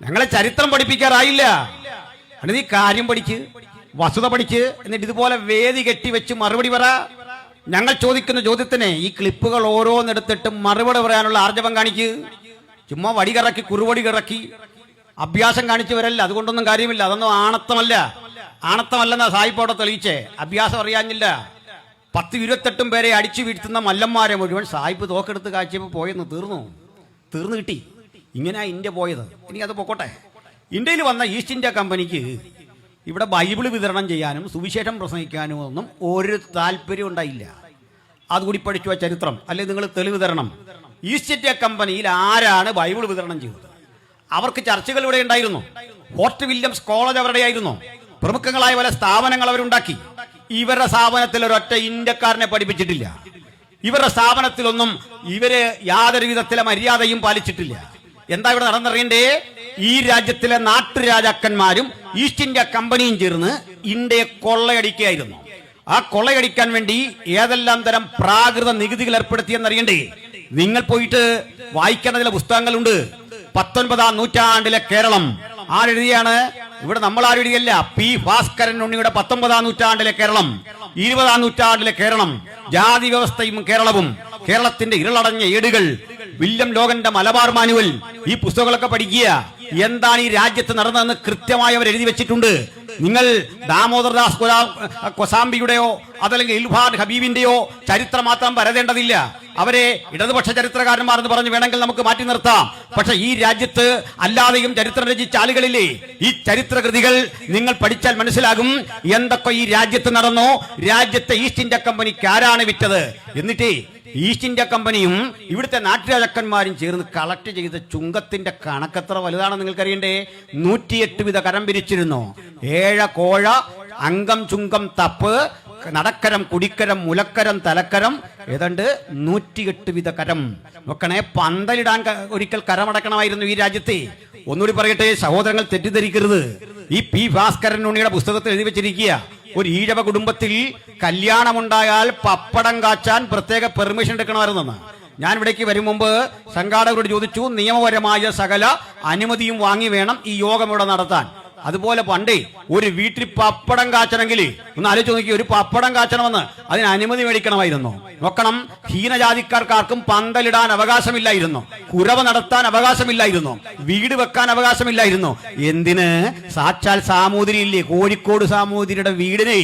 ഞങ്ങളെ ചരിത്രം പഠിപ്പിക്കാറായില്ല. നീ കാര്യം പഠിച്ച്, വസ്തുത പഠിച്ച്, എന്നിട്ട് ഇതുപോലെ വേദി കെട്ടിവെച്ച് മറുപടി പറ. ഞങ്ങൾ ചോദിക്കുന്ന ചോദ്യത്തിന് ഈ ക്ലിപ്പുകൾ ഓരോന്നെടുത്തിട്ട് മറുപടി പറയാനുള്ള ആർജവം കാണിക്ക്. ചുമ്മാ വടി കറക്കി കുറുവടി കറക്കി അഭ്യാസം കാണിച്ചവരല്ല, അതുകൊണ്ടൊന്നും കാര്യമില്ല. അതൊന്നും ആണത്തമല്ല, ആണത്തമല്ലെന്നാ സായിപ്പോടെ തെളിയിച്ചേ. അഭ്യാസം അറിയാഞ്ഞില്ല. 10-28 പേരെ അടിച്ചു വീഴ്ത്തുന്ന മല്ലന്മാരെ മുഴുവൻ സായിപ്പ് തോക്കെടുത്ത് കാഴ്ചയപ്പോൾ പോയെന്ന് തീർന്നു കിട്ടി. ഇങ്ങനെയാ ഇന്ത്യ പോയത്. ഇനി അത് പൊക്കോട്ടെ. ഇന്ത്യയിൽ വന്ന ഈസ്റ്റ് ഇന്ത്യ കമ്പനിക്ക് ഇവിടെ ബൈബിള് വിതരണം ചെയ്യാനും സുവിശേഷം പ്രസംഗിക്കാനും ഒന്നും ഒരു താല്പര്യം ഉണ്ടായില്ല. അതുകൂടി പഠിച്ചു ചരിത്രം, അല്ലെങ്കിൽ നിങ്ങൾ തെളിവ് തരണം. ഈസ്റ്റ് ഇന്ത്യ കമ്പനിയിൽ ആരാണ് ബൈബിൾ വിതരണം ചെയ്തത്? അവർക്ക് ചർച്ചകൾ ഇവിടെ ഉണ്ടായിരുന്നു. ഫോർട്ട് വില്യംസ് കോളേജ് അവരുടെയായിരുന്നു. പ്രമുഖങ്ങളായ പല സ്ഥാപനങ്ങൾ അവരുണ്ടാക്കി. ഇവരുടെ സ്ഥാപനത്തിൽ ഒരൊറ്റ ഇന്ത്യക്കാരനെ പഠിപ്പിച്ചിട്ടില്ല. ഇവരുടെ സ്ഥാപനത്തിലൊന്നും ഇവര് യാതൊരു വിധത്തിലെ മര്യാദയും പാലിച്ചിട്ടില്ല. എന്താ ഇവിടെ നടന്നറിയണ്ടേ? ഈ രാജ്യത്തിലെ നാട്ടുരാജാക്കന്മാരും ഈസ്റ്റ് ഇന്ത്യ കമ്പനിയും ചേർന്ന് ഇന്ത്യയെ കൊള്ളയടിക്കുകയായിരുന്നു. ആ കൊള്ളയടിക്കാൻ വേണ്ടി ഏതെല്ലാം തരം പ്രാകൃത നികുതികൾ ഏർപ്പെടുത്തിയെന്നറിയണ്ടേ? നിങ്ങൾ പോയിട്ട് വായിക്കേണ്ട ചില പുസ്തകങ്ങളുണ്ട്. 19-ാം നൂറ്റാണ്ടിലെ കേരളം ആരെഴുതിയാണ്? ഇവിടെ നമ്മൾ ആരും എഴുതിയല്ല. പി ഭാസ്കരൻ ഉണ്ണിയുടെ 19-ാം നൂറ്റാണ്ടിലെ കേരളം, 20-ാം നൂറ്റാണ്ടിലെ കേരളം, ജാതി വ്യവസ്ഥയും കേരളവും, കേരളത്തിന്റെ ഇരുളടഞ്ഞ ഏടുകൾ, വില്യം ലോഗന്റെ മലബാർ മാനുവൽ, ഈ പുസ്തകങ്ങളൊക്കെ പഠിക്കുക. എന്താണ് ഈ രാജ്യത്ത് നടന്നതെന്ന് കൃത്യമായി അവർ എഴുതി വെച്ചിട്ടുണ്ട്. നിങ്ങൾ ദാമോദർദാസ് കൊസാംബിയുടെയോ അതല്ലെങ്കിൽ ഇൽഫാൻ ഹബീബിന്റെയോ ചരിത്രം മാത്രം പരതേണ്ടതില്ല. അവരെ ഇടതുപക്ഷ ചരിത്രകാരന്മാർ എന്ന് പറഞ്ഞ് വേണമെങ്കിൽ നമുക്ക് മാറ്റി നിർത്താം. പക്ഷെ ഈ രാജ്യത്ത് അല്ലാതെയും ചരിത്രം രചിച്ച ആളുകളില്ലേ? ഈ ചരിത്രകൃതികൾ നിങ്ങൾ പഠിച്ചാൽ മനസ്സിലാകും എന്തൊക്കെ ഈ രാജ്യത്ത് നടന്നോ. രാജ്യത്തെ ഈസ്റ്റ് ഇന്ത്യ കമ്പനിക്ക് ആരാണ് വിറ്റത്? എന്നിട്ട് ഈസ്റ്റ് ഇന്ത്യ കമ്പനിയും ഇവിടുത്തെ നാട്ടുരാജാക്കന്മാരും ചേർന്ന് കളക്ട് ചെയ്ത ചുങ്കത്തിന്റെ കണക്കെത്ര വലുതാണെന്ന് നിങ്ങൾക്കറിയണ്ടേ? 108 വിധ കരം പിരിച്ചിരുന്നു. ഏഴ കോഴ, അംഗം, ചുങ്കം, തപ്പ്, നടക്കരം, കുടിക്കരം, മുലക്കരം, തലക്കരം, ഏതാണ്ട് 108 വിധ കരം. നോക്കണേ, പന്തലിടാൻ ഒരിക്കൽ കരമടക്കണമായിരുന്നു ഈ രാജ്യത്തെ. ഒന്നുകൂടി പറയട്ടെ, സഹോദരങ്ങൾ തെറ്റിദ്ധരിക്കരുത്. ഈ പി ഭാസ്കരൻ ഉണ്ണിയുടെ പുസ്തകത്തിൽ എഴുതി വെച്ചിരിക്കുക, ഒരു ഈഴവ കുടുംബത്തിൽ കല്യാണമുണ്ടായാൽ പപ്പടം കാച്ചാൻ പ്രത്യേക പെർമിഷൻ എടുക്കണമായിരുന്നെന്ന്. ഞാൻ ഇവിടേക്ക് വരും മുമ്പ് സംഘാടകരോട് ചോദിച്ചു, നിയമപരമായ സകല അനുമതിയും വാങ്ങി വേണം ഈ യോഗം ഇവിടെ നടത്താൻ. അതുപോലെ പണ്ടേ ഒരു വീട്ടിൽ പപ്പടം കാച്ചണമെങ്കിൽ ഒന്ന് ആലോചിച്ച് നോക്കി, ഒരു പപ്പടം കാച്ചണമെന്ന് അതിന് അനുമതി മേടിക്കണമായിരുന്നു. നോക്കണം, ഹീനജാതിക്കാർക്കാർക്കും പന്തലിടാൻ അവകാശമില്ലായിരുന്നു, കുരവ നടത്താൻ അവകാശമില്ലായിരുന്നു, വീട് വെക്കാൻ അവകാശമില്ലായിരുന്നു. എന്തിന്? സാക്ഷാൽ സാമൂതിരി ഇല്ലേ, കോഴിക്കോട് സാമൂതിരിയുടെ വീടിനെ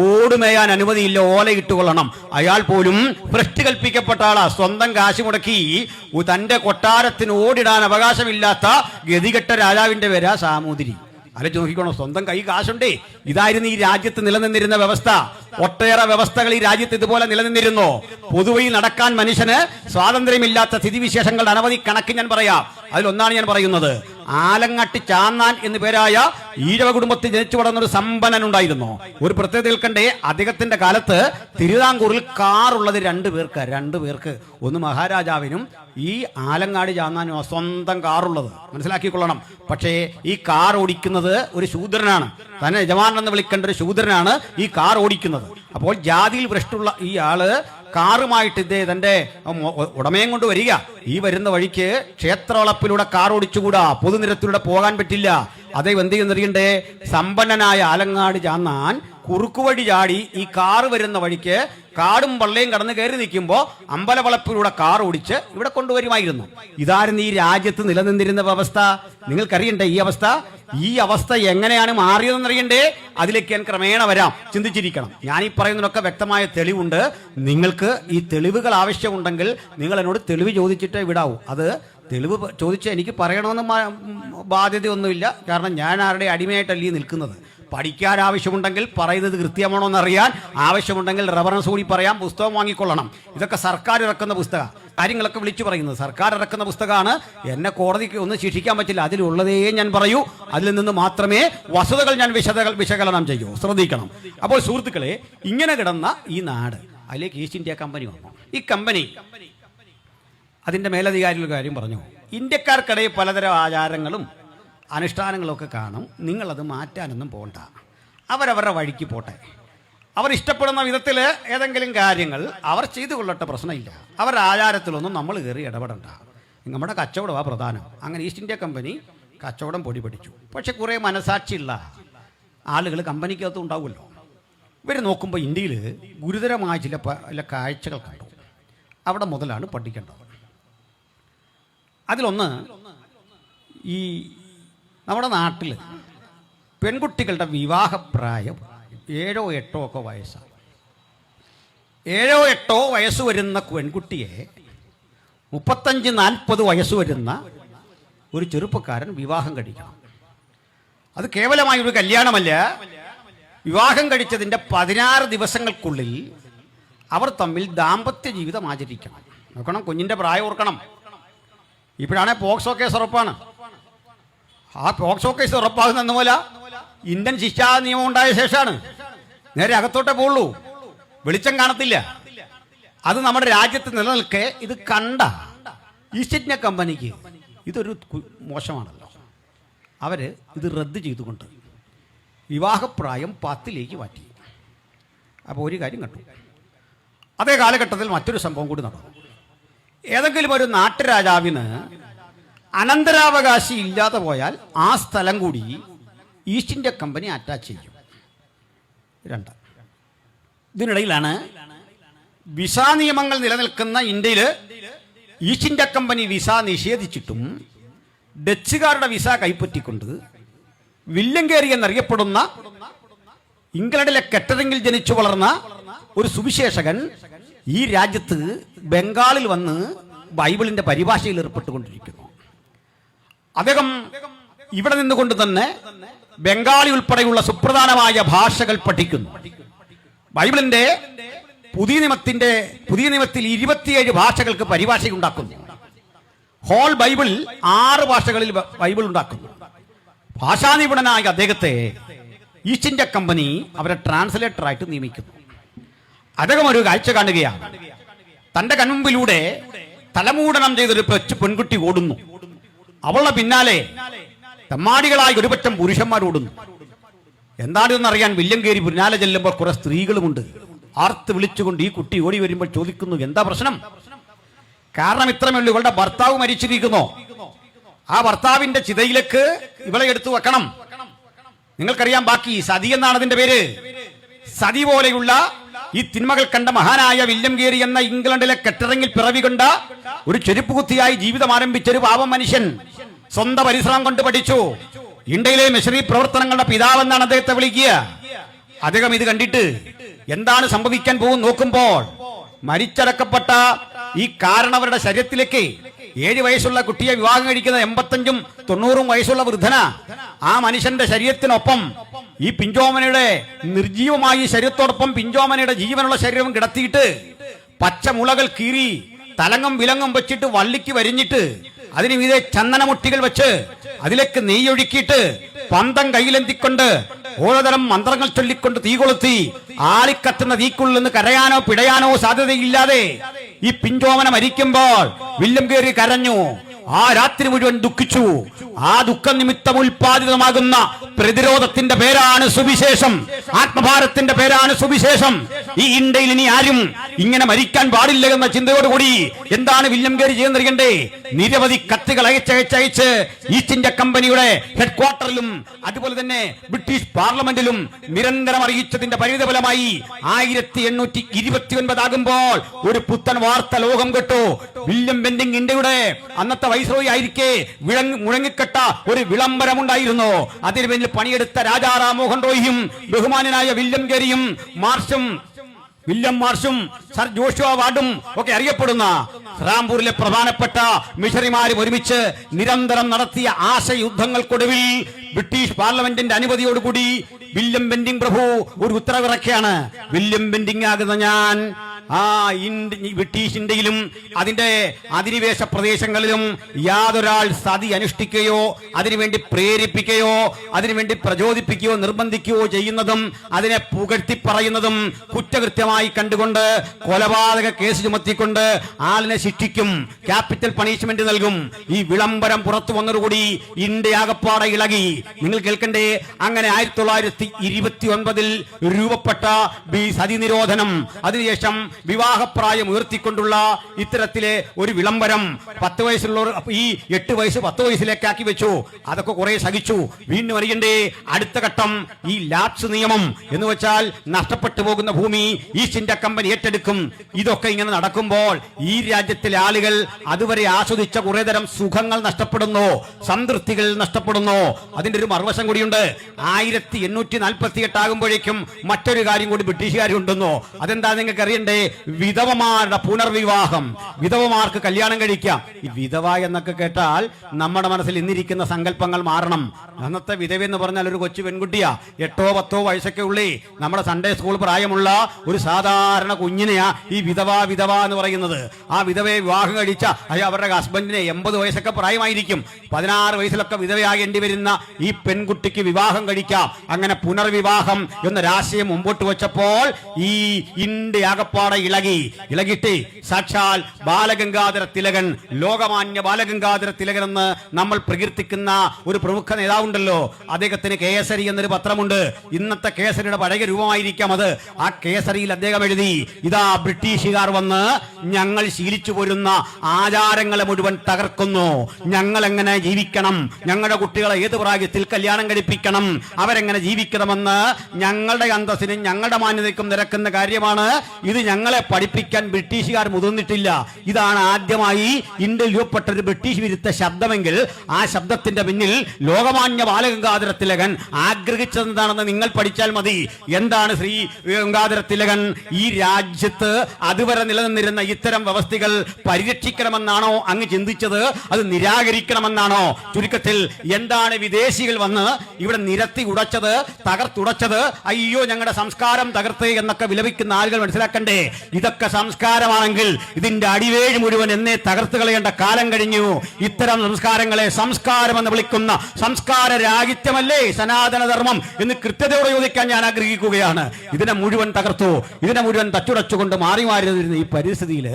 ഓടുമേയാൻ അനുമതിയില്ല, ഓലയിട്ട് കൊള്ളണം. അയാൾ പോലും ഭ്രഷ്ട് കൽപ്പിക്കപ്പെട്ട ആളാ. സ്വന്തം കാശ് മുടക്കി തന്റെ കൊട്ടാരത്തിന് ഓടിടാൻ അവകാശമില്ലാത്ത ഗതികെട്ട രാജാവിന്റെ പേരാ സാമൂതിരി. ആലോചിച്ച് നോക്കിക്കോണം, സ്വന്തം കൈ കാശുണ്ടേ. ഇതായിരുന്നു ഈ രാജ്യത്ത് നിലനിന്നിരുന്ന വ്യവസ്ഥ. ഒട്ടേറെ വ്യവസ്ഥകൾ ഈ രാജ്യത്ത് ഇതുപോലെ നിലനിന്നിരുന്നു. പൊതുവയിൽ നടക്കാൻ മനുഷ്യന് സ്വാതന്ത്ര്യമില്ലാത്ത സ്ഥിതിവിശേഷങ്ങളുടെ അനവധി കണക്ക് ഞാൻ പറയാം. അതിലൊന്നാണ് ഞാൻ പറയുന്നത്. ആലങ്ങാട്ട് ചാന്നാൻ എന്നു പേരായ ഈഴവ കുടുംബത്തിൽ ജനിച്ചു വളർന്നൊരു സമ്പന്നൻ ഉണ്ടായിരുന്നു. ഒരു പ്രത്യേകത നിൽക്കണ്ടേ, അദ്ദേഹത്തിന്റെ കാലത്ത് തിരുവിതാംകൂറിൽ കാറുള്ളത് 2 പേർക്ക്. ഒന്ന് മഹാരാജാവിനും ഈ ആലങ്ങാട് ചാന്നാനും സ്വന്തം കാറുള്ളത്, മനസ്സിലാക്കിക്കൊള്ളണം. പക്ഷേ ഈ കാർ ഓടിക്കുന്നത് ഒരു ശൂദ്രനാണ്. തന്നെ യജമാനൻ എന്ന് വിളിക്കേണ്ട ഒരു ശൂദ്രനാണ് ഈ കാർ ഓടിക്കുന്നത്. അപ്പോൾ ജാതിയിൽ ഭ്രഷ്ടുള്ള ഈ ആള് കാറുമായിട്ട് തന്റെ ഉടമയും കൊണ്ട് വരിക. ഈ വരുന്ന വഴിക്ക് ക്ഷേത്രവളപ്പിലൂടെ കാർ ഓടിച്ചുകൂടാ, പൊതുനിരത്തിലൂടെ പോകാൻ പറ്റില്ല. അതേ എന്ത് ചെയ്യുന്നറിയണ്ടേ, സമ്പന്നനായ ആലങ്ങാട് ചാന്നാൻ കുറുക്കുവഴി ചാടി ഈ കാറ് വരുന്ന വഴിക്ക് കാടും പള്ളയും കടന്ന് കയറി നിൽക്കുമ്പോൾ അമ്പലവളപ്പിലൂടെ കാർ ഓടിച്ച് ഇവിടെ കൊണ്ടുവരുമായിരുന്നു. ഇതായിരുന്നു ഈ രാജ്യത്ത് നിലനിന്നിരുന്ന വ്യവസ്ഥ. നിങ്ങൾക്കറിയണ്ടേ ഈ അവസ്ഥ എങ്ങനെയാണ് മാറിയതെന്നറിയണ്ടേ? അതിലേക്ക് ഞാൻ ക്രമേണ വരാം, ചിന്തിച്ചിരിക്കണം. ഞാൻ ഈ പറയുന്നതിനൊക്കെ വ്യക്തമായ തെളിവുണ്ട്. നിങ്ങൾക്ക് ഈ തെളിവുകൾ ആവശ്യമുണ്ടെങ്കിൽ നിങ്ങൾ എന്നോട് തെളിവ് ചോദിച്ചിട്ടേ വിടാവൂ. അത് തെളിവ് ചോദിച്ചാൽ എനിക്ക് പറയണമെന്ന് ബാധ്യതയൊന്നുമില്ല. കാരണം ഞാൻ ആരുടെ അടിമയായിട്ടല്ലേ നിൽക്കുന്നത്. പഠിക്കാൻ ആവശ്യമുണ്ടെങ്കിൽ പറയുന്നത് കൃത്യമാണോ എന്നറിയാൻ ആവശ്യമുണ്ടെങ്കിൽ റെഫറൻസ് കൂടി പറയാം, പുസ്തകം വാങ്ങിക്കൊള്ളണം. ഇതൊക്കെ സർക്കാർ ഇറക്കുന്ന പുസ്തകം, കാര്യങ്ങളൊക്കെ വിളിച്ചു പറയുന്നത് സർക്കാർ ഇറക്കുന്ന പുസ്തകമാണ്. എന്നെ കോടതിക്ക് ഒന്നും ശിക്ഷിക്കാൻ പറ്റില്ല. അതിലുള്ളതേ ഞാൻ പറയൂ, അതിൽ നിന്ന് മാത്രമേ വസ്തുതകൾ ഞാൻ വിശകലനം ചെയ്യൂ. ശ്രദ്ധിക്കണം. അപ്പോൾ സുഹൃത്തുക്കളെ, ഇങ്ങനെ കിടന്ന ഈ നാട്, അതിലേക്ക് ഈസ്റ്റ് ഇന്ത്യ കമ്പനി വന്നു. ഈ കമ്പനി അതിൻ്റെ മേലധികാരികളുടെ കാര്യം പറഞ്ഞു. ഇന്ത്യക്കാർക്കിടയിൽ പലതരം ആചാരങ്ങളും അനുഷ്ഠാനങ്ങളൊക്കെ കാണും. നിങ്ങളത് മാറ്റാനൊന്നും പോകണ്ട, അവരവരുടെ വഴിക്ക് പോട്ടെ. അവർ ഇഷ്ടപ്പെടുന്ന വിധത്തിൽ ഏതെങ്കിലും കാര്യങ്ങൾ അവർ ചെയ്തു കൊള്ളട്ടെ, പ്രശ്നമില്ല. അവരുടെ ആചാരത്തിലൊന്നും നമ്മൾ കയറി ഇടപെടണ്ട. നമ്മുടെ കച്ചവടമാണ് പ്രധാനം. അങ്ങനെ ഈസ്റ്റ് ഇന്ത്യ കമ്പനി കച്ചവടം പൊടി പഠിച്ചു. പക്ഷെ കുറേ മനസാക്ഷിയുള്ള ആളുകൾ കമ്പനിക്കകത്തും ഉണ്ടാവുമല്ലോ. ഇവർ നോക്കുമ്പോൾ ഇന്ത്യയിൽ ഗുരുതരമായ ചില കാഴ്ചകൾ കണ്ടു. അവിടെ മുതലാണ് പഠിക്കേണ്ടത്. അതിലൊന്ന്, ഈ നമ്മുടെ നാട്ടിൽ പെൺകുട്ടികളുടെ വിവാഹപ്രായം 7 or 8 ഒക്കെ വയസ്സാണ്. 7 or 8 വയസ്സ് വരുന്ന പെൺകുട്ടിയെ 35-40 വയസ്സ് വരുന്ന ഒരു ചെറുപ്പക്കാരൻ വിവാഹം കഴിക്കണം. അത് കേവലമായൊരു കല്യാണമല്ല. വിവാഹം കഴിച്ചതിൻ്റെ 16 ദിവസങ്ങൾക്കുള്ളിൽ അവർ തമ്മിൽ ദാമ്പത്യ ജീവിതം ആചരിക്കണം. നോക്കണം, കുഞ്ഞിൻ്റെ പ്രായം ഓർക്കണം. ഇപ്പോഴാണെ പോക്സോ കേസ് ഉറപ്പാണ്. ആ പോക്സോ കേസ് ഉറപ്പാകുന്ന പോലെ ഇന്ത്യൻ ശിക്ഷാ നിയമം ഉണ്ടായ ശേഷമാണ്. നേരെ അകത്തോട്ടേ പോകുള്ളൂ, വെളിച്ചം കാണത്തില്ല. അത് നമ്മുടെ രാജ്യത്ത് നിലനിൽക്കെ ഇത് കണ്ട ഈസ്റ്റ് ഇന്ത്യ കമ്പനിക്ക് ഇതൊരു മോശമാണല്ലോ. അവർ ഇത് റദ്ദ് ചെയ്തുകൊണ്ട് വിവാഹപ്രായം 10 മാറ്റി. അപ്പോൾ ഒരു കാര്യം കണ്ടു. അതേ കാലഘട്ടത്തിൽ മറ്റൊരു സംഭവം കൂടി നടന്നു. ഏതെങ്കിലും ഒരു നാട്ടുരാജാവിന് അനന്തരാവകാശി ഇല്ലാതെ പോയാൽ ആ സ്ഥലം കൂടി ഈസ്റ്റ് ഇന്ത്യ കമ്പനി അറ്റാച്ച് ചെയ്യും. 2. ഇതിനിടയിലാണ് വിസ നിയമങ്ങൾ നിലനിൽക്കുന്ന ഇന്ത്യയിൽ ഈസ്റ്റ് ഇന്ത്യ കമ്പനി വിസ നിഷേധിച്ചിട്ടും ഡച്ചുകാരുടെ വിസ കൈപ്പറ്റിക്കൊണ്ട് വില്യം കേരി എന്നറിയപ്പെടുന്ന ഇംഗ്ലണ്ടിലെ കെറ്ററിംഗിൽ ജനിച്ചു വളർന്ന ഒരു സുവിശേഷകൻ ഈ രാജ്യത്ത് ബംഗാളിൽ വന്ന് ബൈബിളിന്റെ പരിഭാഷയിൽ ഏർപ്പെട്ടുകൊണ്ടിരിക്കുന്നു. അദ്ദേഹം ഇവിടെ നിന്നുകൊണ്ട് തന്നെ ബംഗാളി ഉൾപ്പെടെയുള്ള സുപ്രധാനമായ ഭാഷകൾ പഠിക്കുന്നു. ബൈബിളിന്റെ പുതിയ നിയമത്തിൽ 27 ഭാഷകൾക്ക് പരിഭാഷയുണ്ടാക്കുന്നു. ഹോൾ ബൈബിൾ 6 ഭാഷകളിൽ ബൈബിൾ ഉണ്ടാക്കുന്നു. ഭാഷാ നിപുണനായ അദ്ദേഹത്തെ ഈസ്റ്റ് ഇന്ത്യ കമ്പനി അവരെ ട്രാൻസ്ലേറ്ററായിട്ട് നിയമിക്കുന്നു. അദ്ദേഹം ഒരു കാഴ്ച കാണുകയാണ്. തന്റെ കൺമുമ്പിലൂടെ തലമൂടനം ചെയ്തൊരു പെൺകുട്ടി ഓടുന്നു. അവളുടെ പിന്നാലെ തമ്മാടികളായ ഒരുപറ്റം പുരുഷന്മാർ ഓടുന്നു. എന്താണെന്നറിയാൻ വില്യം കേരി പിന്നാലെ ചെല്ലുമ്പോൾ കുറെ സ്ത്രീകളുമുണ്ട്. ആർത്ത് വിളിച്ചുകൊണ്ട് ഈ കുട്ടി ഓടി വരുമ്പോൾ ചോദിക്കുന്നു, എന്താ പ്രശ്നം? കാരണം ഇത്രമേയുള്ളൂ, ഇവളുടെ ഭർത്താവ് മരിച്ചിരിക്കുന്നു. ആ ഭർത്താവിന്റെ ചിതയിലേക്ക് ഇവളെ എടുത്തു വെക്കണം. നിങ്ങൾക്കറിയാം ബാക്കി. സതി എന്നാണ് അതിന്റെ പേര്. സതി പോലെയുള്ള ഈ തിന്മകൾ കണ്ട മഹാനായ വില്യം കേരി എന്ന ഇംഗ്ലണ്ടിലെ കെറ്ററിംഗിൽ പിറവികൊണ്ട ഒരു ചെരുപ്പുകുത്തിയായി ജീവിതം ആരംഭിച്ച ഒരു പാവം മനുഷ്യൻ സ്വന്തം പരിശ്രമം കൊണ്ട് പഠിച്ചു. ഇന്ത്യയിലെ മിഷണറി പ്രവർത്തനങ്ങളുടെ പിതാവെന്നാണ് അദ്ദേഹത്തെ വിളിക്കുക. അദ്ദേഹം ഇത് കണ്ടിട്ട് എന്താണ് സംഭവിക്കാൻ പോകും നോക്കുമ്പോൾ മരിച്ചടക്കപ്പെട്ട ഈ കാരണവരുടെ ശരീരത്തിലേക്ക് 7 വയസ്സുള്ള കുട്ടിയെ വിവാഹം കഴിക്കുന്ന 85 ഉം 90 വയസ്സുള്ള വൃദ്ധന ആ മനുഷ്യന്റെ ശരീരത്തിനൊപ്പം ഈ പിഞ്ചോമനയുടെ നിർജീവമായ ശരീരത്തോടൊപ്പം പിഞ്ചോമനയുടെ ജീവനുള്ള ശരീരം കിടത്തിയിട്ട് പച്ചമുളകൾ കീറി തലങ്ങും വിലങ്ങും വെച്ചിട്ട് വള്ളിക്ക് വരിഞ്ഞിട്ട് അതിന് മീതെ ചന്ദനമുട്ടികൾ വെച്ച് അതിലേക്ക് നെയ്യൊഴുക്കിയിട്ട് പന്തം കയ്യിലെന്തിക്കൊണ്ട് ഓരോതരം മന്ത്രങ്ങൾ ചൊല്ലിക്കൊണ്ട് തീ കൊളുത്തി ആളിക്കത്തുന്ന തീക്കുള്ളിൽ നിന്ന് കരയാനോ പിടയാനോ സാധ്യതയില്ലാതെ ഈ പിഞ്ചോമന മരിക്കുമ്പോൾ വില്യം കേരി കരഞ്ഞു. ആ രാത്രി മുഴുവൻ ദുഃഖിച്ചു. ആ ദുഃഖം നിമിത്തം ഉൽപാദിതമാകുന്ന പ്രതിരോധത്തിന്റെ പേരാണ് സുവിശേഷം. ആത്മഭാരത്തിന്റെ പേരാണ് സുവിശേഷം. ഈ ഇന്ത്യയിൽ ഇനി ആരും ഇങ്ങനെ മരിക്കാൻ പാടില്ല എന്ന ചിന്തയോടുകൂടി എന്താണ് വില്യം കേരി ചെയ്യുന്നറിയണ്ടേ? നിരവധി കത്തുകൾ അയച്ചയച്ച് ഈസ്റ്റ് ഇന്ത്യ കമ്പനിയുടെ ഹെഡ്ക്വാർട്ടറിലും അതുപോലെ തന്നെ ബ്രിട്ടീഷ് പാർലമെന്റിലും നിരന്തരം അറിയിച്ചതിന്റെ പരിണിതഫലമായി 1829 ആകുമ്പോൾ ഒരു പുത്തൻ വാർത്ത ലോകം കേട്ടു. വില്യം ബെന്റിംഗ് ഇന്ത്യയുടെ അന്നത്തെ വൈസ്രോയി ആയിരിക്കെ മുഴങ്ങിക്കെട്ട ഒരു വിളംബരമുണ്ടായിരുന്നു. അതിനു വേണ്ടി പണിയെടുത്ത രാജാ റാം മോഹൻ റോയിയും ബഹുമാനായ വില്യം കേരിയും മാർച്ചും വില്യം മാർഷും സർ ജോഷുവ വാർഡും ഒക്കെ അറിയപ്പെടുന്ന റാംപൂരിലെ പ്രധാനപ്പെട്ട മിഷണറിമാരും ഒരുമിച്ച് നിരന്തരം നടത്തിയ ആശയുദ്ധങ്ങൾക്കൊടുവിൽ ബ്രിട്ടീഷ് പാർലമെന്റിന്റെ അനുമതിയോടുകൂടി വില്യം ബെന്റിംഗ് പ്രഭു ഒരു ഉത്തരവിറക്കിയാണ്. വില്യം ബെന്റിംഗ് ആകുന്ന ഞാൻ ബ്രിട്ടീഷ് ഇന്ത്യയിലും അതിന്റെ അധിനിവേശ പ്രദേശങ്ങളിലും യാതൊരാൾ സതി അനുഷ്ഠിക്കുകയോ അതിനുവേണ്ടി പ്രേരിപ്പിക്കുകയോ അതിനുവേണ്ടി പ്രചോദിപ്പിക്കുകയോ നിർബന്ധിക്കുകയോ ചെയ്യുന്നതും അതിനെ പുകഴ്ത്തി പറയുന്നതും കുറ്റകൃത്യമായി കണ്ടുകൊണ്ട് കൊലപാതക കേസ് ചുമത്തിക്കൊണ്ട് ആളിനെ ശിക്ഷിക്കും, ക്യാപിറ്റൽ പണിഷ്മെന്റ് നൽകും. ഈ വിളംബരം പുറത്തു വന്നതോടുകൂടി ഇന്ത്യ ആകപ്പാടെ ഇളകി. നിങ്ങൾ കേൾക്കണ്ടേ, അങ്ങനെ 1929 രൂപപ്പെട്ട സതി നിരോധനം, അതിനുശേഷം വിവാഹപ്രായം ഉയർത്തിക്കൊണ്ടുള്ള ഇത്തരത്തിലെ ഒരു വിളംബരം 10 വയസ്സുള്ളവർ ഈ 8 വയസ്സ് 10 വയസ്സിലേക്കാക്കി വെച്ചു. അതൊക്കെ കുറെ സഹിച്ചു. വീണ്ടും അറിയണ്ടേ, അടുത്ത ഘട്ടം ഈ ലാപ്സ് നിയമം എന്ന് വെച്ചാൽ നഷ്ടപ്പെട്ടു പോകുന്ന ഭൂമി ഈസ്റ്റ് ഇന്ത്യ കമ്പനി ഏറ്റെടുക്കും. ഇതൊക്കെ ഇങ്ങനെ നടക്കുമ്പോൾ ഈ രാജ്യത്തിലെ ആളുകൾ അതുവരെ ആസ്വദിച്ച കുറെ തരം സുഖങ്ങൾ നഷ്ടപ്പെടുന്നു, സംതൃപ്തികൾ നഷ്ടപ്പെടുന്നു. അതിന്റെ ഒരു മറുവശം കൂടിയുണ്ട്. 1848 ആകുമ്പോഴേക്കും മറ്റൊരു കാര്യം കൂടി ബ്രിട്ടീഷുകാർ ഉണ്ടെന്നോ. അതെന്താ നിങ്ങൾക്ക് അറിയണ്ടേ? വിധവമാരുടെ പുനർവിവാഹം, വിധവമാർക്ക് കല്യാണം കഴിക്കാം. ഈ വിധവ എന്നൊക്കെ കേട്ടാൽ നമ്മുടെ മനസ്സിൽ ഇന്നിരിക്കുന്ന സങ്കല്പങ്ങൾ മാറണം. അന്നത്തെ വിധവ എന്ന് പറഞ്ഞാൽ ഒരു കൊച്ചു പെൺകുട്ടിയാ, 8-10 വയസ്സൊക്കെ ഉള്ളി നമ്മുടെ സൺഡേ സ്കൂൾ പ്രായമുള്ള ഒരു സാധാരണ കുഞ്ഞിനെയാ ഈ വിധവ എന്ന് പറയുന്നത്. ആ വിധവയെ വിവാഹം കഴിച്ച അവരുടെ ഹസ്ബൻഡിനെ 80 വയസ്സൊക്കെ പ്രായമായിരിക്കും. 16 വയസ്സിലൊക്കെ വിധവയാകേണ്ടി വരുന്ന ഈ പെൺകുട്ടിക്ക് വിവാഹം കഴിക്കാം. അങ്ങനെ പുനർവിവാഹം എന്നൊരാശയം മുമ്പോട്ട് വെച്ചപ്പോൾ ഈ ഇന്ത്യ ആകപ്പാടെ ഇളകിയിട്ട് സാക്ഷാൽ ബാലഗംഗാധര തിലകൻ, ലോകമാന്യ ബാലഗംഗാധര തിലകൻ എന്ന് നമ്മൾ പ്രകീർത്തിക്കുന്ന ഒരു പ്രമുഖ നേതാവുണ്ടല്ലോ, അദ്ദേഹത്തിന് കേസരി എന്നൊരു പത്രമുണ്ട്. ഇന്നത്തെ കേസരിയുടെ പഴയ രൂപമായിരിക്കാം അത്. ആ കേസരിയിൽ അദ്ദേഹം എഴുതി, ഇതാ ബ്രിട്ടീഷുകാർ വന്ന് ഞങ്ങൾ ശീലിച്ചു പോരുന്ന ആചാരങ്ങളെ മുഴുവൻ തകർക്കുന്നു, ഞങ്ങൾ എങ്ങനെ ജീവിക്കണം, ഞങ്ങളുടെ കുട്ടികളെ ഏത് പ്രായത്തിൽ കല്യാണം കഴിപ്പിക്കണം, അവരെങ്ങനെ ജീവിക്കണമെന്ന് ഞങ്ങളുടെ അന്തസ്സിനും ഞങ്ങളുടെ മാന്യതയ്ക്കും നിരക്കുന്ന കാര്യമാണ്. ഇത് ഞങ്ങളെ പഠിപ്പിക്കാൻ ബ്രിട്ടീഷുകാർ മുതിർന്നിട്ടില്ല. ഇതാണ് ആദ്യമായി ഇന്ത്യയിൽ രൂപപ്പെട്ട ഒരു ബ്രിട്ടീഷ് വിരുദ്ധ ശബ്ദമെങ്കിൽ ആ ശബ്ദത്തിന്റെ പിന്നിൽ ലോകമാന്യ ബാലഗംഗാധര തിലകൻ ആഗ്രഹിച്ചതെന്താണെന്ന് നിങ്ങൾ പഠിച്ചാൽ മതി. എന്താണ് ശ്രീ ഗംഗാധര തിലകൻ ഈ രാജ്യത്ത് അതുവരെ നിലനിന്നിരുന്ന ഇത്തരം വ്യവസ്ഥകൾ പരിരക്ഷിക്കണമെന്നാണോ അങ്ങ് ചിന്തിച്ചത്? അത് നിരാകരിക്കണമെന്നാണോ? ചുരുക്കത്തിൽ എന്താണ് വിദേശികൾ വന്ന് ഇവിടെ നിരത്തി ഉടച്ചത്, തകർത്തുടച്ചത്? അയ്യോ ഞങ്ങളുടെ സംസ്കാരം തകർത്ത് എന്നൊക്കെ വിലപിക്കുന്ന ആളുകൾ മനസ്സിലാക്കണ്ടേ, ഇതൊക്കെ സംസ്കാരമാണെങ്കിൽ ഇതിന്റെ അടിവേഴ് മുഴുവൻ എന്നെ തകർത്ത് കളയേണ്ട കാലം കഴിഞ്ഞു. ഇത്തരം സംസ്കാരങ്ങളെ സംസ്കാരം എന്ന് വിളിക്കുന്ന സംസ്കാര രാഹിത്യമല്ലേ സനാതന ധർമ്മം എന്ന് കൃത്യതയോടെ ചോദിക്കാൻ ഞാൻ ആഗ്രഹിക്കുകയാണ്. ഇതിനെ മുഴുവൻ തകർത്തു, ഇതിനെ മുഴുവൻ തച്ചുടച്ചുകൊണ്ട് മാറി മാറിയിരുന്ന ഈ പരിസ്ഥിതിയിൽ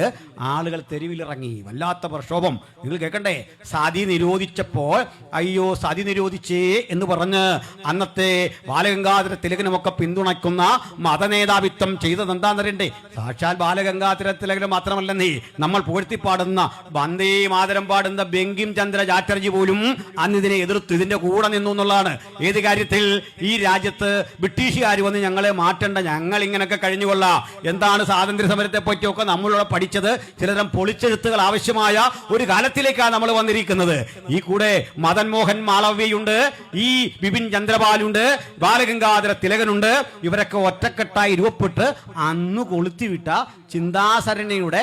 ആളുകൾ തെരുവിലിറങ്ങി. വല്ലാത്ത പ്രക്ഷോഭം. നിങ്ങൾ കേൾക്കണ്ടേ, സതി നിരോധിച്ചപ്പോൾ അയ്യോ സതി നിരോധിച്ചേ എന്ന് പറഞ്ഞ് അന്നത്തെ ബാലഗംഗാധര തിലകനുമൊക്കെ പിന്തുണയ്ക്കുന്ന മതനേതാവിത്വം ചെയ്തത് എന്താണെന്നറിയണ്ടേ? സാക്ഷാൽ ബാലഗംഗാധര തിലകന് മാത്രമല്ലെന്നേ, നമ്മൾ പുകഴ്ത്തിപ്പാടുന്ന വന്ദേ മാതരം പാടുന്ന ബങ്കിം ചന്ദ്ര ചാറ്റർജി പോലും അന്ന് ഇതിനെ എതിർത്തു, ഇതിന്റെ കൂടെ നിന്നു എന്നുള്ളതാണ്. ഏത് കാര്യത്തിൽ? ഈ രാജ്യത്ത് ബ്രിട്ടീഷുകാർ വന്ന് ഞങ്ങളെ മാറ്റേണ്ട, ഞങ്ങൾ ഇങ്ങനെയൊക്കെ കഴിഞ്ഞുകൊള്ളാം. എന്താണ് സ്വാതന്ത്ര്യ സമരത്തെ പറ്റിയൊക്കെ നമ്മളിവിടെ പഠിച്ചത്? ചിലതരം പൊളിച്ചെഴുത്തുകൾ ആവശ്യമായ ഒരു കാലത്തിലേക്കാണ് നമ്മൾ വന്നിരിക്കുന്നത്. ഈ കൂടെ മദൻ മോഹൻ മാളവ്യയുണ്ട്, ഈ ബിപിൻ ചന്ദ്രപാലുണ്ട്, ബാലഗംഗാധര തിലകനുണ്ട്. ഇവരൊക്കെ ഒറ്റക്കെട്ടായി രൂപപ്പെട്ട് അന്ന് കൊളുത്തിവിട്ട ചിന്താസരണിയുടെ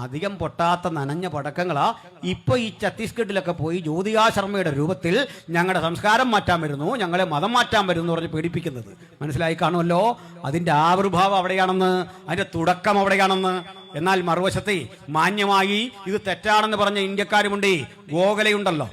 അധികം പൊട്ടാത്ത നനഞ്ഞ പടക്കങ്ങളാ ഇപ്പൊ ഈ ഛത്തീസ്ഗഡിലൊക്കെ പോയി ജ്യോതികാ ശർമ്മയുടെ രൂപത്തിൽ ഞങ്ങളുടെ സംസ്കാരം മാറ്റാൻ വരുന്നു, ഞങ്ങളെ മതം മാറ്റാൻ വരുന്നു എന്ന് പറഞ്ഞ് പേടിപ്പിക്കുന്നത്. മനസ്സിലായി കാണുമല്ലോ അതിന്റെ ആവിർഭാവം അവിടെയാണെന്ന്, അതിന്റെ തുടക്കം അവിടെയാണെന്ന്. എന്നാൽ മറുവശത്തെ മാന്യമായി ഇത് തെറ്റാണെന്ന് പറഞ്ഞ ഇന്ത്യക്കാരുമുണ്ട്. ഗോഖലെയുണ്ടല്ലോ,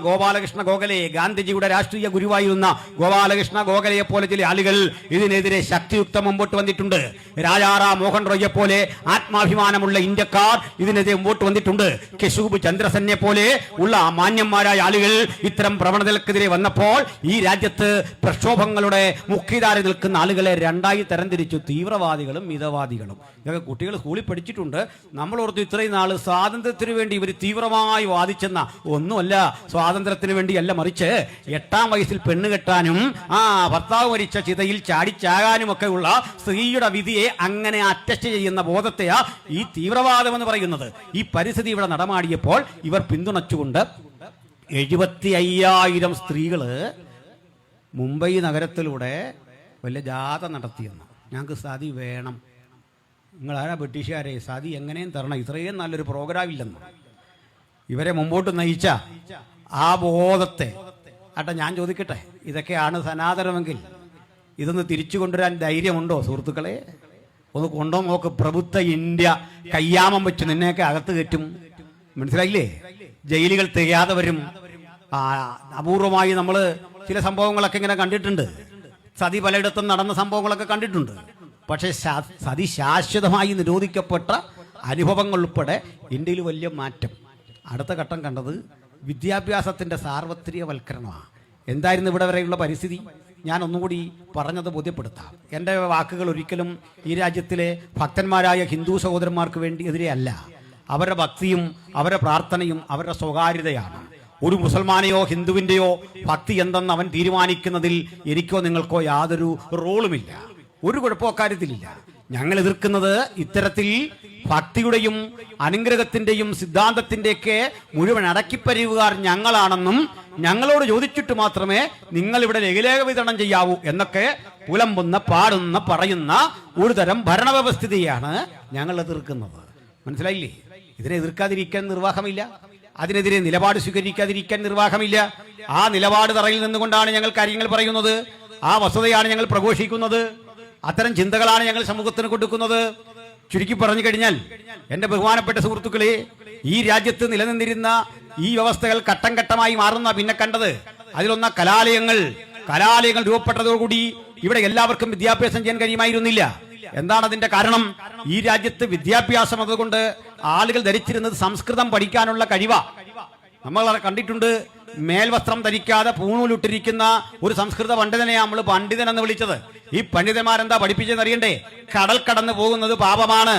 ഗോപാലകൃഷ്ണ ഗോഖലെ, ഗാന്ധിജിയുടെ രാഷ്ട്രീയ ഗുരുവായിരുന്ന ഗോപാലകൃഷ്ണ ഗോഖലയെ പോലെ ചില ആളുകൾ ഇതിനെതിരെ ശക്തിയുക്തം മുമ്പോട്ട് വന്നിട്ടുണ്ട്. രാജാറാം മോഹൻ റോയെ പോലെ ആത്മാഭിമാനമുള്ള ഇന്ത്യക്കാർ ഇതിനെതിരെ മുമ്പോട്ട് വന്നിട്ടുണ്ട്. കെശൂബ് ചന്ദ്രസെന്നെ പോലെ ഉള്ള മാന്യന്മാരായ ആളുകൾ ഇത്തരം പ്രവണതകൾക്കെതിരെ വന്നപ്പോൾ ഈ രാജ്യത്ത് പ്രക്ഷോഭങ്ങളുടെ മുഖ്യധാര നിൽക്കുന്ന ആളുകളെ രണ്ടായി തരംതിരിച്ചു, തീവ്രവാദികളും മിതവാദികളും. ഇതൊക്കെ കുട്ടികൾ സ്കൂളിൽ പഠിച്ചിട്ടുണ്ട്. നമ്മൾ ഓർത്തു ഇത്രയും നാൾ സ്വാതന്ത്ര്യത്തിന് വേണ്ടി ഇവർ തീവ്രമായി വാദിച്ചെന്ന. ഒന്നുമല്ല, സ്വാതന്ത്ര്യത്തിന് വേണ്ടിയല്ല, മറിച്ച് 8ാം വയസ്സിൽ പെണ്ണ് കെട്ടാനും ഭർത്താവ് മരിച്ച ചിതയിൽ ചാടിച്ചാകാനും ഒക്കെ ഉള്ള സ്ത്രീയുടെ വിധിയെ അങ്ങനെ അറ്റസ്റ്റ് ചെയ്യുന്ന ബോധത്തെയാ ഈ തീവ്രവാദം എന്ന് പറയുന്നത്. ഈ പരിസ്ഥിതി ഇവിടെ നടമാടിയപ്പോൾ ഇവർ പിന്തുണച്ചുകൊണ്ട് 75,000 സ്ത്രീകള് മുംബൈ നഗരത്തിലൂടെ വലിയ ജാഥ നടത്തിയെന്ന്. ഞങ്ങൾക്ക് സതി വേണം, നിങ്ങളാരാ ബ്രിട്ടീഷുകാരെ സതി എങ്ങനെയും തരണം, ഇത്രയും നല്ലൊരു പ്രോഗ്രാം ഇല്ലെന്ന് ഇവരെ മുമ്പോട്ട് നയിച്ച ആ ബോധത്തെ ഞാൻ ചോദിക്കട്ടെ, ഇതൊക്കെയാണ് സനാതനമെങ്കിൽ ഇതൊന്ന് തിരിച്ചു കൊണ്ടുവരാൻ ധൈര്യമുണ്ടോ സുഹൃത്തുക്കളെ? ഒന്ന് കൊണ്ടോ നോക്ക്. പ്രബുദ്ധ ഇന്ത്യ കയ്യാമം വെച്ച് നിന്നെയൊക്കെ അകത്ത് കയറ്റും, മനസ്സിലായില്ലേ? ജയിലുകൾ തികയാതെ വരും. അപൂർവമായി നമ്മൾ ചില സംഭവങ്ങളൊക്കെ ഇങ്ങനെ കണ്ടിട്ടുണ്ട്, സതി പലയിടത്തും നടന്ന സംഭവങ്ങളൊക്കെ കണ്ടിട്ടുണ്ട്. പക്ഷേ സതി ശാശ്വതമായി നിരോധിക്കപ്പെട്ട അനുഭവങ്ങൾ ഉൾപ്പെടെ ഇന്ത്യയിൽ വലിയ മാറ്റം. അടുത്ത ഘട്ടം കണ്ടത് വിദ്യാഭ്യാസത്തിൻ്റെ സാർവത്രികവൽക്കരണമാണ്. എന്തായിരുന്നു ഇവിടെ വരെയുള്ള പരിസ്ഥിതി? ഞാൻ ഒന്നുകൂടി പറഞ്ഞത് ബോധ്യപ്പെടുത്താം. എൻ്റെ വാക്കുകൾ ഒരിക്കലും ഈ രാജ്യത്തിലെ ഭക്തന്മാരായ ഹിന്ദു സഹോദരന്മാർക്ക് വേണ്ടി എതിരെ അല്ല. അവരുടെ ഭക്തിയും അവരുടെ പ്രാർത്ഥനയും അവരുടെ സ്വകാര്യതയാണ്. ഒരു മുസൽമാനെയോ ഹിന്ദുവിൻ്റെയോ ഭക്തി എന്തെന്ന് അവൻ തീരുമാനിക്കുന്നതിൽ എനിക്കോ നിങ്ങൾക്കോ യാതൊരു റോളുമില്ല, ഒരു കുഴപ്പമോ കാര്യത്തിലില്ല. ഞങ്ങൾ എതിർക്കുന്നത് ഇത്തരത്തിൽ ഭക്തിയുടെയും അനുഗ്രഹത്തിൻ്റെയും സിദ്ധാന്തത്തിൻ്റെയൊക്കെ മുഴുവൻ അടക്കിപ്പരിവുകാർ ഞങ്ങളാണെന്നും ഞങ്ങളോട് ചോദിച്ചിട്ട് മാത്രമേ നിങ്ങൾ ഇവിടെ ലഘുലേഖ വിതരണം ചെയ്യാവൂ എന്നൊക്കെ പുലമ്പുന്ന പാടുന്ന പറയുന്ന ഒരു തരം ഭരണവ്യവസ്ഥിതിയാണ് ഞങ്ങൾ എതിർക്കുന്നത്. മനസ്സിലായില്ലേ? ഇതിനെ എതിർക്കാതിരിക്കാൻ നിർവാഹമില്ല, അതിനെതിരെ നിലപാട് സ്വീകരിക്കാതിരിക്കാൻ നിർവാഹമില്ല. ആ നിലപാട് തറയിൽ നിന്നുകൊണ്ടാണ് ഞങ്ങൾ കാര്യങ്ങൾ പറയുന്നത്, ആ വസ്തുതയാണ് ഞങ്ങൾ പ്രഘോഷിക്കുന്നത്, അത്തരം ചിന്തകളാണ് ഞങ്ങൾ സമൂഹത്തിന് കൊടുക്കുന്നത്. ചുരുക്കി പറഞ്ഞു കഴിഞ്ഞാൽ എൻ്റെ ബഹുമാനപ്പെട്ട സുഹൃത്തുക്കളെ, ഈ രാജ്യത്ത് നിലനിന്നിരുന്ന ഈ വ്യവസ്ഥകൾ ഘട്ടം ഘട്ടമായി മാറുന്ന പിന്നെ കണ്ടത് അതിലൊന്ന കലാലയങ്ങൾ രൂപപ്പെട്ടതോടുകൂടി ഇവിടെ എല്ലാവർക്കും വിദ്യാഭ്യാസം ചെയ്യാൻ കഴിയുമായിരുന്നില്ല. എന്താണ് അതിന്റെ കാരണം? ഈ രാജ്യത്ത് വിദ്യാഭ്യാസം അതുകൊണ്ട് ആളുകൾ ധരിച്ചിരുന്നത് സംസ്കൃതം പഠിക്കാനുള്ള കഴിവാ. നമ്മൾ കണ്ടിട്ടുണ്ട്, മേൽവസ്ത്രം ധരിക്കാതെ പൂണൂലിട്ടിരിക്കുന്ന ഒരു സംസ്കൃത പണ്ഡിതനെയാണ് നമ്മൾ പണ്ഡിതൻ എന്ന് വിളിച്ചത്. ഈ പണ്ഡിതന്മാരെന്താ പഠിപ്പിച്ചതെന്ന് അറിയണ്ടേ? കടൽ കടന്നു പോകുന്നത് പാപമാണ്,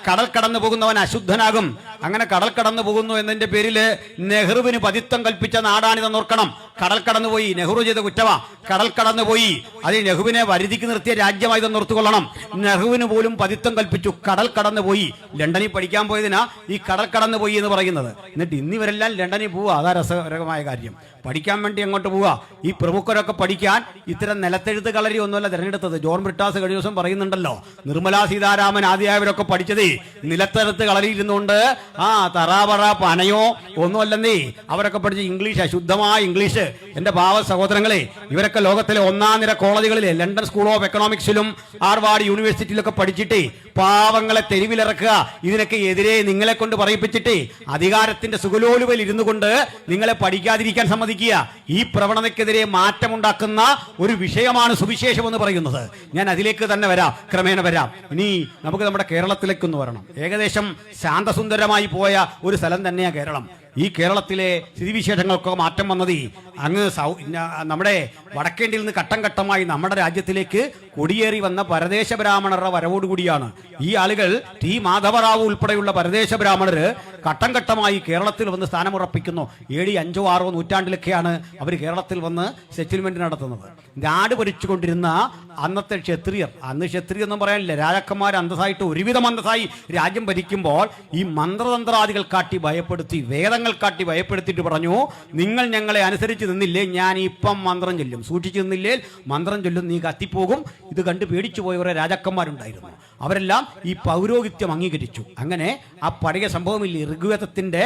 കടൽ കടന്നു പോകുന്നവൻ അശുദ്ധനാകും. അങ്ങനെ കടൽ കടന്നു പോകുന്നു എന്നതിന്റെ പേരില് നെഹ്റുവിന് പതിത്വം കൽപ്പിച്ച നാടാണിതെന്ന് ഓർക്കണം. കടൽ കടന്നുപോയി, നെഹ്റു ചെയ്ത കുറ്റവാ. കടൽ കടന്നുപോയി, അത് നെഹ്റുവിനെ വരുതിക്ക് നിർത്തിയ രാജ്യമായി ഇതെന്ന് ഓർത്തുകൊള്ളണം. നെഹ്റുവിന് പോലും പതിത്വം കൽപ്പിച്ചു, കടൽ കടന്നുപോയി. ലണ്ടനിൽ പഠിക്കാൻ പോയതിനാ ഈ കടൽ കടന്നുപോയി എന്ന് പറയുന്നത്. എന്നിട്ട് ഇന്നിവരെല്ലാം ലണ്ടനിൽ പോവുക, അതാ രസകരമായ കാര്യം. പഠിക്കാൻ വേണ്ടി അങ്ങോട്ട് പോവുക. ഈ പ്രമുഖരൊക്കെ പഠിക്കാൻ ഇത്തരം നിലത്തെഴുത്ത് കളരി ഒന്നുമല്ല തിരഞ്ഞെടുത്തത്. ജോൺ ബ്രിട്ടാസ് കഴിഞ്ഞ ദിവസം പറയുന്നുണ്ടല്ലോ, നിർമ്മലാ സീതാരാമൻ ആദ്യമായവരൊക്കെ പഠിച്ചതേ നിലത്തെഴുത്ത് കളരിയിരുന്നുകൊണ്ട് തറാപറ പനയോ ഒന്നുമല്ലെന്നേ. അവരൊക്കെ പഠിച്ച ഇംഗ്ലീഷ്, അശുദ്ധമായ ഇംഗ്ലീഷ്. എന്റെ പാവ സഹോദരങ്ങളെ, ഇവരൊക്കെ ലോകത്തിലെ ഒന്നാം നിര കോളേജുകളിലെ ലണ്ടൻ സ്കൂൾ ഓഫ് എക്കണോമിക്സിലും ഹാർവാർഡ് യൂണിവേഴ്സിറ്റിയിലൊക്കെ പഠിച്ചിട്ടേ പാവങ്ങളെ തെരുവിലിറക്കുക. ഇതിനൊക്കെ എതിരെ നിങ്ങളെ കൊണ്ട് പറയിപ്പിച്ചിട്ടേ അധികാരത്തിന്റെ സുഖലോലുവയിൽ ഇരുന്നു കൊണ്ട് നിങ്ങളെ പഠിക്കാതിരിക്കാൻ സമ്മതിക്കുക. ഈ പ്രവണതയ്ക്കെതിരെ മാറ്റമുണ്ടാക്കുന്ന ഒരു വിഷയമാണ് സുവിശേഷം എന്ന് പറയുന്നത്. ഞാൻ അതിലേക്ക് തന്നെ വരാം, ക്രമേണ വരാം. ഇനി നമുക്ക് നമ്മുടെ കേരളത്തിലേക്കൊന്ന് വരണം. ഏകദേശം ശാന്തസുന്ദരമായി പോയ ഒരു സ്ഥലം തന്നെയാണ് കേരളം. ഈ കേരളത്തിലെ സ്ഥിതിവിശേഷങ്ങൾക്കൊക്കെ മാറ്റം വന്നത് അങ്ങ് നമ്മുടെ വടക്കേണ്ടിൽ നിന്ന് ഘട്ടം ഘട്ടമായി നമ്മുടെ രാജ്യത്തിലേക്ക് കൊടിയേറി വന്ന പരദേശ ബ്രാഹ്മണരുടെ വരവോടുകൂടിയാണ്. ഈ ആളുകൾ ടി മാധവറാവു ഉൾപ്പെടെയുള്ള പരദേശ ബ്രാഹ്മണര് ഘട്ടം ഘട്ടമായി കേരളത്തിൽ വന്ന് സ്ഥാനമുറപ്പിക്കുന്നു. AD 5 6 നൂറ്റാണ്ടിലൊക്കെയാണ് അവർ കേരളത്തിൽ വന്ന് സെറ്റിൽമെന്റ് നടത്തുന്നത്. നാട് ഭരിച്ചുകൊണ്ടിരുന്ന അന്നത്തെ ക്ഷത്രിയർ, അന്ന് ക്ഷത്രിയ ഒന്നും പറയാനില്ല, രാജാക്കന്മാർ അന്തസ്സായിട്ട് ഒരുവിധം അന്തസ്സായി രാജ്യം ഭരിക്കുമ്പോൾ ഈ മന്ത്രതന്ത്രാദികൾ കാട്ടി ഭയപ്പെടുത്തി, വേദങ്ങൾ കാട്ടി ഭയപ്പെടുത്തിയിട്ട് പറഞ്ഞു, നിങ്ങൾ ഞങ്ങളെ അനുസരിച്ച് നിന്നില്ലേ, ഞാൻ ഇപ്പം മന്ത്രം ചൊല്ലും, സൂക്ഷിച്ചു നിന്നില്ലേ മന്ത്രം ചൊല്ലും, നീ കത്തിപ്പോകും. ഇത് കണ്ട് പേടിച്ചു പോയ കുറെ രാജാക്കന്മാരുണ്ടായിരുന്നു. അവരെല്ലാം ഈ പൗരോഹിത്യം അംഗീകരിച്ചു. അങ്ങനെ ആ പഴയ സംഭവമില്ലേ, ഋഗ്വേദത്തിന്റെ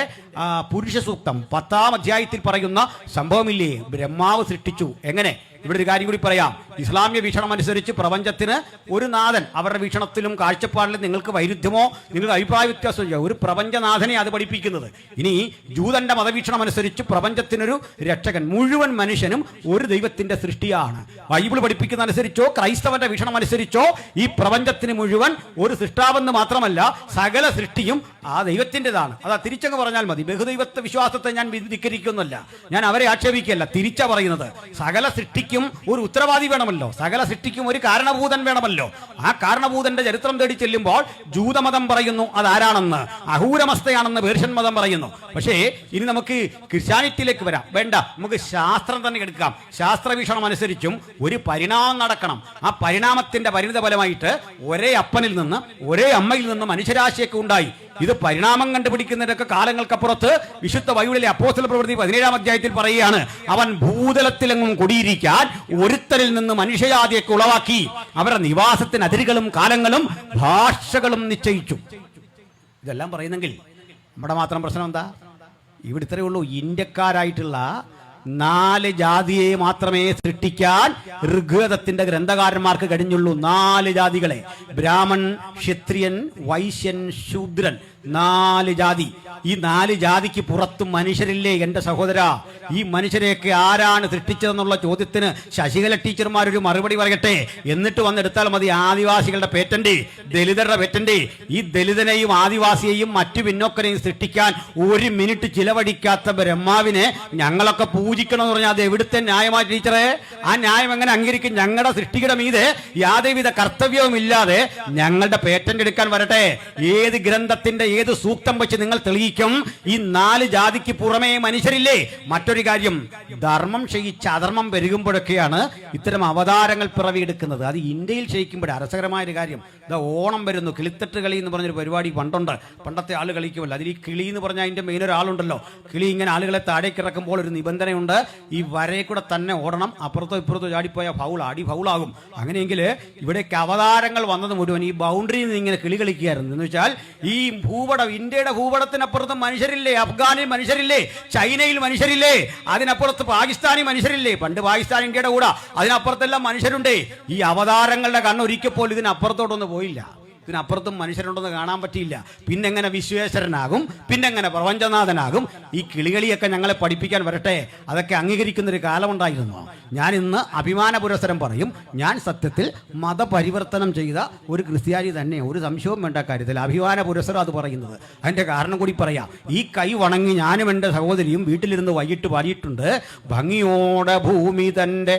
പുരുഷ സൂക്തം 10ാം അധ്യായത്തിൽ പറയുന്ന സംഭവമില്ലേ, ബ്രഹ്മാവ് സൃഷ്ടിച്ചു. എങ്ങനെ? ഇവിടെ ഒരു കാര്യം കൂടി പറയാം. ഇസ്ലാമിക വീക്ഷണം അനുസരിച്ച് പ്രപഞ്ചത്തിന് ഒരു നാഥൻ, അവരുടെ വീക്ഷണത്തിലും കാഴ്ചപ്പാടിലും നിങ്ങൾക്ക് വൈരുദ്ധ്യമോ നിങ്ങൾക്ക് അഭിപ്രായ വ്യത്യാസമോ, ഒരു പ്രപഞ്ചനാഥനെ അത് പഠിപ്പിക്കുന്നത്. ഇനി ജൂതന്റെ മതവീക്ഷണം അനുസരിച്ച് പ്രപഞ്ചത്തിനൊരു രക്ഷകൻ, മുഴുവൻ മനുഷ്യനും ഒരു ദൈവത്തിന്റെ സൃഷ്ടിയാണ്. ബൈബിൾ പഠിപ്പിക്കുന്ന അനുസരിച്ചോ ക്രൈസ്തവന്റെ വീക്ഷണം അനുസരിച്ചോ ഈ പ്രപഞ്ചത്തിന് മുഴുവൻ ഒരു സൃഷ്ടാവെന്ന് മാത്രമല്ല സകല സൃഷ്ടിയും ആ ദൈവത്തിൻ്റെതാണ്. അതാ തിരിച്ചങ്ങ് പറഞ്ഞാൽ മതി. ബഹുദൈവത്വ വിശ്വാസത്തെ ഞാൻ ധിക്കരിക്കുന്നില്ല, ഞാൻ അവരെ ആക്ഷേപിക്കുകയല്ല, തിരിച്ചാ പറയുന്നത്. സകല സൃഷ്ടിക്കും ഒരു ഉത്തരവാദി വേണമല്ലോ, സകല സൃഷ്ടിക്കും ഒരു കാരണഭൂതൻ വേണമല്ലോ. ആ കാരണഭൂതന്റെ ചരിത്രം തേടി ചെല്ലുമ്പോൾ ജൂതമതം പറയുന്നു അതാരാണെന്ന്, അഹൂരമസ്തയാണെന്ന് പേർഷ്യൻ മതം പറയുന്നു. പക്ഷേ ഇനി നമുക്ക് ക്രിസ്ത്യാനിറ്റിയിലേക്ക് വരാം. വേണ്ട, നമുക്ക് ശാസ്ത്രം തന്നെ എടുക്കാം. ശാസ്ത്രവീക്ഷണം അനുസരിച്ചും ഒരു പരിണാമം നടക്കണം. ആ പരിണാമത്തിന്റെ പരിണിത ഫലമായിട്ട് ഒരേ അപ്പനിൽ നിന്ന് ഒരേ അമ്മയിൽ നിന്ന് മനുഷ്യരാശിയൊക്കെ ഉണ്ടായി. ഇത് പരിണാമം കണ്ടുപിടിക്കുന്നതിനൊക്കെ കാലങ്ങൾക്കപ്പുറത്ത് വിശുദ്ധ ബൈബിളിലെ അപ്പോസ്തല പ്രവൃത്തി 17-ാം അധ്യായത്തിൽ പറയുകയാണ്, അവൻ ഭൂതലത്തിലെങ്ങും കുടിയിരിക്കാൻ ഒരുത്തരിൽ നിന്ന് മനുഷ്യജാതിയൊക്കെ ഉളവാക്കി അവരുടെ നിവാസത്തിന് അതിരുകളും കാലങ്ങളും ഭാഷകളും നിശ്ചയിച്ചു. ഇതെല്ലാം പറയുന്നെങ്കിൽ നമ്മുടെ മാത്രം പ്രശ്നം എന്താ? ഇവിടെ ഇത്രയേ ഉള്ളൂ. ഇന്ത്യക്കാരായിട്ടുള്ള 4 ജാതിയെ മാത്രമേ സൃഷ്ടിക്കാൻ ഋഗ്വേദത്തിന്റെ ഗ്രന്ഥകാരന്മാർക്ക് കഴിഞ്ഞുള്ളൂ. 4 ജാതികളെ: ബ്രാഹ്മൺ, ക്ഷത്രിയൻ, വൈശ്യൻ, ശൂദ്രൻ. 4 ജാതി. ഈ 4 ജാതിക്ക് പുറത്ത് മനുഷ്യരില്ലേ എന്റെ സഹോദര? ഈ മനുഷ്യരെയൊക്കെ ആരാണ് സൃഷ്ടിച്ചതെന്നുള്ള ചോദ്യത്തിന് ശശികല ടീച്ചർമാരൊരു മറുപടി പറയട്ടെ, എന്നിട്ട് വന്നെടുത്താൽ മതി. ആദിവാസികളുടെ പേറ്റന്റ്, ദലിതരുടെ പേറ്റന്റ്. ഈ ദലിതനെയും ആദിവാസിയെയും മറ്റു പിന്നോക്കരെയും സൃഷ്ടിക്കാൻ 1 മിനിറ്റ് ചിലവഴിക്കാത്ത ബ്രഹ്മാവിനെ ഞങ്ങളൊക്കെ പൂജിക്കണമെന്ന് പറഞ്ഞാൽ അത് എവിടുത്തെ ന്യായമായി ടീച്ചറെ? ആ ന്യായം എങ്ങനെ അംഗീകരിക്കും? ഞങ്ങളുടെ സൃഷ്ടിയുടെ മീതെ യാതൊരുവിധ കർത്തവ്യവും ഇല്ലാതെ ഞങ്ങളുടെ പേറ്റന്റ് എടുക്കാൻ വരട്ടെ. ഏത് ഗ്രന്ഥത്തിന്റെ ഏത് സൂക്തം വെച്ച് നിങ്ങൾ തെളിയിക്കും ഈ 4 ജാതിക്ക് പുറമേ മനുഷ്യരില്ലേ? മറ്റൊരു കാര്യം, ധർമ്മം ക്ഷയിച്ച് അധർമ്മം പെരുകുമ്പോഴൊക്കെയാണ് ഇത്തരം അവതാരങ്ങൾ പിറവിയെടുക്കുന്നത്. അത് ഇന്ത്യയിൽ ക്ഷയിക്കുമ്പോഴേ രസകരമായൊരു കാര്യം. ഇതാ ഓണം വരുന്നു. കിളിത്തട്ട് കളി എന്ന് പറഞ്ഞൊരു പരിപാടി പണ്ടുണ്ട്. പണ്ടത്തെ ആൾ കളിക്കുമല്ലോ. അതിൽ ഈ കിളി എന്ന് പറഞ്ഞാൽ അതിന്റെ മെയിൻ ഒരാളുണ്ടല്ലോ. കിളി ഇങ്ങനെ ആളുകളെ താഴേക്ക് ഇറക്കുമ്പോൾ ഒരു നിബന്ധനയുണ്ട്, ഈ വരയെ കൂടെ തന്നെ ഓടണം. അപ്പുറത്തോ ഇപ്പുറത്തോ ചാടിപ്പോയാൽ അടി ഫൗളാകും. അങ്ങനെയെങ്കിൽ ഇവിടേക്ക് അവതാരങ്ങൾ വന്നത് മുഴുവൻ ഈ ബൗണ്ടറിയിൽ നിന്ന് ഇങ്ങനെ കിളി കളിക്കുകയായിരുന്നു. എന്ന് വെച്ചാൽ ഈ ഭൂപടം, ഇന്ത്യയുടെ ഭൂപടത്തിനപ്പുറത്ത് മനുഷ്യരില്ലേ? അഫ്ഗാനിൽ മനുഷ്യരില്ലേ? ചൈനയിൽ മനുഷ്യരില്ലേ? അതിനപ്പുറത്ത് പാകിസ്ഥാനിൽ മനുഷ്യരില്ലേ? പണ്ട് പാകിസ്ഥാൻ ഇന്ത്യയുടെ കൂടെ, അതിനപ്പുറത്തെല്ലാം മനുഷ്യരുണ്ട്. ഈ അവതാരങ്ങളുടെ കണ്ണൊരിക്കൽ പോലും ഇതിനപ്പുറത്തോട്ടൊന്നും പോയില്ല. ഇതിനപ്പുറത്തും മനുഷ്യരുണ്ടെന്ന് കാണാൻ പറ്റിയില്ല. പിന്നെങ്ങനെ വിശ്വേശ്വരനാകും? പിന്നെങ്ങനെ പ്രപഞ്ചനാഥനാകും? ഈ കിളികളിയൊക്കെ ഞങ്ങളെ പഠിപ്പിക്കാൻ വരട്ടെ. അതൊക്കെ അംഗീകരിക്കുന്നൊരു കാലമുണ്ടായിരുന്നു. ഞാൻ ഇന്ന് അഭിമാന പുരസ്സരം പറയും, ഞാൻ സത്യത്തിൽ മതപരിവർത്തനം ചെയ്ത ഒരു ക്രിസ്ത്യാനി തന്നെ. ഒരു സംശയവും വേണ്ട കാര്യത്തിൽ അഭിമാന പുരസ്സരം അത് പറയുന്നത്. അതിൻ്റെ കാരണം കൂടി പറയാം. ഈ കൈ വണങ്ങി ഞാനും എൻ്റെ സഹോദരിയും വീട്ടിലിരുന്ന് വൈകിട്ട് പാടിയിട്ടുണ്ട്, ഭംഗിയോടെ ഭൂമി തൻ്റെ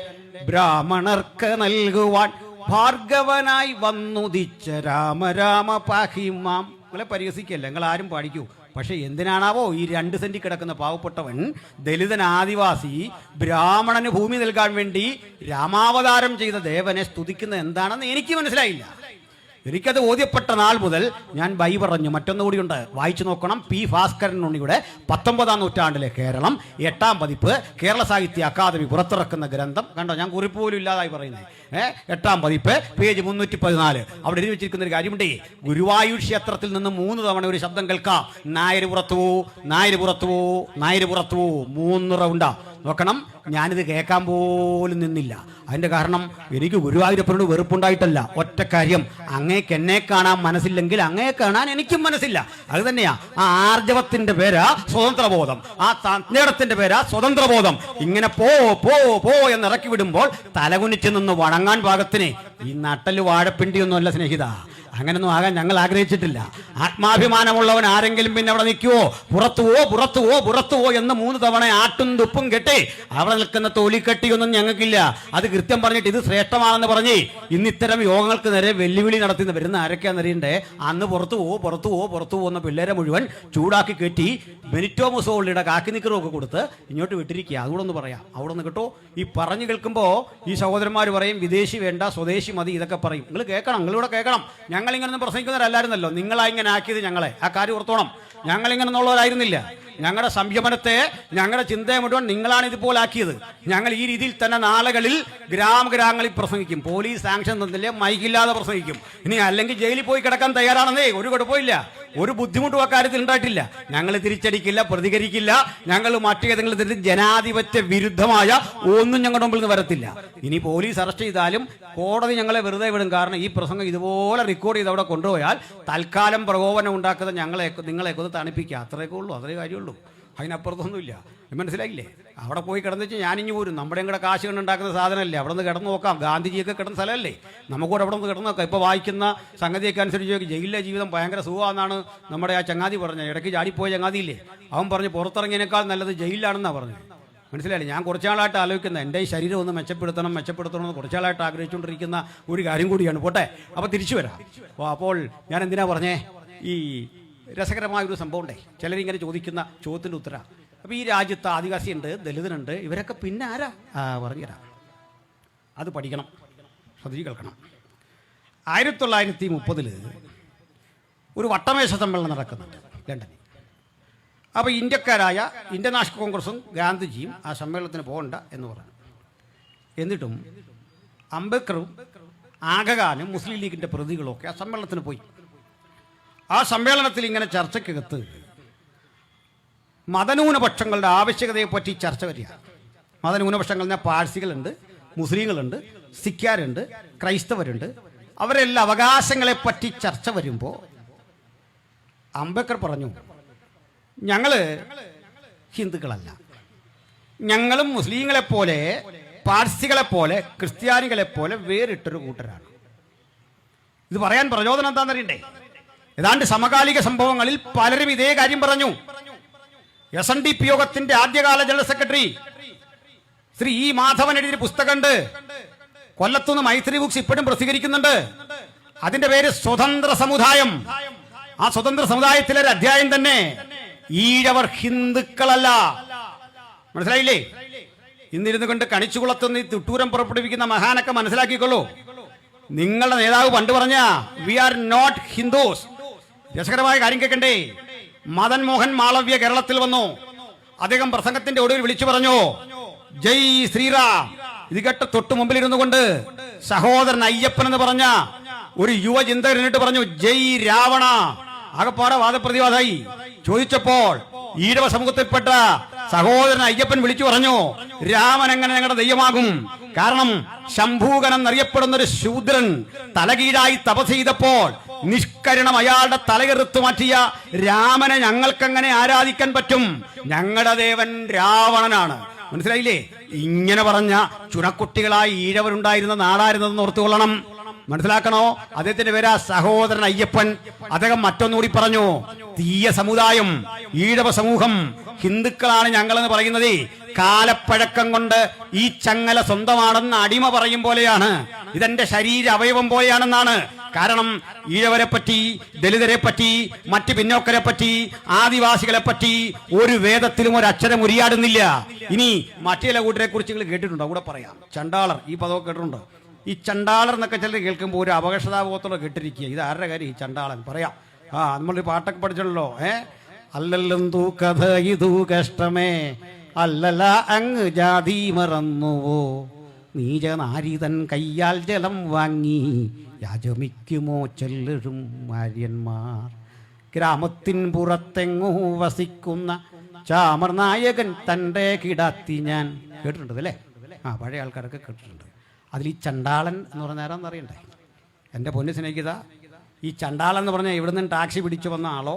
ബ്രാഹ്മണർക്ക് നൽകുവാൻ ഭാർഗവനായി വന്നുദിച്ച രാമ രാമ പാഹിമാം. നിങ്ങളെ പരിഹസിക്കല്ല, നിങ്ങൾ ആരും പാടിക്കൂ. പക്ഷെ എന്തിനാണാവോ ഈ 2 സെന്റ് കിടക്കുന്ന പാവപ്പെട്ടവൻ, ദലിതൻ, ആദിവാസി, ബ്രാഹ്മണന് ഭൂമി നൽകാൻ വേണ്ടി രാമാവതാരം ചെയ്ത ദേവനെ സ്തുതിക്കുന്നത് എന്താണെന്ന് എനിക്ക് മനസ്സിലായില്ല. എനിക്കത് ബോധ്യപ്പെട്ട നാൾ മുതൽ ഞാൻ ബൈ പറഞ്ഞു. മറ്റൊന്നുകൂടിയുണ്ട്, വായിച്ചു നോക്കണം. പി ഭാസ്കരൻ ഉണ്ണിയുടെ 19-ാം നൂറ്റാണ്ടിലെ കേരളം 8-ാം പതിപ്പ് കേരള സാഹിത്യ അക്കാദമി പുറത്തിറക്കുന്ന ഗ്രന്ഥം കണ്ടോ. ഞാൻ കുറിപ്പ് പോലും ഇല്ലാതായി പറയുന്നത്. 8-ാം പതിപ്പ് പേജ് 314. അവിടെ എഴുതി വെച്ചിരിക്കുന്ന ഒരു കാര്യമുണ്ട്. ഗുരുവായൂർ ക്ഷേത്രത്തിൽ നിന്ന് 3 തവണ ഒരു ശബ്ദം കേൾക്കാം, നായര് പുറത്തു പോ, നായര് പുറത്തു പോ, നായര് പുറത്തു പോ. 3 റൗണ്ടാ. നോക്കണം, ഞാനിത് കേൾക്കാൻ പോലും നിന്നില്ല. അതിന്റെ കാരണം എനിക്ക് ഗുരുവായൂരപ്പനോട് വെറുപ്പുണ്ടായിട്ടല്ല. ഒറ്റ കാര്യം, അങ്ങേക്ക് എന്നെ കാണാൻ മനസ്സില്ലെങ്കിൽ അങ്ങേ കാണാൻ എനിക്കും മനസ്സില്ല. അത് തന്നെയാ ആ ആർജവത്തിന്റെ പേരാ സ്വതന്ത്രബോധം, ആ തജ്ഞേടത്തിന്റെ പേരാ സ്വതന്ത്രബോധം. ഇങ്ങനെ പോ പോ പോ എന്ന് ഇറക്കി വിടുമ്പോൾ തലകുനിച്ച് നിന്ന് വണങ്ങാൻ പാകത്തിന് ഈ നട്ടല് വാഴപ്പിണ്ടിയൊന്നുമല്ല സ്നേഹിത. അങ്ങനൊന്നും ആകാൻ ഞങ്ങൾ ആഗ്രഹിച്ചിട്ടില്ല. ആത്മാഭിമാനമുള്ളവൻ ആരെങ്കിലും പിന്നെ അവിടെ നിൽക്കുവോ? പുറത്തുവോ പുറത്തുവോ പുറത്തുവോ എന്ന് 3 തവണ ആട്ടും തുപ്പും കെട്ടി അവിടെ നിൽക്കുന്ന തൊലിക്കട്ടിയൊന്നും ഞങ്ങൾക്കില്ല. അത് കൃത്യം പറഞ്ഞിട്ട് ഇത് ശ്രേഷ്ഠമാണെന്ന് പറഞ്ഞ് ഇന്ന് ഇത്തരം യോഗങ്ങൾക്ക് നേരെ വെല്ലുവിളി നടത്തുന്ന വരുന്ന ആരൊക്കെയാണെന്നറിയണ്ടേ. അന്ന് പുറത്തുവോ പുറത്തുവോ പുറത്തുവോ എന്ന പിള്ളേരെ മുഴുവൻ ചൂടാക്കി കയറ്റി ബെനിറ്റോ മുസോളിയുടെ കാക്കി നിക്കറുമൊക്കെ കൊടുത്ത് ഇങ്ങോട്ട് വിട്ടിരിക്കുക. അതുകൂടെ ഒന്ന് പറയാം. അവിടെ നിന്ന് കേട്ടോ. ഈ പറഞ്ഞു കേൾക്കുമ്പോൾ ഈ സഹോദരന്മാർ പറയും വിദേശി വേണ്ട സ്വദേശി മതി, ഇതൊക്കെ പറയും. നിങ്ങൾ കേൾക്കണം, നിങ്ങളിവിടെ കേൾക്കണം. ഞങ്ങളിങ്ങനെ പ്രസംഗിക്കുന്നവരല്ലായിരുന്നല്ലോ. നിങ്ങളായിങ്ങനെ ആക്കിയത് ഞങ്ങളെ. ആ കാര്യം ഓർത്തോണം. ഞങ്ങളിങ്ങനെ ഉള്ളവരായിരുന്നില്ല. ഞങ്ങളുടെ സംയമനത്തെ, ഞങ്ങളുടെ ചിന്തയെ മുഴുവൻ നിങ്ങളാണ് ഇതുപോലെ ആക്കിയത്. ഞങ്ങൾ ഈ രീതിയിൽ തന്നെ നാളുകളിൽ ഗ്രാമങ്ങളിൽ പ്രസംഗിക്കും. പോലീസ് സാങ്ഷൻ തന്നില്ലേ, മൈക്കില്ലാതെ പ്രസംഗിക്കും. ഇനി അല്ലെങ്കിൽ ജയിലിൽ പോയി കിടക്കാൻ തയ്യാറാണെന്നേ. ഒരു കുഴപ്പമില്ല, ഒരു ബുദ്ധിമുട്ടും അക്കാര്യത്തിൽ ഉണ്ടായിട്ടില്ല. ഞങ്ങൾ തിരിച്ചടിക്കില്ല, പ്രതികരിക്കില്ല. ഞങ്ങൾ മറ്റേതെങ്കിലും തരത്തിൽ ജനാധിപത്യ വിരുദ്ധമായ ഒന്നും ഞങ്ങളുടെ മുമ്പിൽ നിന്ന് വരത്തില്ല. ഇനി പോലീസ് അറസ്റ്റ് ചെയ്താലും കോടതി ഞങ്ങളെ വെറുതെ വിടും. കാരണം ഈ പ്രസംഗം ഇതുപോലെ റെക്കോർഡ് ചെയ്ത് അവിടെ കൊണ്ടുപോയാൽ തൽക്കാലം പ്രകോപനം ഉണ്ടാക്കുന്ന നിങ്ങളെയൊക്കെ ഒന്ന് തണുപ്പിക്കുക. അത്രയൊക്കെ ഉള്ളൂ, അത്രേ കാര്യമുള്ളൂ. അതിനപ്പുറത്തൊന്നുമില്ല. മനസ്സിലായില്ലേ? അവിടെ പോയി കിടന്നു വെച്ചാൽ ഞാനിഞ്ഞു പോരും. നമ്മുടെ കൂടെ കാശ് കണ്ടുണ്ടാക്കുന്ന സാധനമല്ലേ. അവിടെ നിന്ന് കിടന്നു നോക്കാം. ഗാന്ധിജിയൊക്കെ കിടന്ന സ്ഥലമല്ലേ. നമുക്കൂടെ അവിടെ നിന്ന് കിടന്നു നോക്കാം. ഇപ്പോൾ വായിക്കുന്ന സംഗതിയൊക്കെ അനുസരിച്ച് ജയിലിലെ ജീവിതം ഭയങ്കര സുഖമാണെന്നാണ് നമ്മുടെ ആ ചങ്ങാതി പറഞ്ഞത്. ഇടയ്ക്ക് ചാടിപ്പോയ ചങ്ങാതിയില്ലേ, അവൻ പറഞ്ഞ് പുറത്തിറങ്ങിയതിനേക്കാൾ നല്ലത് ജയിലിലാണെന്നാണ് പറഞ്ഞത്. മനസ്സിലായില്ലേ? ഞാൻ കുറച്ചാളായിട്ട് ആലോചിക്കുന്നത് എൻ്റെ ഈ ശരീരം ഒന്ന് മെച്ചപ്പെടുത്തണം എന്ന് കുറച്ചാളായിട്ട് ആഗ്രഹിച്ചുകൊണ്ടിരിക്കുന്ന ഒരു കാര്യം കൂടിയാണ്. പോട്ടെ, അപ്പോൾ തിരിച്ചു വരാം. അപ്പോൾ ഞാൻ എന്തിനാ പറഞ്ഞേ, ഈ രസകരമായൊരു സംഭവം ഉണ്ടേ. ചിലരിങ്ങനെ ചോദിക്കുന്ന ചോദ്യത്തിൻ്റെ ഉത്തരം. അപ്പോൾ ഈ രാജ്യത്ത് ആദിവാസിയുണ്ട്, ദലിതനുണ്ട്, ഇവരൊക്കെ പിന്നെ ആരാ? പറഞ്ഞുതരാം. അത് പഠിക്കണം, ശ്രദ്ധിച്ച് കേൾക്കണം. 1930 ഒരു വട്ടമേശ സമ്മേളനം നടക്കുന്നുണ്ട് ലണ്ടനിൽ. അപ്പോൾ ഇന്ത്യക്കാരായ ഇന്ത്യൻ നാഷണൽ കോൺഗ്രസും ഗാന്ധിജിയും ആ സമ്മേളനത്തിന് പോകണ്ട എന്ന് പറഞ്ഞു. എന്നിട്ടും അംബേദ്കറും ആഗഖാനും മുസ്ലിം ലീഗിൻ്റെ പ്രതികളൊക്കെ ആ സമ്മേളനത്തിന് പോയി. ആ സമ്മേളനത്തിൽ ഇങ്ങനെ ചർച്ചയ്ക്കകത്ത് മതന്യൂനപക്ഷങ്ങളുടെ ആവശ്യകതയെപ്പറ്റി ചർച്ച വരിക. മതന്യൂനപക്ഷങ്ങൾ എന്നാൽ പാഴ്സികളുണ്ട്, മുസ്ലിങ്ങളുണ്ട്, സിഖ്കാരുണ്ട്, ക്രൈസ്തവരുണ്ട്. അവരെല്ലാം അവകാശങ്ങളെപ്പറ്റി ചർച്ച വരുമ്പോൾ അംബേദ്കർ പറഞ്ഞു, ഞങ്ങൾ ഹിന്ദുക്കളല്ല, ഞങ്ങളും മുസ്ലിങ്ങളെപ്പോലെ പാഴ്സികളെപ്പോലെ ക്രിസ്ത്യാനികളെപ്പോലെ വേറിട്ടൊരു കൂട്ടരാണ്. ഇത് പറയാൻ പ്രചോദനം എന്താണെന്നറിയണ്ടേ? ഏതാണ്ട് സമകാലിക സംഭവങ്ങളിൽ പലരും ഇതേ കാര്യം പറഞ്ഞു. SNDP യോഗത്തിന്റെ ആദ്യകാല general secretary Shri E Madhavan എഴുതിയ പുസ്തകമുണ്ട്, കൊല്ലത്തുനിന്ന് മൈത്രി ബുക്സ് ഇപ്പോഴും പ്രസിദ്ധീകരിക്കുന്നുണ്ട്. അതിന്റെ പേര് സ്വതന്ത്ര സമുദായം. ആ സ്വതന്ത്ര സമുദായത്തിലെ ഒരു അധ്യായം തന്നെ ഈഴവർ ഹിന്ദുക്കളല്ല. മനസ്സിലായില്ലേ? ഇന്നിരുന്നു കൊണ്ട് കണിച്ചുകുളത്തുനിന്ന് തുട്ടൂരം പുറപ്പെടുവിക്കുന്ന മഹാനൊക്കെ മനസ്സിലാക്കിക്കൊള്ളൂ. നിങ്ങളുടെ നേതാവ് പണ്ട് പറഞ്ഞ വി ആർ നോട്ട് ഹിന്ദുസ്. രസകരമായ കാര്യം കേൾക്കണ്ടേ? മദൻ മോഹൻ മാളവ്യ കേരളത്തിൽ വന്നു. അദ്ദേഹം പ്രസംഗത്തിന്റെ ഒടുവിൽ വിളിച്ചു പറഞ്ഞു, ജയ് ശ്രീറാം. ഇത് കേട്ട തൊട്ടു മുമ്പിൽ ഇരുന്നു കൊണ്ട് സഹോദരൻ അയ്യപ്പൻ എന്ന് പറഞ്ഞ ഒരു യുവചിന്തകൻ എന്നിട്ട് പറഞ്ഞു, ജയ് രാവണ. ആകപ്പാടെ വാദപ്രതിവാദമായി. ചോദിച്ചപ്പോൾ ഈഴവ സമൂഹത്തിൽപ്പെട്ട സഹോദരൻ അയ്യപ്പൻ വിളിച്ചു പറഞ്ഞു, രാമൻ എങ്ങനെ ഞങ്ങളുടെ ദൈവമാകും? കാരണം ശംഭൂകൻ എന്നറിയപ്പെടുന്ന ഒരു ശൂദ്രൻ തലകീഴായി തപസ് ചെയ്തപ്പോൾ നിഷ്കരണം അയാളുടെ തലകെറുത്തു മാറ്റിയ രാമനെ ഞങ്ങൾക്കെങ്ങനെ ആരാധിക്കാൻ പറ്റും? ഞങ്ങളുടെ ദേവൻ രാവണനാണ്. മനസ്സിലായില്ലേ? ഇങ്ങനെ പറഞ്ഞ ചുണക്കുട്ടികളായി ഈഴവരുണ്ടായിരുന്ന നാടായിരുന്നതെന്ന് ഓർത്തുകൊള്ളണം. മനസ്സിലാക്കണോ? അദ്ദേഹത്തിന്റെ പേരാ സഹോദരൻ അയ്യപ്പൻ. അദ്ദേഹം മറ്റൊന്നുകൂടി പറഞ്ഞു, തീയ സമുദായം, ഈഴവ സമൂഹം, ഹിന്ദുക്കളാണ് ഞങ്ങളെന്ന് പറയുന്നത് കാലപ്പഴക്കം കൊണ്ട് ഈ ചങ്ങല സ്വന്തമാണെന്ന് അടിമ പറയും പോലെയാണ്. ഇതെന്റെ ശരീര അവയവം പോലെയാണെന്നാണ്. കാരണം ഈഴവരെ പറ്റി, ദലിതരെ പറ്റി, മറ്റ് പിന്നോക്കരെ പറ്റി, ആദിവാസികളെ പറ്റി ഒരു വേദത്തിലും ഒരു അക്ഷരം ഉരിയാടുന്നില്ല. ഇനി മറ്റു ചില കൂട്ടരെ കുറിച്ച് നിങ്ങൾ കേട്ടിട്ടുണ്ടോ? കൂടെ പറയാം. ചണ്ടാളർ, ഈ പദമൊക്കെ കേട്ടിട്ടുണ്ടോ? ഈ ചണ്ടാളർ എന്നൊക്കെ ചിലർ കേൾക്കുമ്പോൾ ഒരു അപകർഷതാബോധത്തോടെ കേട്ടിരിക്കുക. ഇത് ആരുടെ കാര്യം? ഈ ചണ്ടാളൻ. പറയാം. നമ്മളൊരു പാട്ടൊക്കെ പഠിച്ചല്ലോ. അല്ലല്ലെന്തൂ കഥ ഇതു കഷ്ടമേ, അല്ലല അങ്ങ് ജാതി മറന്നുവോ, നീചനാരിതൻ കയ്യാൽ ജലം വാങ്ങി യാചമിക്കുമോ ചെല്ലഴും ആര്യന്മാർ, ഗ്രാമത്തിൻ പുറത്തെങ്ങോ വസിക്കുന്ന ചാമർ നായകൻ തൻ്റെ കിടാത്തി ഞാൻ. കേട്ടിട്ടുണ്ട് അല്ലേ? പഴയ ആൾക്കാരൊക്കെ കേട്ടിട്ടുണ്ട്. അതിൽ ഈ ചണ്ടാളൻ എന്ന് പറഞ്ഞ ആരാന്നറിയണ്ടേ? എൻ്റെ പൊന്നു സ്നേഹിത, ഈ ചണ്ടാളൻ എന്ന് പറഞ്ഞാൽ ഇവിടെ നിന്ന് ടാക്സി പിടിച്ചു വന്ന ആളോ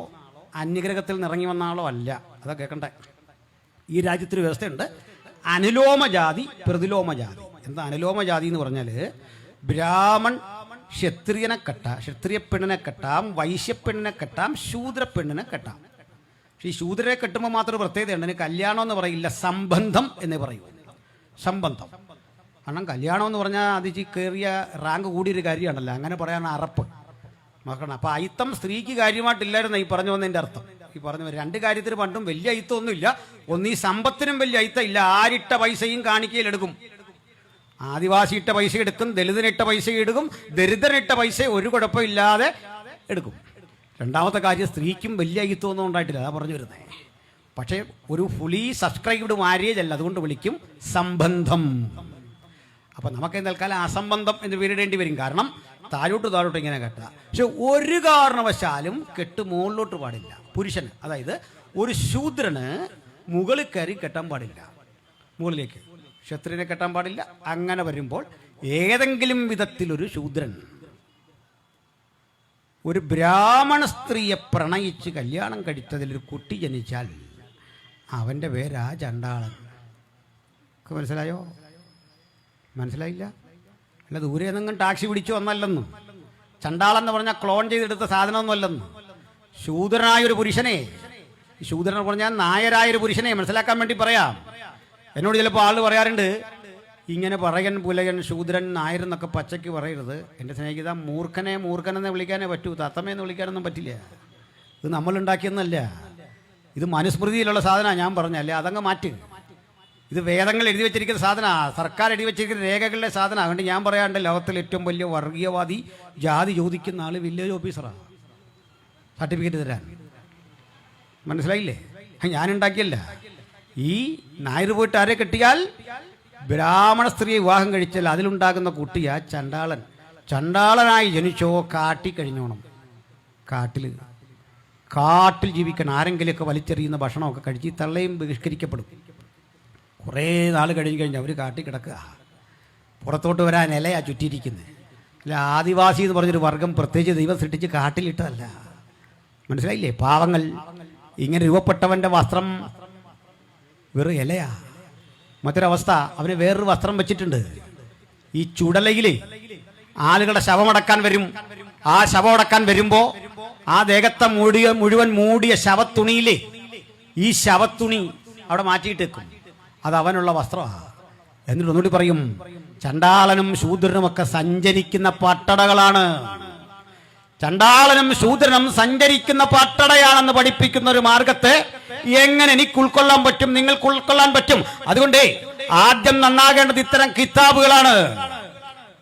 അന്യഗ്രഹത്തിൽ നിറങ്ങി വന്ന ആളോ അല്ല. അതൊക്കെ കേൾക്കണ്ടേ? ഈ രാജ്യത്തൊരു വ്യവസ്ഥയുണ്ട്, അനുലോമ ജാതി, പ്രതിലോമ ജാതി. എന്താ അനുലോമ ജാതി എന്ന് പറഞ്ഞാൽ ബ്രാഹ്മൺ ക്ഷത്രിയനെ കെട്ടാം, ക്ഷത്രിയ പെണ്ണിനെ കെട്ടാം, വൈശ്യപ്പെണ്ണിനെ കെട്ടാം, ശൂദ്ര പെണ്ണിനെ കെട്ടാം. പക്ഷെ ഈ ശൂദ്രരെ കെട്ടുമ്പോൾ മാത്രം കല്യാണം എന്ന് കല്യാണം എന്ന് പറയില്ല, സംബന്ധം എന്ന് പറയൂ. സംബന്ധം. കാരണം കല്യാണം എന്ന് പറഞ്ഞാൽ അതിച്ച് കയറിയ റാങ്ക് കൂടിയൊരു കാര്യമാണല്ലോ, അങ്ങനെ പറയാൻ അറപ്പ് മക്കളാണ്. അപ്പം അയിത്തം സ്ത്രീക്ക് കാര്യമായിട്ടില്ലായിരുന്നു ഈ പറഞ്ഞു വന്നതിൻ്റെ അർത്ഥം. ഈ പറഞ്ഞു രണ്ട് കാര്യത്തിന് പണ്ടും വലിയ അയിത്തമൊന്നുമില്ല. ഒന്ന് ഈ സമ്പത്തിനും വലിയ അയിത്തം ഇല്ല. ആരിട്ട പൈസയും കാണിക്കയിലെടുക്കും. ആദിവാസി ഇട്ട പൈസ എടുക്കും, ദലിതനിട്ട പൈസ എടുക്കും, ദരിദ്രനിട്ട പൈസ ഒരു കുഴപ്പമില്ലാതെ എടുക്കും. രണ്ടാമത്തെ കാര്യം, സ്ത്രീക്കും വലിയ അയിത്തമൊന്നും ഉണ്ടായിട്ടില്ല. അതാ പറഞ്ഞു വരുന്നത്. പക്ഷേ ഒരു ഫുള്ളി സബ്സ്ക്രൈബ്ഡ് മാരേജ് അല്ല, അതുകൊണ്ട് വിളിക്കും സംബന്ധം. അപ്പം നമുക്ക് തൽക്കാലം അസംബന്ധം എന്ന് പേരിടേണ്ടി വരും. കാരണം താഴോട്ട് ഇങ്ങനെ കെട്ടുക. പക്ഷെ ഒരു കാരണവശാലും കെട്ട് മുകളിലോട്ട് പാടില്ല. പുരുഷന്, അതായത് ഒരു ശൂദ്രന് മുകളിൽ കയറി കെട്ടാൻ പാടില്ല, മുകളിലേക്ക്. ക്ഷത്രിയനെ കെട്ടാൻ പാടില്ല. അങ്ങനെ വരുമ്പോൾ ഏതെങ്കിലും വിധത്തിലൊരു ശൂദ്രൻ ഒരു ബ്രാഹ്മണ സ്ത്രീയെ പ്രണയിച്ച് കല്യാണം കഴിച്ചതിലൊരു കുട്ടി ജനിച്ചാൽ അവൻ്റെ പേരാ ചണ്ടാളൻ. മനസ്സിലായോ? മനസ്സിലായില്ല? അല്ല, ദൂരെ നിന്നും ടാക്സി പിടിച്ചു വന്നല്ലെന്നും. ചണ്ടാളെന്ന് പറഞ്ഞാൽ ക്ലോൺ ചെയ്തെടുത്ത സാധനമൊന്നും അല്ലെന്നും. ശൂദ്രനായൊരു പുരുഷനെ, ശൂദ്രൻ പറഞ്ഞാൽ നായരായൊരു പുരുഷനെ മനസ്സിലാക്കാൻ വേണ്ടി പറയാം. എന്നോട് ചിലപ്പോൾ ആൾ പറയാറുണ്ട്, ഇങ്ങനെ പറയൻ പുലയൻ ശൂദ്രൻ നായരെന്നൊക്കെ പച്ചയ്ക്ക് പറയരുത്. എൻ്റെ സ്നേഹിത, മൂർഖനെന്ന് വിളിക്കാനേ പറ്റൂ, തത്തമ്മയെന്ന് വിളിക്കാനൊന്നും പറ്റില്ല. ഇത് നമ്മളുണ്ടാക്കിയെന്നല്ല, ഇത് മനുസ്മൃതിയിലുള്ള സാധനമാണ്. ഞാൻ പറഞ്ഞല്ലേ, അതങ്ങ് മാറ്റ്. ഇത് വേദങ്ങൾ എഴുതി വെച്ചിരിക്കുന്ന സാധനമാണ്, സർക്കാർ എഴുതി വെച്ചിരിക്കുന്ന രേഖകളുടെ സാധനമാണ്. അതുകൊണ്ട് ഞാൻ പറയാണ്ട് ലോകത്തിലെ ഏറ്റവും വലിയ വർഗീയവാദി ജാതി ചോദിക്കുന്ന ആൾ വില്ലേജ് ഓഫീസറാണ്. സർട്ടിഫിക്കറ്റ് തരാൻ. മനസ്സിലായില്ലേ? ഞാനുണ്ടാക്കിയല്ല. ഈ നായർ പോയിട്ട് ആരെ കെട്ടിയാൽ ബ്രാഹ്മണ സ്ത്രീയെ വിവാഹം കഴിച്ചാൽ അതിലുണ്ടാകുന്ന കുട്ടിയാ ചണ്ടാളൻ. ചണ്ടാളനായി ജനിച്ചോ കാട്ടിക്കഴിഞ്ഞോണം. കാട്ടിൽ ജീവിക്കണം. ആരെങ്കിലുമൊക്കെ വലിച്ചെറിയുന്ന ഭക്ഷണമൊക്കെ കഴിച്ച് തള്ളയും ബഹിഷ്കരിക്കപ്പെടും. കുറേ നാൾ കഴിഞ്ഞ് കഴിഞ്ഞാൽ അവർ കാട്ടി കിടക്കുക. പുറത്തോട്ട് വരാൻ ഇലയാ ചുറ്റിയിരിക്കുന്നത്. അല്ല, ആദിവാസി എന്ന് പറഞ്ഞൊരു വർഗം പ്രത്യേകിച്ച് ദൈവം സൃഷ്ടിച്ച് കാട്ടിലിട്ടതല്ല. മനസ്സിലായില്ലേ? പാവങ്ങൾ ഇങ്ങനെ രൂപപ്പെട്ടവൻ്റെ വസ്ത്രം വെറും ഇലയാ. മറ്റൊരവസ്ഥ, അവന് വേറൊരു വസ്ത്രം വെച്ചിട്ടുണ്ട്. ഈ ചുടലയിൽ ആളുകളുടെ ശവമടക്കാൻ വരും. ആ ശവമടക്കാൻ വരുമ്പോൾ ആ ദേഹത്തെ മുഴുവൻ മൂടിയ ശവത്തുണിയിലെ ഈ ശവത്തുണി അവിടെ മാറ്റിയിട്ട് വെക്കും. അത് അവനുള്ള വസ്ത്രമാണ്. എന്നിട്ട് ഒന്നുകൂടി പറയും, ചണ്ടാളനും ശൂദ്രനുമൊക്കെ സഞ്ചരിക്കുന്ന പട്ടടകളാണ്. ചണ്ടാളനും ശൂദ്രനും സഞ്ചരിക്കുന്ന പട്ടടയാണെന്ന് പഠിപ്പിക്കുന്ന ഒരു മാർഗത്തെ എങ്ങനെ എനിക്ക് ഉൾക്കൊള്ളാൻ പറ്റും, നിങ്ങൾക്ക് ഉൾക്കൊള്ളാൻ പറ്റും? അതുകൊണ്ട് ആദ്യം നന്നാകേണ്ടത് ഇത്തരം കിതാബുകളാണ്,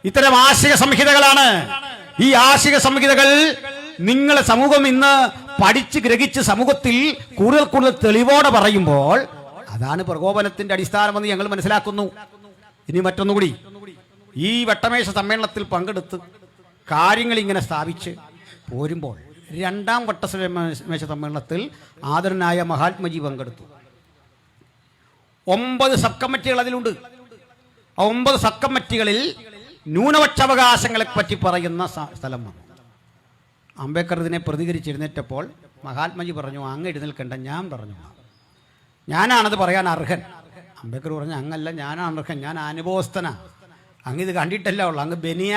ഇത്തരം ആശയ സംഹിതകളാണ്. ഈ ആശയ സംഹിതകൾ നിങ്ങളെ സമൂഹം ഇന്ന് പഠിച്ച് ഗ്രഹിച്ച് സമൂഹത്തിൽ കൂടുതൽ തെളിവോടെ പറയുമ്പോൾ അതാണ് പ്രകോപനത്തിന്റെ അടിസ്ഥാനമെന്ന് ഞങ്ങൾ മനസ്സിലാക്കുന്നു. ഇനി മറ്റൊന്നുകൂടി, ഈ വട്ടമേശ സമ്മേളനത്തിൽ പങ്കെടുത്ത് കാര്യങ്ങൾ ഇങ്ങനെ സ്ഥാപിച്ച് പോരുമ്പോൾ രണ്ടാം വട്ടമേശ സമ്മേളനത്തിൽ ആദരനായ മഹാത്മജി പങ്കെടുത്തു. 9 സബ് കമ്മിറ്റികൾ അതിലുണ്ട്. 9 സബ് കമ്മിറ്റികളിൽ ന്യൂനപക്ഷാവകാശങ്ങളെ പറ്റി പറയുന്ന സ്ഥലം വന്നു. അംബേദ്കർ ഇതിനെ പ്രതികരിച്ചെഴുന്നേറ്റപ്പോൾ മഹാത്മജി പറഞ്ഞു, അങ്ങ് എഴുന്നേൽക്കണ്ട, ഞാൻ പറഞ്ഞു, ഞാനാണത് പറയാൻ അർഹൻ. അംബേദ്കർ പറഞ്ഞു, അങ്ങല്ല, ഞാനാണ് അർഹൻ, ഞാൻ അനുഭവസ്ഥനാണ്. അങ്ങ് ഇത് കണ്ടിട്ടല്ല ഉള്ളു, അങ്ങ് ബനിയ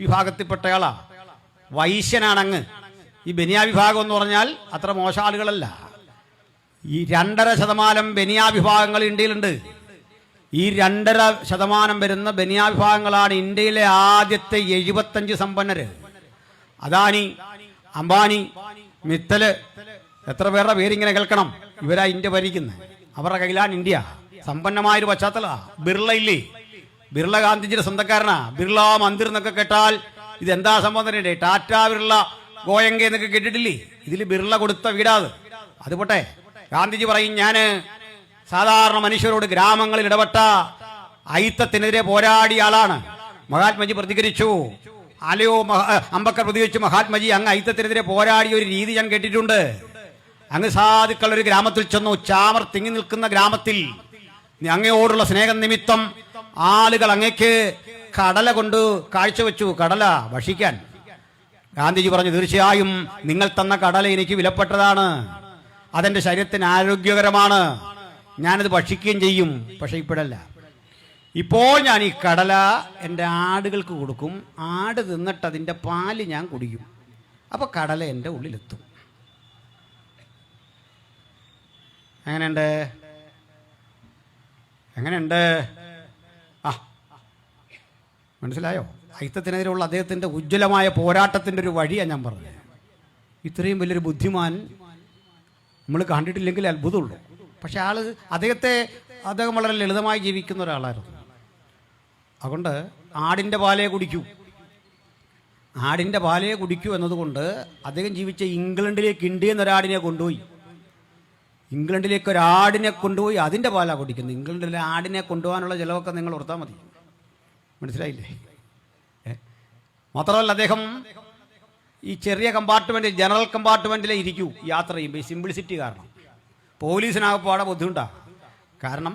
വിഭാഗത്തിൽപ്പെട്ടയാളാ, വൈശ്യനാണ് അങ്ങ്. ഈ ബനിയ വിഭാഗം എന്ന് പറഞ്ഞാൽ അത്ര മോശം ആളുകളല്ല. ഈ 2.5% ബനിയ വിഭാഗങ്ങൾ ഇന്ത്യയിലുണ്ട്. ഈ 2.5% വരുന്ന ബനിയ വിഭാഗങ്ങളാണ് ഇന്ത്യയിലെ ആദ്യത്തെ 75 സമ്പന്നര്. അദാനി, അംബാനി, മിത്തല്, എത്ര പേരുടെ പേരിങ്ങനെ കേൾക്കണം. ഇവരാ ഇന്ത്യ ഭരിക്കുന്നത്. അവരുടെ കയ്യിലാണ് ഇന്ത്യ. സമ്പന്നമായൊരു പശ്ചാത്തലമാണ്. ബിർള ഇല്ലേ, ബിർള ഗാന്ധിജിയുടെ സ്വന്തക്കാരനാ. ബിർള മന്ദിർ എന്നൊക്കെ കേട്ടാൽ ഇതെന്താ സംഭവം തന്നെ. ടാറ്റ ബിർള ഗോയങ്ക എന്നൊക്കെ കേട്ടിട്ടില്ലേ? ഇതിൽ ബിർള കൊടുത്ത വീടാത്. അത് പോട്ടെ, ഗാന്ധിജി പറയും, ഞാൻ സാധാരണ മനുഷ്യരോട് ഗ്രാമങ്ങളിൽ ഇടപെട്ട അയിത്തത്തിനെതിരെ പോരാടിയ ആളാണ്. മഹാത്മജി പ്രതികരിച്ചു, അലയോ അംബേദ്കർ പ്രതികരിച്ചു, മഹാത്മജി, അങ്ങ് അയിത്തത്തിനെതിരെ പോരാടിയ ഒരു രീതി ഞാൻ കേട്ടിട്ടുണ്ട്. അങ്ങ് സാധുക്കൾ ഒരു ഗ്രാമത്തിൽ ചെന്നു, ചാമർ തിങ്ങി നിൽക്കുന്ന ഗ്രാമത്തിൽ അങ്ങയോടുള്ള സ്നേഹം നിമിത്തം ആളുകൾ അങ്ങേക്ക് കടല കൊണ്ട് കാഴ്ചവെച്ചു, കടല ഭക്ഷിക്കാൻ. ഗാന്ധിജി പറഞ്ഞു, തീർച്ചയായും നിങ്ങൾ തന്ന കടല എനിക്ക് വിലപ്പെട്ടതാണ്, അതെന്റെ ശരീരത്തിന് ആരോഗ്യകരമാണ്, ഞാനത് ഭക്ഷിക്കുകയും ചെയ്യും. പക്ഷെ ഇപ്പോഴല്ല, ഇപ്പോൾ ഞാൻ ഈ കടല എൻ്റെ ആടുകൾക്ക് കൊടുക്കും, ആട് തിന്നിട്ട് അതിൻ്റെ പാല് ഞാൻ കുടിക്കും, അപ്പോൾ കടല എൻ്റെ ഉള്ളിലെത്തും. എങ്ങനെയുണ്ട്? ആ, മനസ്സിലായോ? അയിത്തത്തിനെതിരെയുള്ള അദ്ദേഹത്തിൻ്റെ ഉജ്ജ്വലമായ പോരാട്ടത്തിൻ്റെ ഒരു വഴിയാണ് ഞാൻ പറഞ്ഞത്. ഇത്രയും വലിയൊരു ബുദ്ധിമാൻ നമ്മൾ കണ്ടിട്ടില്ലെങ്കിൽ അത്ഭുതമുള്ളൂ. പക്ഷെ അദ്ദേഹം വളരെ ലളിതമായി ജീവിക്കുന്ന ഒരാളായിരുന്നു. അതുകൊണ്ട് ആടിൻ്റെ പാലേ കുടിക്കൂ എന്നതുകൊണ്ട് അദ്ദേഹം ജീവിച്ച ഇംഗ്ലണ്ടിലേക്ക്, ഇന്ത്യയിൽ നിന്ന് ഒരാടിനെ കൊണ്ടുപോയി. ഇംഗ്ലണ്ടിലേക്ക് ഒരാടിനെ കൊണ്ടുപോയി അതിൻ്റെ പാലാണ് കുടിക്കുന്നത്. ഇംഗ്ലണ്ടിലെ ആടിനെ കൊണ്ടുപോകാനുള്ള ചിലവൊക്കെ നിങ്ങൾ ഓർത്താൽ മതി. മനസ്സിലായില്ലേ? മാത്രമല്ല, അദ്ദേഹം ഈ ചെറിയ കമ്പാർട്ട്മെൻറ്റ്, ജനറൽ കമ്പാർട്ട്മെൻറ്റിലെ ഇരിക്കൂ യാത്ര ചെയ്യുമ്പോൾ. ഈ സിംപ്ലിസിറ്റി കാരണം പോലീസിനാകപ്പാടെ ബുദ്ധിമുട്ടാണ്. കാരണം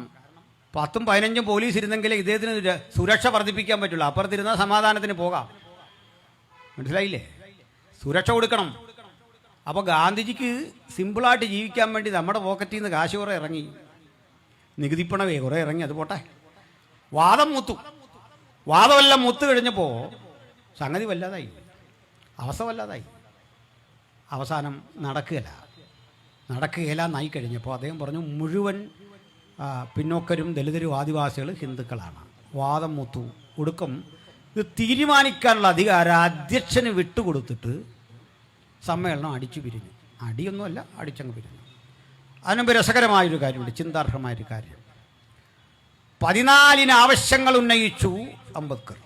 10ഉം 15ഉം പോലീസ് ഇരുന്നെങ്കിലേ ഇദ്ദേഹത്തിന് സുരക്ഷ വർദ്ധിപ്പിക്കാൻ പറ്റുള്ളൂ. അപ്പുറത്തിരുന്നാൽ സമാധാനത്തിന് പോകാം. മനസ്സിലായില്ലേ? സുരക്ഷ കൊടുക്കണം. അപ്പോൾ ഗാന്ധിജിക്ക് സിമ്പിളായിട്ട് ജീവിക്കാൻ വേണ്ടി നമ്മുടെ പോക്കറ്റിൽ നിന്ന് കാശ് കുറേ ഇറങ്ങി, നികുതിപ്പണവേ കുറേ ഇറങ്ങി. അത് പോട്ടെ, വാദമെല്ലാം മുത്ത് കഴിഞ്ഞപ്പോൾ സംഗതി വല്ലാതായി, അവസ്ഥ വല്ലാതായി. അവസാനം നടക്കുകയില്ല എന്നായി കഴിഞ്ഞപ്പോൾ അദ്ദേഹം പറഞ്ഞു, മുഴുവൻ പിന്നോക്കരും ദലിതരും ആദിവാസികൾ ഹിന്ദുക്കളാണ്. വാദം മുത്തു. ഒടുക്കം ഇത് തീരുമാനിക്കാനുള്ള അധികാരം അധ്യക്ഷന് വിട്ടുകൊടുത്തിട്ട് സമ്മേളനം അടിച്ചു പിരിഞ്ഞു. അടിയൊന്നുമല്ല, അടിച്ചങ്ങ് പിരിഞ്ഞു. അതിനുമ്പ് രസകരമായൊരു കാര്യമുണ്ട്, ചിന്താർഹമായൊരു കാര്യം. 14 ആവശ്യങ്ങൾ ഉന്നയിച്ചു അംബേദ്കർ.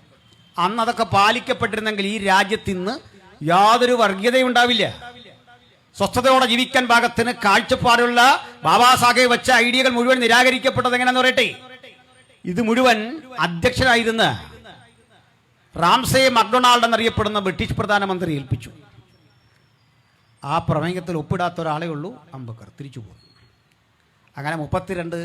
അന്ന് അതൊക്കെ പാലിക്കപ്പെട്ടിരുന്നെങ്കിൽ ഈ രാജ്യത്ത് ഇന്ന് യാതൊരു വർഗീയതയും ഉണ്ടാവില്ല. സ്വസ്ഥതയോടെ ജീവിക്കാൻ പാകത്തിന് കാഴ്ചപ്പാടുള്ള ബാബാ സാഹേബ് വെച്ച ഐഡിയകൾ മുഴുവൻ നിരാകരിക്കപ്പെട്ടത് എങ്ങനെയാന്ന് പറയട്ടെ. ഇത് മുഴുവൻ അധ്യക്ഷനായിരുന്ന റാംസേ മക്ഡൊണാൾഡ് എന്നറിയപ്പെടുന്ന ബ്രിട്ടീഷ് പ്രധാനമന്ത്രി ഏൽപ്പിച്ചു. ആ പ്രമേയത്തിൽ ഒപ്പിടാത്ത ഒരാളേ ഉള്ളൂ, അംബേദ്കർ. തിരിച്ചു പോകും. അങ്ങനെ 32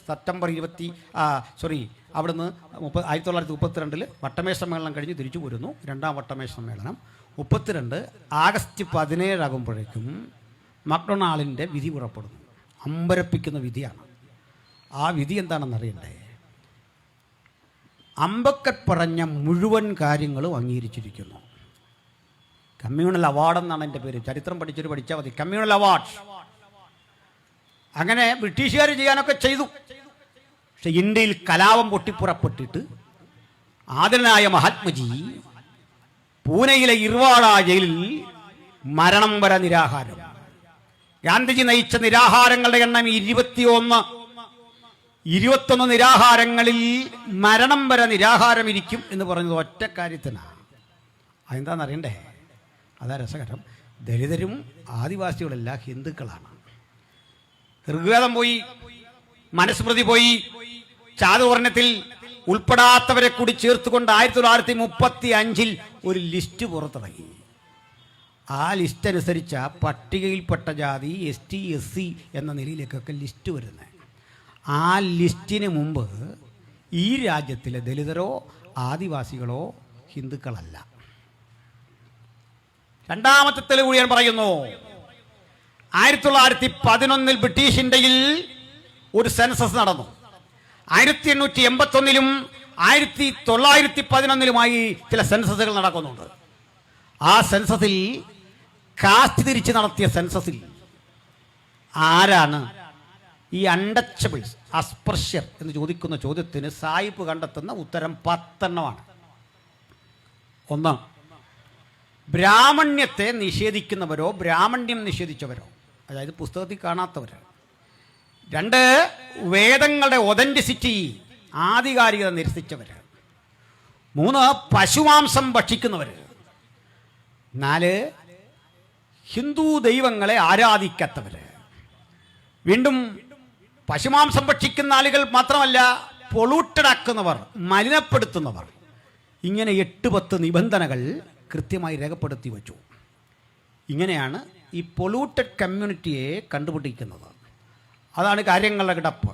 സെപ്റ്റംബർ 20 അവിടുന്ന് 1932 വട്ടമേശ സമ്മേളനം കഴിഞ്ഞ് തിരിച്ചു പോരുന്നു. രണ്ടാം വട്ടമേശ സമ്മേളനം 32 ആഗസ്റ്റ് 17 ആകുമ്പോഴേക്കും മക്ഡൊണാൾഡിൻ്റെ വിധി പുറപ്പെടുന്നു. അമ്പരപ്പിക്കുന്ന വിധിയാണ്. ആ വിധി എന്താണെന്ന് അറിയണ്ടേ? അംബേദ്കർ പറഞ്ഞ മുഴുവൻ കാര്യങ്ങളും അംഗീകരിച്ചിരിക്കുന്നു. കമ്മ്യൂണൽ അവാർഡ് എന്നാണ് എൻ്റെ പേര്. ചരിത്രം പഠിച്ചാൽ മതി. Communal award. അങ്ങനെ ബ്രിട്ടീഷുകാർ ചെയ്യാനൊക്കെ ചെയ്തു. പക്ഷെ ഇന്ത്യയിൽ കലാപം പൊട്ടിപ്പുറപ്പെട്ടിട്ട് ആദരനായ മഹാത്മജി പൂനെയിലെ ഇർവാഡ ജയിലിൽ മരണം വരെ നിരാഹാരം. ഗാന്ധിജി നയിച്ച നിരാഹാരങ്ങളുടെ എണ്ണം 21 നിരാഹാരങ്ങളിൽ മരണം വരെ നിരാഹാരം ഇരിക്കും എന്ന് പറഞ്ഞത് ഒറ്റ കാര്യത്തിനാണ്. അതെന്താണെന്നറിയണ്ടേ? അതാ രസകരം. ദലിതരും ആദിവാസികളെല്ലാം ഹിന്ദുക്കളാണ്. ഋഗ്വേദം പോയി, മനുസ്മൃതി പോയി, ചാതുവർണ്ണത്തിൽ ഉൾപ്പെടാത്തവരെ കൂടി ചേർത്തുകൊണ്ട് 1935 ഒരു ലിസ്റ്റ് പുറത്തിറങ്ങി. ആ ലിസ്റ്റ് അനുസരിച്ച പട്ടികയിൽപ്പെട്ട ജാതി ST SC എന്ന നിലയിലേക്കൊക്കെ ലിസ്റ്റ് വരുന്നത്. ആ ലിസ്റ്റിന് മുമ്പ് ഈ രാജ്യത്തിലെ ദലിതരോ ആദിവാസികളോ ഹിന്ദുക്കളല്ല. രണ്ടാമത്തെ തെളിവ് ഞാൻ പറയുന്നു. 1911 ബ്രിട്ടീഷ് ഇന്ത്യയിൽ ഒരു സെൻസസ് നടന്നു. 1881 1911 ചില സെൻസസുകൾ നടക്കുന്നുണ്ട്. ആ സെൻസസിൽ കാസ്റ്റ് തിരിച്ച് നടത്തിയ സെൻസസിൽ ആരാണ് ഈ അൺടച്ചബിൾസ്, അസ്പൃശ്യർ എന്ന് ചോദിക്കുന്ന ചോദ്യത്തിന് സായിപ്പ് കണ്ടെത്തുന്ന ഉത്തരം 10 എണ്ണമാണ്. 1, ബ്രാഹ്മണ്യത്തെ നിഷേധിക്കുന്നവരോ ബ്രാഹ്മണ്യം നിഷേധിച്ചവരോ, അതായത് പുസ്തകത്തിൽ കാണാത്തവർ. 2, വേദങ്ങളുടെ ഒതന്റിസിറ്റി, ആധികാരികത നിരസിച്ചവർ. 3, പശുമാംസം ഭക്ഷിക്കുന്നവർ. 4, ഹിന്ദു ദൈവങ്ങളെ ആരാധിക്കാത്തവർ. വീണ്ടും പശുമാംസം ഭക്ഷിക്കുന്ന ആളുകൾ മാത്രമല്ല, പൊളൂട്ടഡ് ആക്കുന്നവർ, മലിനപ്പെടുത്തുന്നവർ. ഇങ്ങനെ 8-10 നിബന്ധനകൾ കൃത്യമായി രേഖപ്പെടുത്തി വച്ചു. ഇങ്ങനെയാണ് ഈ പൊളൂട്ടഡ് കമ്മ്യൂണിറ്റിയെ കണ്ടുപിടിക്കുന്നത്. അതാണ് കാര്യങ്ങളുടെ കിടപ്പ്.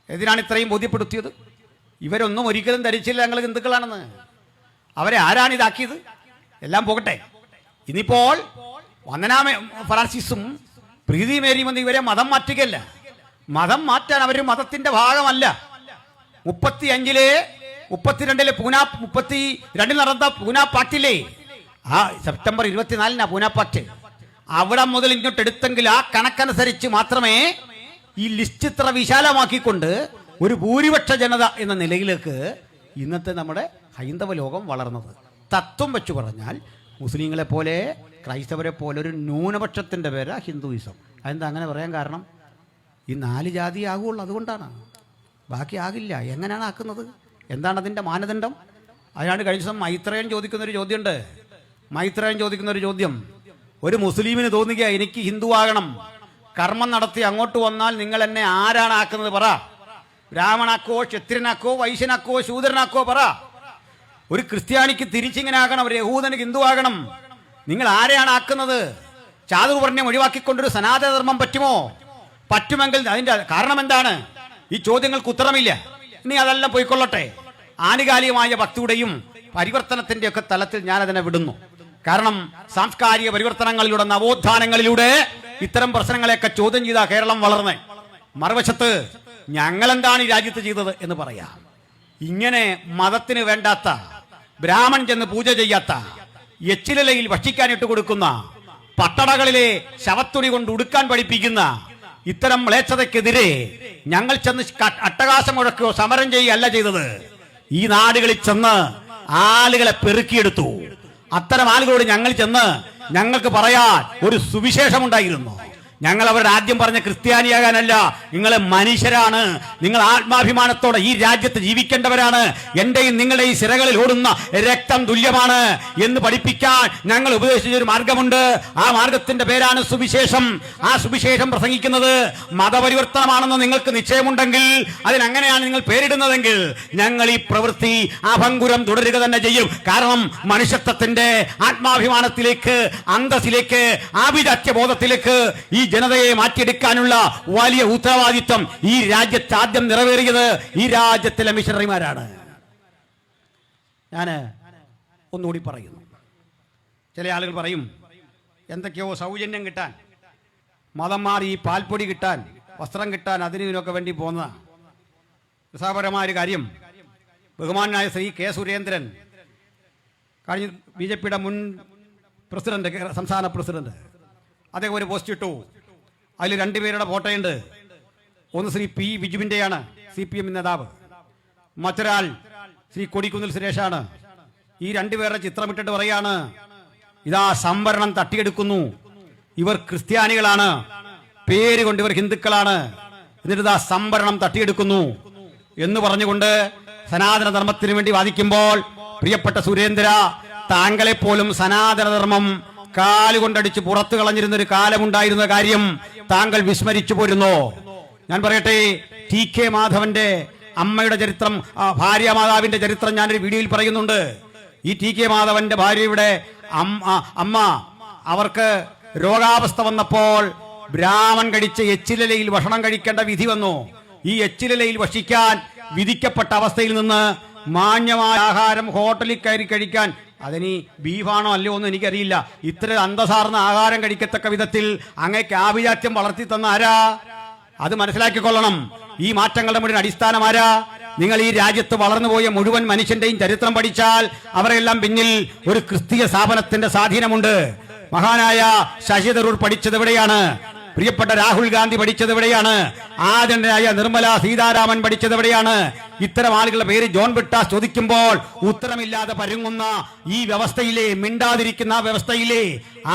എന്തിനാണ് ഇത്രയും ബോധ്യപ്പെടുത്തിയത്? ഇവരൊന്നും ഒരിക്കലും ധരിച്ചില്ല ഞങ്ങൾ ഹിന്ദുക്കളാണെന്ന്. അവരെ ആരാണ് ഇതാക്കിയത്? എല്ലാം പോകട്ടെ. ഇനിയിപ്പോൾ വന്ദനാ ഫ്രാൻസിസും പ്രീതി മേരിയും ഇവരെ മതം മാറ്റുകയല്ല. മതം മാറ്റാൻ അവർ മതത്തിന്റെ ഭാഗമല്ല. 32 നടന്ന പൂനാ പാക്റ്റിലെ സെപ്റ്റംബർ 24 പൂനാ പാക്റ്റ്. അവിടെ മുതൽ ഇങ്ങോട്ട് എടുത്തെങ്കിൽ ആ കണക്കനുസരിച്ച് മാത്രമേ ഈ ലിസ്റ്റ് ഇത്ര വിശാലമാക്കിക്കൊണ്ട് ഒരു ഭൂരിപക്ഷ ജനത എന്ന നിലയിലേക്ക് ഇന്നത്തെ നമ്മുടെ ഹൈന്ദവ ലോകം വളർന്നത്. തത്വം വെച്ച് പറഞ്ഞാൽ മുസ്ലിങ്ങളെ പോലെ ക്രൈസ്തവരെ പോലെ ഒരു ന്യൂനപക്ഷത്തിൻ്റെ പേരാ ഹിന്ദുയിസം. അതെന്താ അങ്ങനെ പറയാൻ കാരണം? ഈ 4 ജാതി ആകുള്ളൂ, അതുകൊണ്ടാണ്. ബാക്കി ആകില്ല. എങ്ങനെയാണ് ആക്കുന്നത്? എന്താണ് അതിൻ്റെ മാനദണ്ഡം? അതിനാണ് കഴിഞ്ഞ ദിവസം മൈത്രേയൻ ചോദിക്കുന്നൊരു ചോദ്യം. ഒരു മുസ്ലിമിന് തോന്നുക എനിക്ക് ഹിന്ദു ആകണം, കർമ്മം നടത്തി അങ്ങോട്ട് വന്നാൽ നിങ്ങൾ എന്നെ ആരാണ് ആക്കുന്നത് പറ? ബ്രാഹ്മണാക്കോ, ക്ഷത്രിയനാക്കോ, വൈശ്യനാക്കോ, ശൂദ്രനാക്കോ പറ. ഒരു ക്രിസ്ത്യാനിക്ക് തിരിച്ചിങ്ങനെ ആകണം, ഒരു യഹൂദന് ഹിന്ദു ആകണം. നിങ്ങൾ ആരെയാണ് ആക്കുന്നത്? ചാതുർവർണ്ണ്യം ഒഴിവാക്കിക്കൊണ്ടൊരു സനാതനധർമ്മം പറ്റുമോ? പറ്റുമെങ്കിൽ അതിന്റെ കാരണം എന്താണ്? ഈ ചോദ്യങ്ങൾക്ക് ഉത്തരമില്ല. ഇനി അതെല്ലാം പോയിക്കൊള്ളട്ടെ. ആനുകാലികമായ ഭക്തിയുടെയും പരിവർത്തനത്തിന്റെ ഒക്കെ തലത്തിൽ ഞാൻ അതിനെ വിടുന്നു. കാരണം സാംസ്കാരിക പരിവർത്തനങ്ങളിലൂടെ, നവോത്ഥാനങ്ങളിലൂടെ ഇത്തരം പ്രശ്നങ്ങളെയൊക്കെ ചോദ്യം ചെയ്ത കേരളം വളർന്നേ. മറുവശത്ത് ഞങ്ങൾ എന്താണ് ഈ രാജ്യത്ത് ചെയ്തത് എന്ന് പറയാം. ഇങ്ങനെ മതത്തിന് വേണ്ടാത്ത, ബ്രാഹ്മൺ ചെന്ന് പൂജ ചെയ്യാത്ത, എച്ചിലയിൽ ഭക്ഷിക്കാനിട്ട് കൊടുക്കുന്ന, പട്ടണകളിലെ ശവത്തുണി കൊണ്ട് ഉടുക്കാൻ പഠിപ്പിക്കുന്ന ഇത്തരം മ്ലേച്ഛതയ്ക്കെതിരെ ഞങ്ങൾ ചെന്ന് അട്ടഹാസം മുഴക്കുകയോ സമരം ചെയ്യുകയല്ല ചെയ്തത്. ഈ നാടുകളിൽ ചെന്ന് ആളുകളെ പെറുക്കിയെടുത്തു. അത്തരം ആളുകളോട് ഞങ്ങൾ ചെന്ന് ഞങ്ങൾക്ക് പറയാൻ ഒരു സുവിശേഷമുണ്ടായിരുന്നു. ഞങ്ങൾ അവരുടെ ആദ്യം പറഞ്ഞ ക്രിസ്ത്യാനിയാകാനല്ല, നിങ്ങൾ മനുഷ്യരാണ്, നിങ്ങൾ ആത്മാഭിമാനത്തോടെ ഈ രാജ്യത്ത് ജീവിക്കേണ്ടവരാണ്, എന്റെയും നിങ്ങളുടെയും സിരകളിൽ ഓടുന്ന രക്തം തുല്യമാണ് എന്ന് പഠിപ്പിക്കാൻ ഞങ്ങൾ ഉപദേശിച്ചൊരു മാർഗമുണ്ട്. ആ മാർഗത്തിന്റെ പേരാണ് സുവിശേഷം. ആ സുവിശേഷം പ്രസംഗിക്കുന്നത് മതപരിവർത്തനമാണെന്ന് നിങ്ങൾക്ക് നിശ്ചയമുണ്ടെങ്കിൽ, അതിനങ്ങനെയാണ് നിങ്ങൾ പേരിടുന്നതെങ്കിൽ, ഞങ്ങൾ ഈ പ്രവൃത്തി അഭംഗുരം തുടരുക തന്നെ ചെയ്യും. കാരണം മനുഷ്യത്വത്തിന്റെ ആത്മാഭിമാനത്തിലേക്ക്, അന്തസ്സിലേക്ക്, ആഭിജാത്യബോധത്തിലേക്ക് ഈ ജനതയെ മാറ്റിയെടുക്കാനുള്ള വലിയ ഉത്തരവാദിത്വം ഈ രാജ്യത്ത് ആദ്യം നിറവേറിയത് ഈ രാജ്യത്തിലെ മിഷണറിമാരാണ്. ഞാൻ ഒന്നുകൂടി പറയുന്നു. ചില ആളുകൾ പറയും എന്തൊക്കെയോ സൗജന്യം കിട്ടാൻ, മതം മാറി പാൽപ്പൊടി കിട്ടാൻ, വസ്ത്രം കിട്ടാൻ, അതിനൊക്കെ വേണ്ടി പോകുന്ന രസകരമായ ഒരു കാര്യം. ബഹുമാനായ ശ്രീ കെ സുരേന്ദ്രൻ, കഴിഞ്ഞ BJP-യുടെ മുൻ പ്രസിഡന്റ്, സംസ്ഥാന പ്രസിഡന്റ്, അദ്ദേഹം ഒരു പോസ്റ്റ് ഇട്ടു. അതിൽ രണ്ടുപേരുടെ ഫോട്ടോയുണ്ട്. ഒന്ന് ശ്രീ P. ബിജുവിൻ്റെയാണ്, CPM നേതാവ്. മറ്റൊരാൾ ശ്രീ കൊടിക്കുന്നിൽ സുരേഷാണ്. ഈ രണ്ടുപേരുടെ ചിത്രമിട്ടിട്ട് പറയാണ്, ഇതാ സംവരണം തട്ടിയെടുക്കുന്നു, ഇവർ ക്രിസ്ത്യാനികളാണ്, പേര് കൊണ്ട് ഇവർ ഹിന്ദുക്കളാണ്, എന്നിട്ട് ഇതാ സംവരണം തട്ടിയെടുക്കുന്നു എന്ന് പറഞ്ഞുകൊണ്ട് സനാതന ധർമ്മത്തിന് വേണ്ടി വാദിക്കുമ്പോൾ, പ്രിയപ്പെട്ട സുരേന്ദ്ര, താങ്കളെ പോലും സനാതനധർമ്മം കാലുകൊണ്ടടിച്ച് പുറത്തു കളഞ്ഞിരുന്ന ഒരു കാലമുണ്ടായിരുന്ന കാര്യം താങ്കൾ വിസ്മരിച്ചു പോരുന്നോ? ഞാൻ പറയട്ടെ, TK മാധവന്റെ അമ്മയുടെ ചരിത്രം, ഭാര്യ മാതാവിന്റെ ചരിത്രം ഞാനൊരു വീഡിയോയിൽ പറയുന്നുണ്ട്. ഈ TK മാധവന്റെ ഭാര്യയുടെ അമ്മ, അവർക്ക് രോഗാവസ്ഥ വന്നപ്പോൾ ബ്രാഹ്മൺ കഴിച്ച് എച്ചിലയിൽ ഭക്ഷണം കഴിക്കേണ്ട വിധി വന്നു. ഈ എച്ചിലയിൽ ഭക്ഷിക്കാൻ വിധിക്കപ്പെട്ട അവസ്ഥയിൽ നിന്ന് മാന്യമായ ആഹാരം ഹോട്ടലിൽ കയറി കഴിക്കാൻ, അതിനി ബീഫാണോ അല്ലയോ എന്ന് എനിക്കറിയില്ല, ഇത്ര അന്തസാർന്ന ആഹാരം കഴിക്കത്തക്ക വിധത്തിൽ അങ്ങേക്ക് ആഭിജാത്യം വളർത്തി തന്ന ആരാ? അത് മനസ്സിലാക്കിക്കൊള്ളണം. ഈ മാറ്റങ്ങളുടെ മുഴുവൻ അടിസ്ഥാനം ആരാ? നിങ്ങൾ ഈ രാജ്യത്ത് വളർന്നുപോയ മുഴുവൻ മനുഷ്യന്റെയും ചരിത്രം പഠിച്ചാൽ അവരെല്ലാം പിന്നിൽ ഒരു ക്രിസ്തീയ സ്ഥാപനത്തിന്റെ സ്വാധീനമുണ്ട്. മഹാനായ ശശി തരൂർ പഠിച്ചത് എവിടെയാണ്? പ്രിയപ്പെട്ട രാഹുൽ ഗാന്ധി പഠിച്ചത് എവിടെയാണ്? ആദരണീയായ നിർമ്മല സീതാരാമൻ പഠിച്ചത് എവിടെയാണ്? ഇത്തരം ആളുകളുടെ പേര് ജോൺ ബ്രിട്ടാസ് ചോദിക്കുമ്പോൾ ഉത്തരമില്ലാതെ പരുങ്ങുന്ന ഈ വ്യവസ്ഥയിലെ, മിണ്ടാതിരിക്കുന്ന വ്യവസ്ഥയിലെ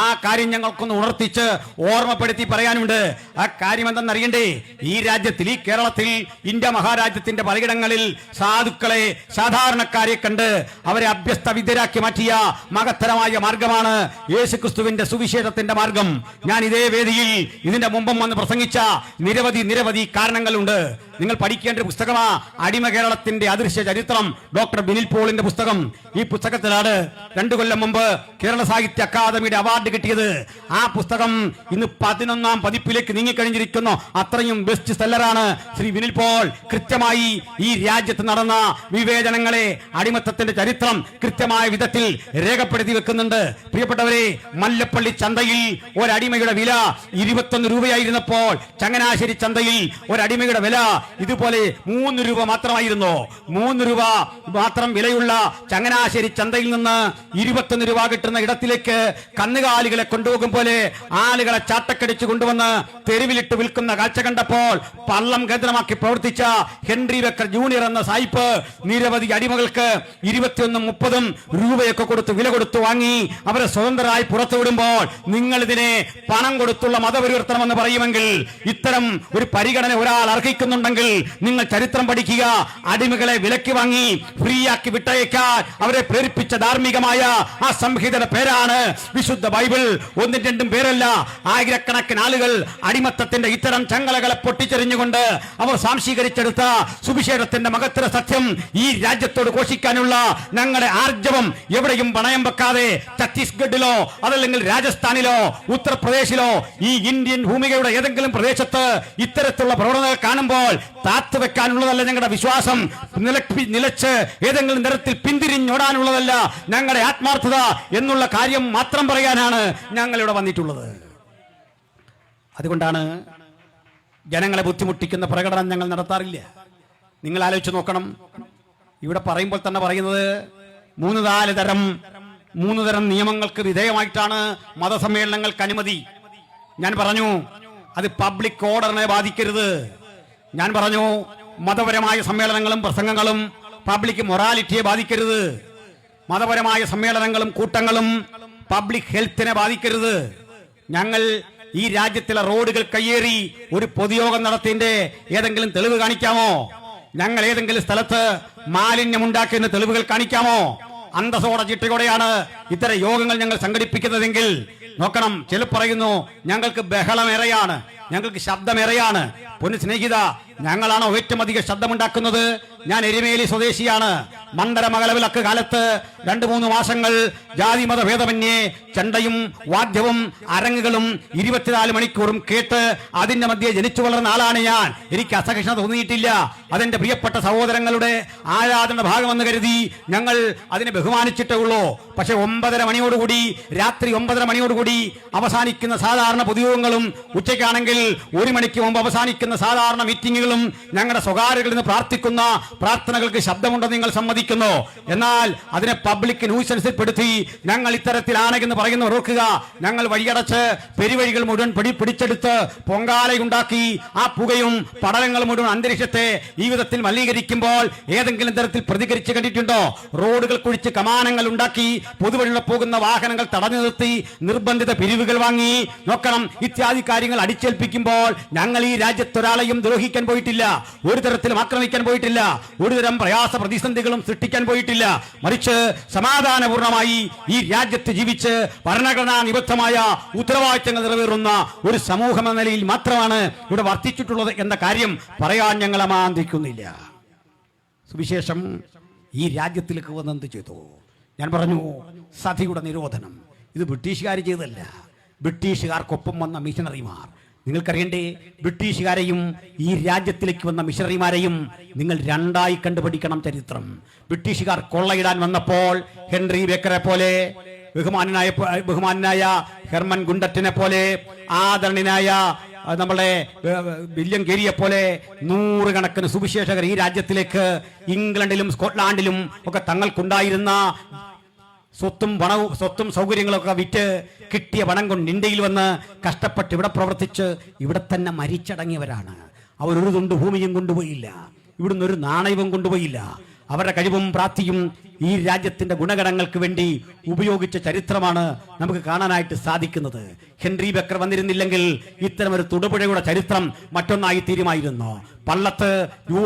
ആ കാര്യം ഞങ്ങൾക്കൊന്ന് ഉണർത്തിച്ച് ഓർമ്മപ്പെടുത്തി പറയാനുണ്ട്. ആ കാര്യം എന്തെന്നറിയണ്ടേ? ഈ രാജ്യത്തിൽ, ഈ കേരളത്തിൽ, ഇന്ത്യ മഹാരാജ്യത്തിന്റെ പലയിടങ്ങളിൽ സാധുക്കളെ, സാധാരണക്കാരെ കണ്ട് അവരെ അഭ്യസ്ത വിദ്യരാക്കി മാറ്റിയ മഹത്തരമായ മാർഗമാണ് യേശുക്രിസ്തുവിന്റെ സുവിശേഷത്തിന്റെ മാർഗം. ഞാൻ ഇതേ വേദിയിൽ ഇതിന്റെ മുമ്പും വന്ന് പ്രസംഗിച്ച നിരവധി കാരണങ്ങളുണ്ട്. നിങ്ങൾ പഠിക്കേണ്ട ഒരു പുസ്തകമാ അടിമ കേരളത്തിന്റെ അദൃശ്യ ചരിത്രം, ഡോക്ടർ ബിനിൽ പോളിന്റെ പുസ്തകം. ഈ പുസ്തകത്തിലാണ് 2 കൊല്ലം മുമ്പ് കേരള സാഹിത്യ അക്കാദമിയുടെ അവാർഡ് കിട്ടിയത്. ആ പുസ്തകം ഇന്ന് 11ാം പതിപ്പിലേക്ക് നീങ്ങിക്കഴിഞ്ഞിരിക്കുന്നു. അത്രയും ബെസ്റ്റ് സെല്ലറാണ്. ശ്രീ ബിനിൽ പോൾ കൃത്യമായി ഈ രാജ്യത്ത് നടന്ന വിവേചനങ്ങളെ, അടിമത്തത്തിന്റെ ചരിത്രം കൃത്യമായ വിധത്തിൽ രേഖപ്പെടുത്തി വെക്കുന്നുണ്ട്. പ്രിയപ്പെട്ടവരെ, മല്ലപ്പള്ളി ചന്തയിൽ ഒരടിമയുടെ വില 21 രൂപയായിരുന്നപ്പോൾ ചങ്ങനാശ്ശേരി ചന്തയിൽ ഒരടിമയുടെ വില ഇതുപോലെ 3 രൂപ മാത്രമായിരുന്നു. 3 രൂപ മാത്രം വിലയുള്ള ചങ്ങനാശ്ശേരി ചന്തയിൽ നിന്ന് 21 രൂപ കിട്ടുന്ന ഇടത്തിലേക്ക് കന്നുകാലികളെ കൊണ്ടുപോകും പോലെ ആളുകളെ ചാട്ടക്കടിച്ച് കൊണ്ടുവന്ന് തെരുവിലിട്ട് വിൽക്കുന്ന കാഴ്ച കണ്ടപ്പോൾ പള്ളം കേന്ദ്രമാക്കി പ്രവർത്തിച്ച ഹെൻറി ബക്കർ ജൂനിയർ എന്ന സായിപ്പ് നിരവധി അടിമകൾക്ക് 21, 30 രൂപയൊക്കെ കൊടുത്ത് വില കൊടുത്തു വാങ്ങി അവരെ സ്വതന്ത്രരായി പുറത്തുവിടുമ്പോൾ നിങ്ങൾ ഇതിനെ പണം കൊടുത്തുള്ള മതപരിവർത്തനം എന്ന് പറയുമെങ്കിൽ, ഇത്തരം ഒരു പരിഗണന ഒരാൾ അർഹിക്കുന്നുണ്ടെങ്കിൽ നിങ്ങൾ ചരിത്രം പഠിക്കുക. അടിമകളെ വിലക്ക് വാങ്ങി ഫ്രീ ആക്കി വിട്ടയക്കാൻ അവരെ പ്രേരിപ്പിച്ച ധാർമ്മികമായ ആ സംഹിതയുടെ പേരാണ് വിശുദ്ധ ബൈബിൾ. 1ഉം 2ഉം പേരല്ല, ആയിരക്കണക്കിന് ആളുകൾ അടിമത്തത്തിന്റെ ഇത്തരം ചങ്ങലകളെ പൊട്ടിച്ചെറിഞ്ഞുകൊണ്ട് അവർ സാംശീകരിച്ചെടുത്ത സുവിശേഷത്തിന്റെ മഹത്തര സത്യം ഈ രാജ്യത്തോട് ഘോഷിക്കാനുള്ള ഞങ്ങളുടെ ആർജവം എവിടെയും പണയം വെക്കാതെ ഛത്തീസ്ഗഡിലോ അതല്ലെങ്കിൽ രാജസ്ഥാനിലോ ഉത്തർപ്രദേശിലോ ഈ ഇന്ത്യൻ ഭൂമികയുടെ ഏതെങ്കിലും പ്രദേശത്ത് ഇത്തരത്തിലുള്ള പ്രവണതകൾ കാണുമ്പോൾ താത്തു വെക്കാനുള്ളതല്ല ഞങ്ങളുടെ വിശ്വാസം, നിലച്ച് ഏതെങ്കിലും തരത്തിൽ പിന്തിരിഞ്ഞോടാനുള്ളതല്ല ഞങ്ങളുടെ ആത്മാർത്ഥത എന്നുള്ള കാര്യം മാത്രം പറയാനാണ് ഞങ്ങളിവിടെ വന്നിട്ടുള്ളത്. അതുകൊണ്ടാണ് ജനങ്ങളെ ബുദ്ധിമുട്ടിക്കുന്ന പ്രകടനം ഞങ്ങൾ നടത്താറില്ല. നിങ്ങൾ ആലോചിച്ച് നോക്കണം. ഇവിടെ പറയുമ്പോൾ തന്നെ പറയുന്നത് 3-4 തരം നിയമങ്ങൾക്ക് വിധേയമായിട്ടാണ് മതസമ്മേളനങ്ങൾക്ക് അനുമതി. ഞാൻ പറഞ്ഞു അത് പബ്ലിക് ഓർഡറിനെ ബാധിക്കരുത്. ഞാൻ പറഞ്ഞു മതപരമായ സമ്മേളനങ്ങളും പ്രസംഗങ്ങളും പബ്ലിക് മൊറാലിറ്റിയെ ബാധിക്കരുത്. മതപരമായ സമ്മേളനങ്ങളും കൂട്ടങ്ങളും പബ്ലിക് ഹെൽത്തിനെ ബാധിക്കരുത്. ഞങ്ങൾ ഈ രാജ്യത്തിലെ റോഡുകൾ കയ്യേറി ഒരു പൊതുയോഗം നടത്തിയതിന്റെ ഏതെങ്കിലും തെളിവ് കാണിക്കാമോ? ഞങ്ങൾ ഏതെങ്കിലും സ്ഥലത്ത് മാലിന്യമുണ്ടാക്കിയെന്ന് തെളിവുകൾ കാണിക്കാമോ? അന്തസ്സോടെ ചിട്ടയോടെയാണ് ഇത്തരം യോഗങ്ങൾ ഞങ്ങൾ സംഘടിപ്പിക്കുന്നതെങ്കിൽ നോക്കണം. ചില പറയുന്നു ഞങ്ങൾക്ക് ബഹളമേറെയാണ്, ഞങ്ങൾക്ക് ശബ്ദമേറെയാണ്. പൊന്നു സ്നേഹിത, ഞങ്ങളാണോ ഏറ്റവും അധികം ശബ്ദമുണ്ടാക്കുന്നത്? ഞാൻ എരുമേലി സ്വദേശിയാണ്. മണ്ഡല മകളവിലക്ക് കാലത്ത് 2-3 മാസങ്ങൾ ജാതി മത ഭേദമന്യേ ചെണ്ടയും വാദ്യവും അരങ്ങുകളും 24 മണിക്കൂറും കേട്ട് അതിന്റെ മധ്യേ ജനിച്ചു വളർന്ന ആളാണ് ഞാൻ. എനിക്ക് അസഹിഷ്ണുത തോന്നിയിട്ടില്ല. അതെന്റെ പ്രിയപ്പെട്ട സഹോദരങ്ങളുടെ ആരാധന ഭാഗമെന്ന് കരുതി ഞങ്ങൾ അതിനെ ബഹുമാനിച്ചിട്ടേ ഉള്ളൂ. പക്ഷെ 9:30 മണിയോടുകൂടി, രാത്രി 9:30 മണിയോടുകൂടി അവസാനിക്കുന്ന സാധാരണ പൊതുയോഗങ്ങളും ഉച്ചയ്ക്കാണെങ്കിൽ 1 മണിക്ക് മുമ്പ് അവസാനിക്കുന്ന സാധാരണ മീറ്റിങ്ങുകളും ഞങ്ങളുടെ സ്വകാര്യങ്ങളിൽ നിന്ന് പ്രാർത്ഥിക്കുന്ന പ്രാർത്ഥനകൾക്ക് ശബ്ദമുണ്ടെന്ന് നിങ്ങൾ സമ്മതിക്കുന്നു. എന്നാൽ അതിനെ പബ്ലിക് ന്യൂസൻസിൽ പെടുത്തി ഞങ്ങൾ ഇത്തരത്തിലാണെന്ന് പറയുന്നു. ഓർക്കുക, ഞങ്ങൾ വഴിയടച്ച് പെരുവഴികൾ മുഴുവൻ പിടിച്ചെടുത്ത് പൊങ്കാലയുണ്ടാക്കി ആ പുകയും പടലങ്ങളും മുഴുവൻ അന്തരീക്ഷത്തെ ഈ വിധത്തിൽ മലിനീകരിക്കുമ്പോൾ ഏതെങ്കിലും തരത്തിൽ പ്രതികരിച്ച് കണ്ടിട്ടുണ്ടോ? റോഡുകൾ കുഴിച്ച് കമാനങ്ങൾ ഉണ്ടാക്കി പൊതുവഴിയിൽ പോകുന്ന വാഹനങ്ങൾ തടഞ്ഞു നിർത്തി നിർബന്ധിത പിരിവുകൾ വാങ്ങി നോക്കണം. ഇത്യാദി കാര്യങ്ങൾ അടിച്ചേൽപ്പിക്കുമ്പോൾ ഞങ്ങൾ ഈ രാജ്യത്തൊരാളെയും ദ്രോഹിക്കാൻ പോയിട്ടില്ല, ഒരു തരത്തിലും ആക്രമിക്കാൻ പോയിട്ടില്ല, ഒരുതരം പ്രയാസ പ്രതിസന്ധികളും സൃഷ്ടിക്കാൻ പോയിട്ടില്ല. മറിച്ച് സമാധാനപൂർണമായി ഈ രാജ്യത്ത് ജീവിച്ച് ഭരണഘടനാ നിബദ്ധമായ ഉത്തരവാദിത്തങ്ങൾ നിറവേറുന്ന ഒരു സമൂഹം എന്ന നിലയിൽ മാത്രമാണ് ഇവിടെ വർത്തിച്ചിട്ടുള്ളത് എന്ന കാര്യം പറയാൻ ഞങ്ങൾ അമാന്തിക്കുന്നില്ല. സുവിശേഷം ഈ രാജ്യത്തിലേക്ക് വന്ന് എന്ത് ചെയ്തു? ഞാൻ പറഞ്ഞു, സതിയുടെ നിരോധനം. ഇത് ബ്രിട്ടീഷുകാർ ചെയ്തല്ല, ബ്രിട്ടീഷുകാർക്കൊപ്പം വന്ന മിഷണറിമാർ. നിങ്ങൾക്കറിയണ്ടേ, ബ്രിട്ടീഷുകാരെയും ഈ രാജ്യത്തിലേക്ക് വന്ന മിഷണറിമാരെയും നിങ്ങൾ രണ്ടായി കണ്ടുപിടിക്കണം ചരിത്രം. ബ്രിട്ടീഷുകാർ കൊള്ളയിടാൻ വന്നപ്പോൾ ഹെൻറി ബേക്കറെ പോലെ, ബഹുമാനായ ഹെർമൻ ഗുണ്ടറ്റിനെ പോലെ, ആദരണീയനായ നമ്മളെ വില്യം കേരിയെ പോലെ 100 കണക്കിന് സുവിശേഷകർ ഈ രാജ്യത്തിലേക്ക് ഇംഗ്ലണ്ടിലും സ്കോട്ട്ലാൻഡിലും ഒക്കെ തങ്ങൾക്കുണ്ടായിരുന്ന സ്വത്തും സൗകര്യങ്ങളൊക്കെ വിറ്റ് കിട്ടിയ പണം കൊണ്ട് ഇന്ത്യയിൽ വന്ന് കഷ്ടപ്പെട്ട് ഇവിടെ പ്രവർത്തിച്ച് ഇവിടെ തന്നെ മരിച്ചടങ്ങിയവരാണ്. അവരൊരു തുണ്ട് ഭൂമിയും കൊണ്ടുപോയില്ല, ഇവിടുന്ന് ഒരു നാണയവും കൊണ്ടുപോയില്ല. അവരുടെ കഴിവും പ്രാപ്തിയും ഈ രാജ്യത്തിന്റെ ഗുണഗണങ്ങൾക്ക് വേണ്ടി ഉപയോഗിച്ച ചരിത്രമാണ് നമുക്ക് കാണാനായിട്ട് സാധിക്കുന്നത്. ഹെൻറി ബേക്കർ വന്നിരുന്നില്ലെങ്കിൽ ഇത്തരമൊരു തൊടുപുഴയുടെ ചരിത്രം മറ്റൊന്നായി തീരുമായിരുന്നു. പള്ളത്ത്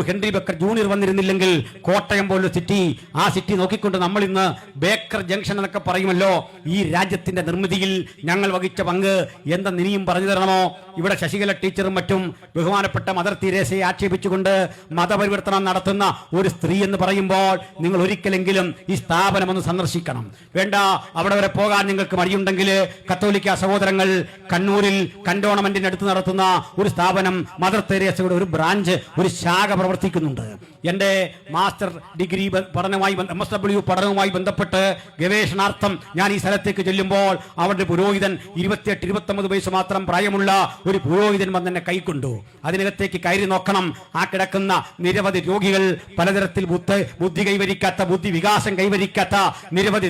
ഹെൻറി ബേക്കർ ജൂനിയർ വന്നിരുന്നില്ലെങ്കിൽ കോട്ടയം പോലൊരു സിറ്റി, ആ സിറ്റി നോക്കിക്കൊണ്ട് നമ്മൾ ഇന്ന് ബേക്കർ ജംഗ്ഷൻ എന്നൊക്കെ പറയുമല്ലോ. ഈ രാജ്യത്തിന്റെ നിർമ്മിതിയിൽ ഞങ്ങൾ വഹിച്ച പങ്ക് എന്തെന്ന് ഇനിയും പറഞ്ഞു തരണമോ? ഇവിടെ ശശികല ടീച്ചറും മറ്റും ബഹുമാനപ്പെട്ട മദർ തെരേസയെ ആക്ഷേപിച്ചുകൊണ്ട് മതപരിവർത്തനം നടത്തുന്ന ഒരു സ്ത്രീ എന്ന് പറയുമ്പോൾ നിങ്ങൾ ഒരിക്കലെങ്കിലും ഈ സ്ഥാപനം ഒന്ന് സന്ദർശിക്കണം. വേണ്ട, അവിടെ വരെ പോകാൻ നിങ്ങൾക്ക് മടിയുണ്ടെങ്കിൽ കത്തോലിക്ക സഹോദരങ്ങൾ കണ്ണൂരിൽ കന്റോൺമെന്റിന് അടുത്ത് നടത്തുന്ന ഒരു സ്ഥാപനം, മദർ തെരേസയുടെ ഒരു ബ്രാഞ്ച്, ഒരു ശാഖ പ്രവർത്തിക്കുന്നുണ്ട്. എന്റെ മാസ്റ്റർ ഡിഗ്രി പഠനവുമായി MSW പഠനവുമായി ബന്ധപ്പെട്ട് ഗവേഷണാർത്ഥം ഞാൻ ഈ സ്ഥലത്തേക്ക് ചെല്ലുമ്പോൾ അവരുടെ പുരോഹിതൻ 28-29 വയസ്സ് മാത്രം പ്രായമുള്ള ഒരു പുരോഹിതൻ വന്ന് എന്നെ കൈക്കൊണ്ടു. അതിനകത്തേക്ക് കയറി നോക്കണം. ആ കിടക്കുന്ന നിരവധി രോഗികൾ, പലതരത്തിൽ ബുദ്ധി കൈവരിക്കാത്ത, ബുദ്ധി വികാസം കൈവരിക്കാത്ത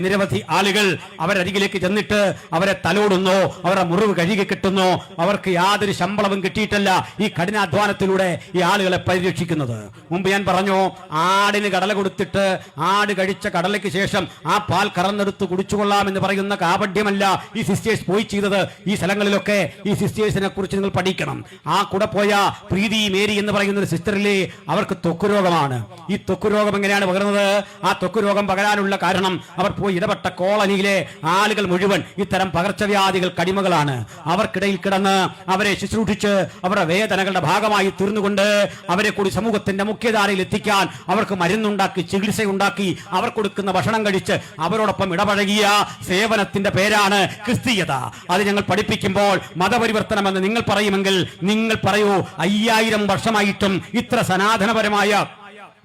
നിരവധി ആളുകൾ. അവരരികിലേക്ക് ചെന്നിട്ട് അവരെ തലോടുന്നു, അവരുടെ മുറിവ് കഴുകി കിട്ടുന്നു. അവർക്ക് യാതൊരു ശമ്പളവും കിട്ടിയിട്ടല്ല ഈ കഠിനാധ്വാനത്തിലൂടെ ഈ ആളുകളെ പരിരക്ഷിക്കുന്നത്. മുമ്പ് ഞാൻ പറഞ്ഞു, ആടിന് കടല കൊടുത്തിട്ട് ആട് കഴിച്ച കടലയ്ക്ക് ശേഷം ആ പാൽ കറന്നെടുത്ത് കുടിച്ചുകൊള്ളാം എന്ന് പറയുന്ന കാപഡ്യമല്ല ഈ സിസ്റ്റേഴ്സ് പോയി ചെയ്തത്. ഈ സ്ഥലങ്ങളിലൊക്കെ ഈ സിസ്റ്റേഴ്സിനെ കുറിച്ച് നിങ്ങൾ പഠിക്കണം. ആ കൂടെ പോയ പ്രീതി മേരി എന്ന് പറയുന്ന ഒരു സിസ്റ്ററിലെ, അവർക്ക് ത്വക്ക് രോഗമാണ്. ഈ ത്വക്ക് രോഗം എങ്ങനെയാണ് പകരുന്നത്? ആ ത്വക്ക് രോഗം പകരാനുള്ള കാരണം അവർ പോയി ഇടപെട്ട കോളനിയിലെ ആളുകൾ മുഴുവൻ ഇത്തരം പകർച്ചവ്യാധികൾ കടിമകളാണ്. അവർക്കിടയിൽ കിടന്ന് അവരെ ശുശ്രൂഷിച്ച് അവരുടെ വേദനകളുടെ ഭാഗമായി തീർന്നുകൊണ്ട് അവരെ കൂടി സമൂഹത്തിന്റെ മുഖ്യധാരയിൽ എത്തിക്കാൻ അവർക്ക് മരുന്നുണ്ടാക്കി, ചികിത്സയുണ്ടാക്കി, അവർ കൊടുക്കുന്ന ഭക്ഷണം കഴിച്ച് അവരോടൊപ്പം ഇടപഴകിയ സേവനത്തിന്റെ പേരാണ് ക്രിസ്തീയത. അത് ഞങ്ങൾ പഠിപ്പിക്കുമ്പോൾ മതപരിവർത്തനമെന്ന് നിങ്ങൾ പറയുമെങ്കിൽ നിങ്ങൾ പറയൂ, 5000 വർഷമായിട്ടും ഇത്ര സനാതനപരമായ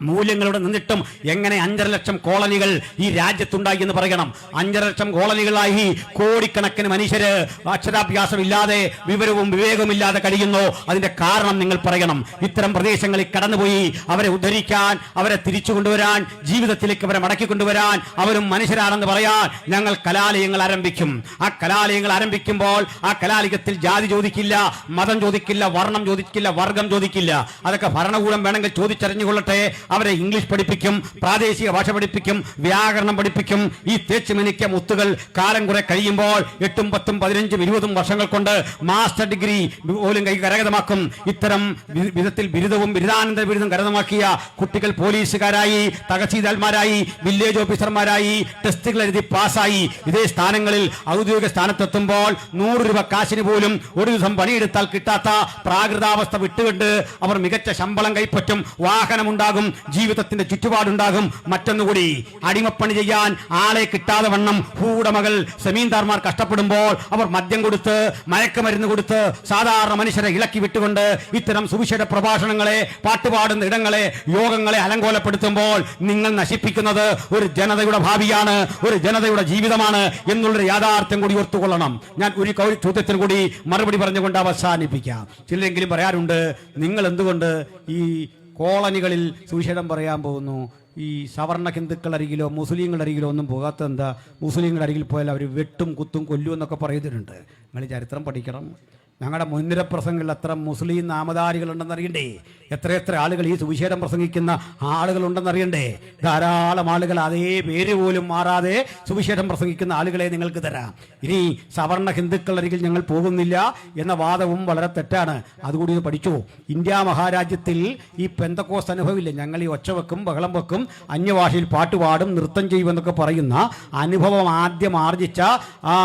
മൂല്യങ്ങളുടെ നിന്നിട്ടും എങ്ങനെ 5.5 ലക്ഷം കോളനികൾ ഈ രാജ്യത്തുണ്ടായി എന്ന് പറയണം? 5.5 ലക്ഷം കോളനികളായി കോടിക്കണക്കിന് മനുഷ്യര് അക്ഷരാഭ്യാസമില്ലാതെ, വിവരവും വിവേകവുമില്ലാതെ കഴിയുന്നു. അതിന്റെ കാരണം നിങ്ങൾ പറയണം. ഇത്തരം പ്രദേശങ്ങളിൽ കടന്നുപോയി അവരെ ഉദ്ധരിക്കാൻ, അവരെ തിരിച്ചു കൊണ്ടുവരാൻ, ജീവിതത്തിലേക്ക് അവരെ മടക്കി കൊണ്ടുവരാൻ, അവരും മനുഷ്യരാണെന്ന് പറയാൻ ഞങ്ങൾ കലാലയങ്ങൾ ആരംഭിക്കും. ആ കലാലയങ്ങൾ ആരംഭിക്കുമ്പോൾ ആ കലാലയത്തിൽ ജാതി ചോദിക്കില്ല, മതം ചോദിക്കില്ല, വർണ്ണം ചോദിക്കില്ല, വർഗം ചോദിക്കില്ല. അതൊക്കെ ഭരണകൂടം വേണമെങ്കിൽ ചോദിച്ചറിഞ്ഞുകൊള്ളട്ടെ. അവരെ ഇംഗ്ലീഷ് പഠിപ്പിക്കും, പ്രാദേശിക ഭാഷ പഠിപ്പിക്കും, വ്യാകരണം പഠിപ്പിക്കും. ഈ തേച്ചുമിനിക്ക മുത്തുകൾ കാലം കുറെ കഴിയുമ്പോൾ 8, 10, 15, 20 വർഷങ്ങൾ കൊണ്ട് മാസ്റ്റർ ഡിഗ്രി പോലും കരഗതമാക്കും. ഇത്തരം വിധത്തിൽ ബിരുദവും ബിരുദാനന്തര ബിരുദം കരഗതമാക്കിയ കുട്ടികൾ പോലീസുകാരായി, തഹസീൽദാർമാരായി, വില്ലേജ് ഓഫീസർമാരായി, ടെസ്റ്റുകൾ എഴുതി പാസ്സായി ഇതേ സ്ഥാനങ്ങളിൽ ഔദ്യോഗിക സ്ഥാനത്തെത്തുമ്പോൾ 100 രൂപ കാശിന് പോലും ഒരു ദിവസം പണിയെടുത്താൽ കിട്ടാത്ത പ്രാകൃതാവസ്ഥ വിട്ടുകൊണ്ട് അവർ മികച്ച ശമ്പളം കൈപ്പറ്റും, വാഹനമുണ്ടാകും, ജീവിതത്തിന്റെ ചുറ്റുപാടുണ്ടാകും. മറ്റൊന്നുകൂടി, അടിമപ്പണി ചെയ്യാൻ ആളെ കിട്ടാതെ വണ്ണം ഭൂവുടമകൾ സെമീന്ദാർമാർ കഷ്ടപ്പെടുമ്പോൾ അവർ മദ്യം കൊടുത്ത്, മയക്കുമരുന്ന് കൊടുത്ത് സാധാരണ മനുഷ്യരെ ഇളക്കി വിട്ടുകൊണ്ട് ഇത്തരം സുവിശേഷ പ്രഭാഷണങ്ങളെ, പാട്ടുപാടുന്ന ഇടങ്ങളെ, യോഗങ്ങളെ അലങ്കോലപ്പെടുത്തുമ്പോൾ നിങ്ങൾ നശിപ്പിക്കുന്നത് ഒരു ജനതയുടെ ഭാവിയാണ്, ഒരു ജനതയുടെ ജീവിതമാണ് എന്നുള്ളൊരു യാഥാർത്ഥ്യം കൂടി ഓർത്തുകൊള്ളണം. ഞാൻ ഒരു ചോദ്യത്തിന് കൂടി മറുപടി പറഞ്ഞുകൊണ്ട് അവസാനിപ്പിക്കാം. ചിലരെങ്കിലും പറയാറുണ്ട്, നിങ്ങൾ എന്തുകൊണ്ട് ഈ കോളനികളിൽ സുവിശേഷം പറയാൻ പോകുന്നു? ഈ സവർണ ഹിന്ദുക്കൾ അരികിലോ മുസ്ലിങ്ങളുടെ അരികിലോ ഒന്നും പോകാത്ത എന്താ? മുസ്ലിങ്ങളുടെ അരികിൽ പോയാൽ അവർ വെട്ടും കുത്തും കൊല്ലും എന്നൊക്കെ പറയുന്നുണ്ട്. നിങ്ങൾ ചരിത്രം പഠിക്കണം. ഞങ്ങളുടെ മുൻനിര പ്രസംഗങ്ങളിൽ എത്ര മുസ്ലിം നാമധാരികളുണ്ടെന്നറിയണ്ടേ? എത്രയെത്ര ആളുകൾ ഈ സുവിശേഷം പ്രസംഗിക്കുന്ന ആളുകളുണ്ടെന്നറിയണ്ടേ? ധാരാളം ആളുകൾ അതേ പേര് പോലും മാറാതെ സുവിശേഷം പ്രസംഗിക്കുന്ന ആളുകളെ നിങ്ങൾക്ക് തരാം. ഇനി സവർണ ഹിന്ദുക്കളരികിൽ ഞങ്ങൾ പോകുന്നില്ല എന്ന വാദവും വളരെ തെറ്റാണ്. അതുകൂടി ഇത് പഠിച്ചു. ഇന്ത്യ മഹാരാജ്യത്തിൽ ഈ പെന്തക്കോസ്ത് അനുഭവമില്ല. ഞങ്ങൾ ഈ ഒച്ച വെക്കും, ബഹളം വെക്കും, അന്യഭാഷയിൽ പാട്ടുപാടും, നൃത്തം ചെയ്യുമെന്നൊക്കെ പറയുന്ന അനുഭവം ആദ്യം ആർജിച്ച ആ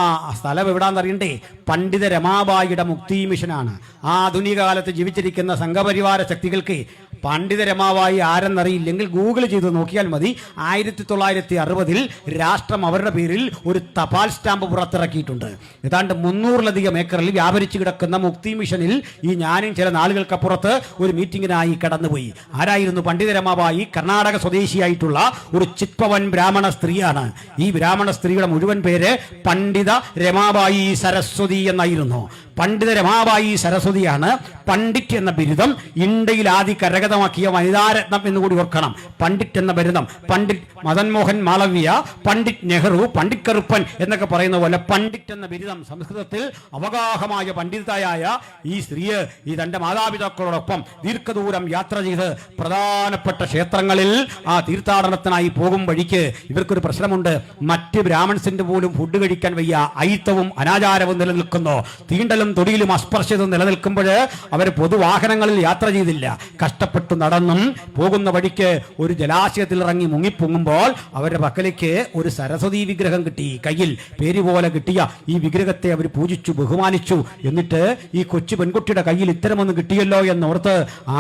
സ്ഥലം എവിടാന്നറിയണ്ടേ? പണ്ഡിത രമാബായിയുടെ മുക്തി മിഷനാണ്. ആധുനിക കാലത്ത് ജീവിച്ചിരിക്കുന്ന സംഘപരിവാര ശക്തികൾക്ക് പണ്ഡിത രമാബായി ആരെന്നറിയില്ലെങ്കിൽ ഗൂഗിൾ ചെയ്ത് നോക്കിയാൽ മതി. 1960 രാഷ്ട്രം അവരുടെ പേരിൽ ഒരു തപാൽ സ്റ്റാമ്പ് പുറത്തിറക്കിയിട്ടുണ്ട്. ഏതാണ്ട് 300-ലധികം ഏക്കറിൽ വ്യാപരിച്ചു കിടക്കുന്ന മുക്തി മിഷനിൽ ഈ ഞാനും ചില നാളുകൾക്കപ്പുറത്ത് ഒരു മീറ്റിംഗിനായി കടന്നുപോയി. ആരായിരുന്നു പണ്ഡിത രമാബായി? കർണാടക സ്വദേശിയായിട്ടുള്ള ഒരു ചിത്പവൻ ബ്രാഹ്മണ സ്ത്രീയാണ്. ഈ ബ്രാഹ്മണ സ്ത്രീയുടെ മുഴുവൻ പേര് പണ്ഡിത രമാബായി സരസ്വതി എന്നായിരുന്നു. പണ്ഡിത രമാബായി സരസ്വതിയാണ് പണ്ഡിറ്റ് എന്ന ബിരുദം ഇന്ത്യയിൽ ആദ്യ കരഗതമാക്കിയ വനിതാരത്നം എന്നുകൂടി ഓർക്കണം. പണ്ഡിറ്റ് എന്ന ബിരുദം പണ്ഡിറ്റ് മദൻ മോഹൻ മാളവ്യ, പണ്ഡിറ്റ് നെഹ്റു, പണ്ഡിറ്റ് കറുപ്പൻ എന്നൊക്കെ പറയുന്ന പോലെ പണ്ഡിറ്റ് എന്ന ബിരുദം സംസ്കൃതത്തിൽ അവഗാഹമായ പണ്ഡിതയായ ഈ സ്ത്രീയെ ഈ തന്റെ മാതാപിതാക്കളോടൊപ്പം ദീർഘദൂരം യാത്ര ചെയ്ത് പ്രധാനപ്പെട്ട ക്ഷേത്രങ്ങളിൽ ആ തീർത്ഥാടനത്തിനായി പോകും വഴിക്ക് ഇവർക്കൊരു പ്രശ്നമുണ്ട്. മറ്റ് ബ്രാഹ്മൺസിന്റെ പോലും ഫുഡ് കഴിക്കാൻ വയ്യ. അയിത്തവും അനാചാരവും നിലനിൽക്കുന്നു. തീണ്ടലും തൊടിയിലും അസ്പർശ്യതും നിലനിൽക്കുമ്പോൾ അവർ പൊതുവാഹനങ്ങളിൽ യാത്ര ചെയ്തില്ല. കഷ്ടപ്പെട്ടു നടന്നും പോകുന്ന വഴിക്ക് ഒരു ജലാശയത്തിൽ ഇറങ്ങി മുങ്ങിപ്പൊങ്ങുമ്പോൾ അവരുടെ പക്കലേക്ക് ഒരു സരസ്വതി വിഗ്രഹം കിട്ടി. കയ്യിൽ പേര് പോലെ കിട്ടിയ ഈ വിഗ്രഹത്തെ അവർ പൂജിച്ചു, ബഹുമാനിച്ചു. എന്നിട്ട് ഈ കൊച്ചു പെൺകുട്ടിയുടെ കയ്യിൽ ഇത്തരമൊന്ന് കിട്ടിയല്ലോ എന്നോർത്ത്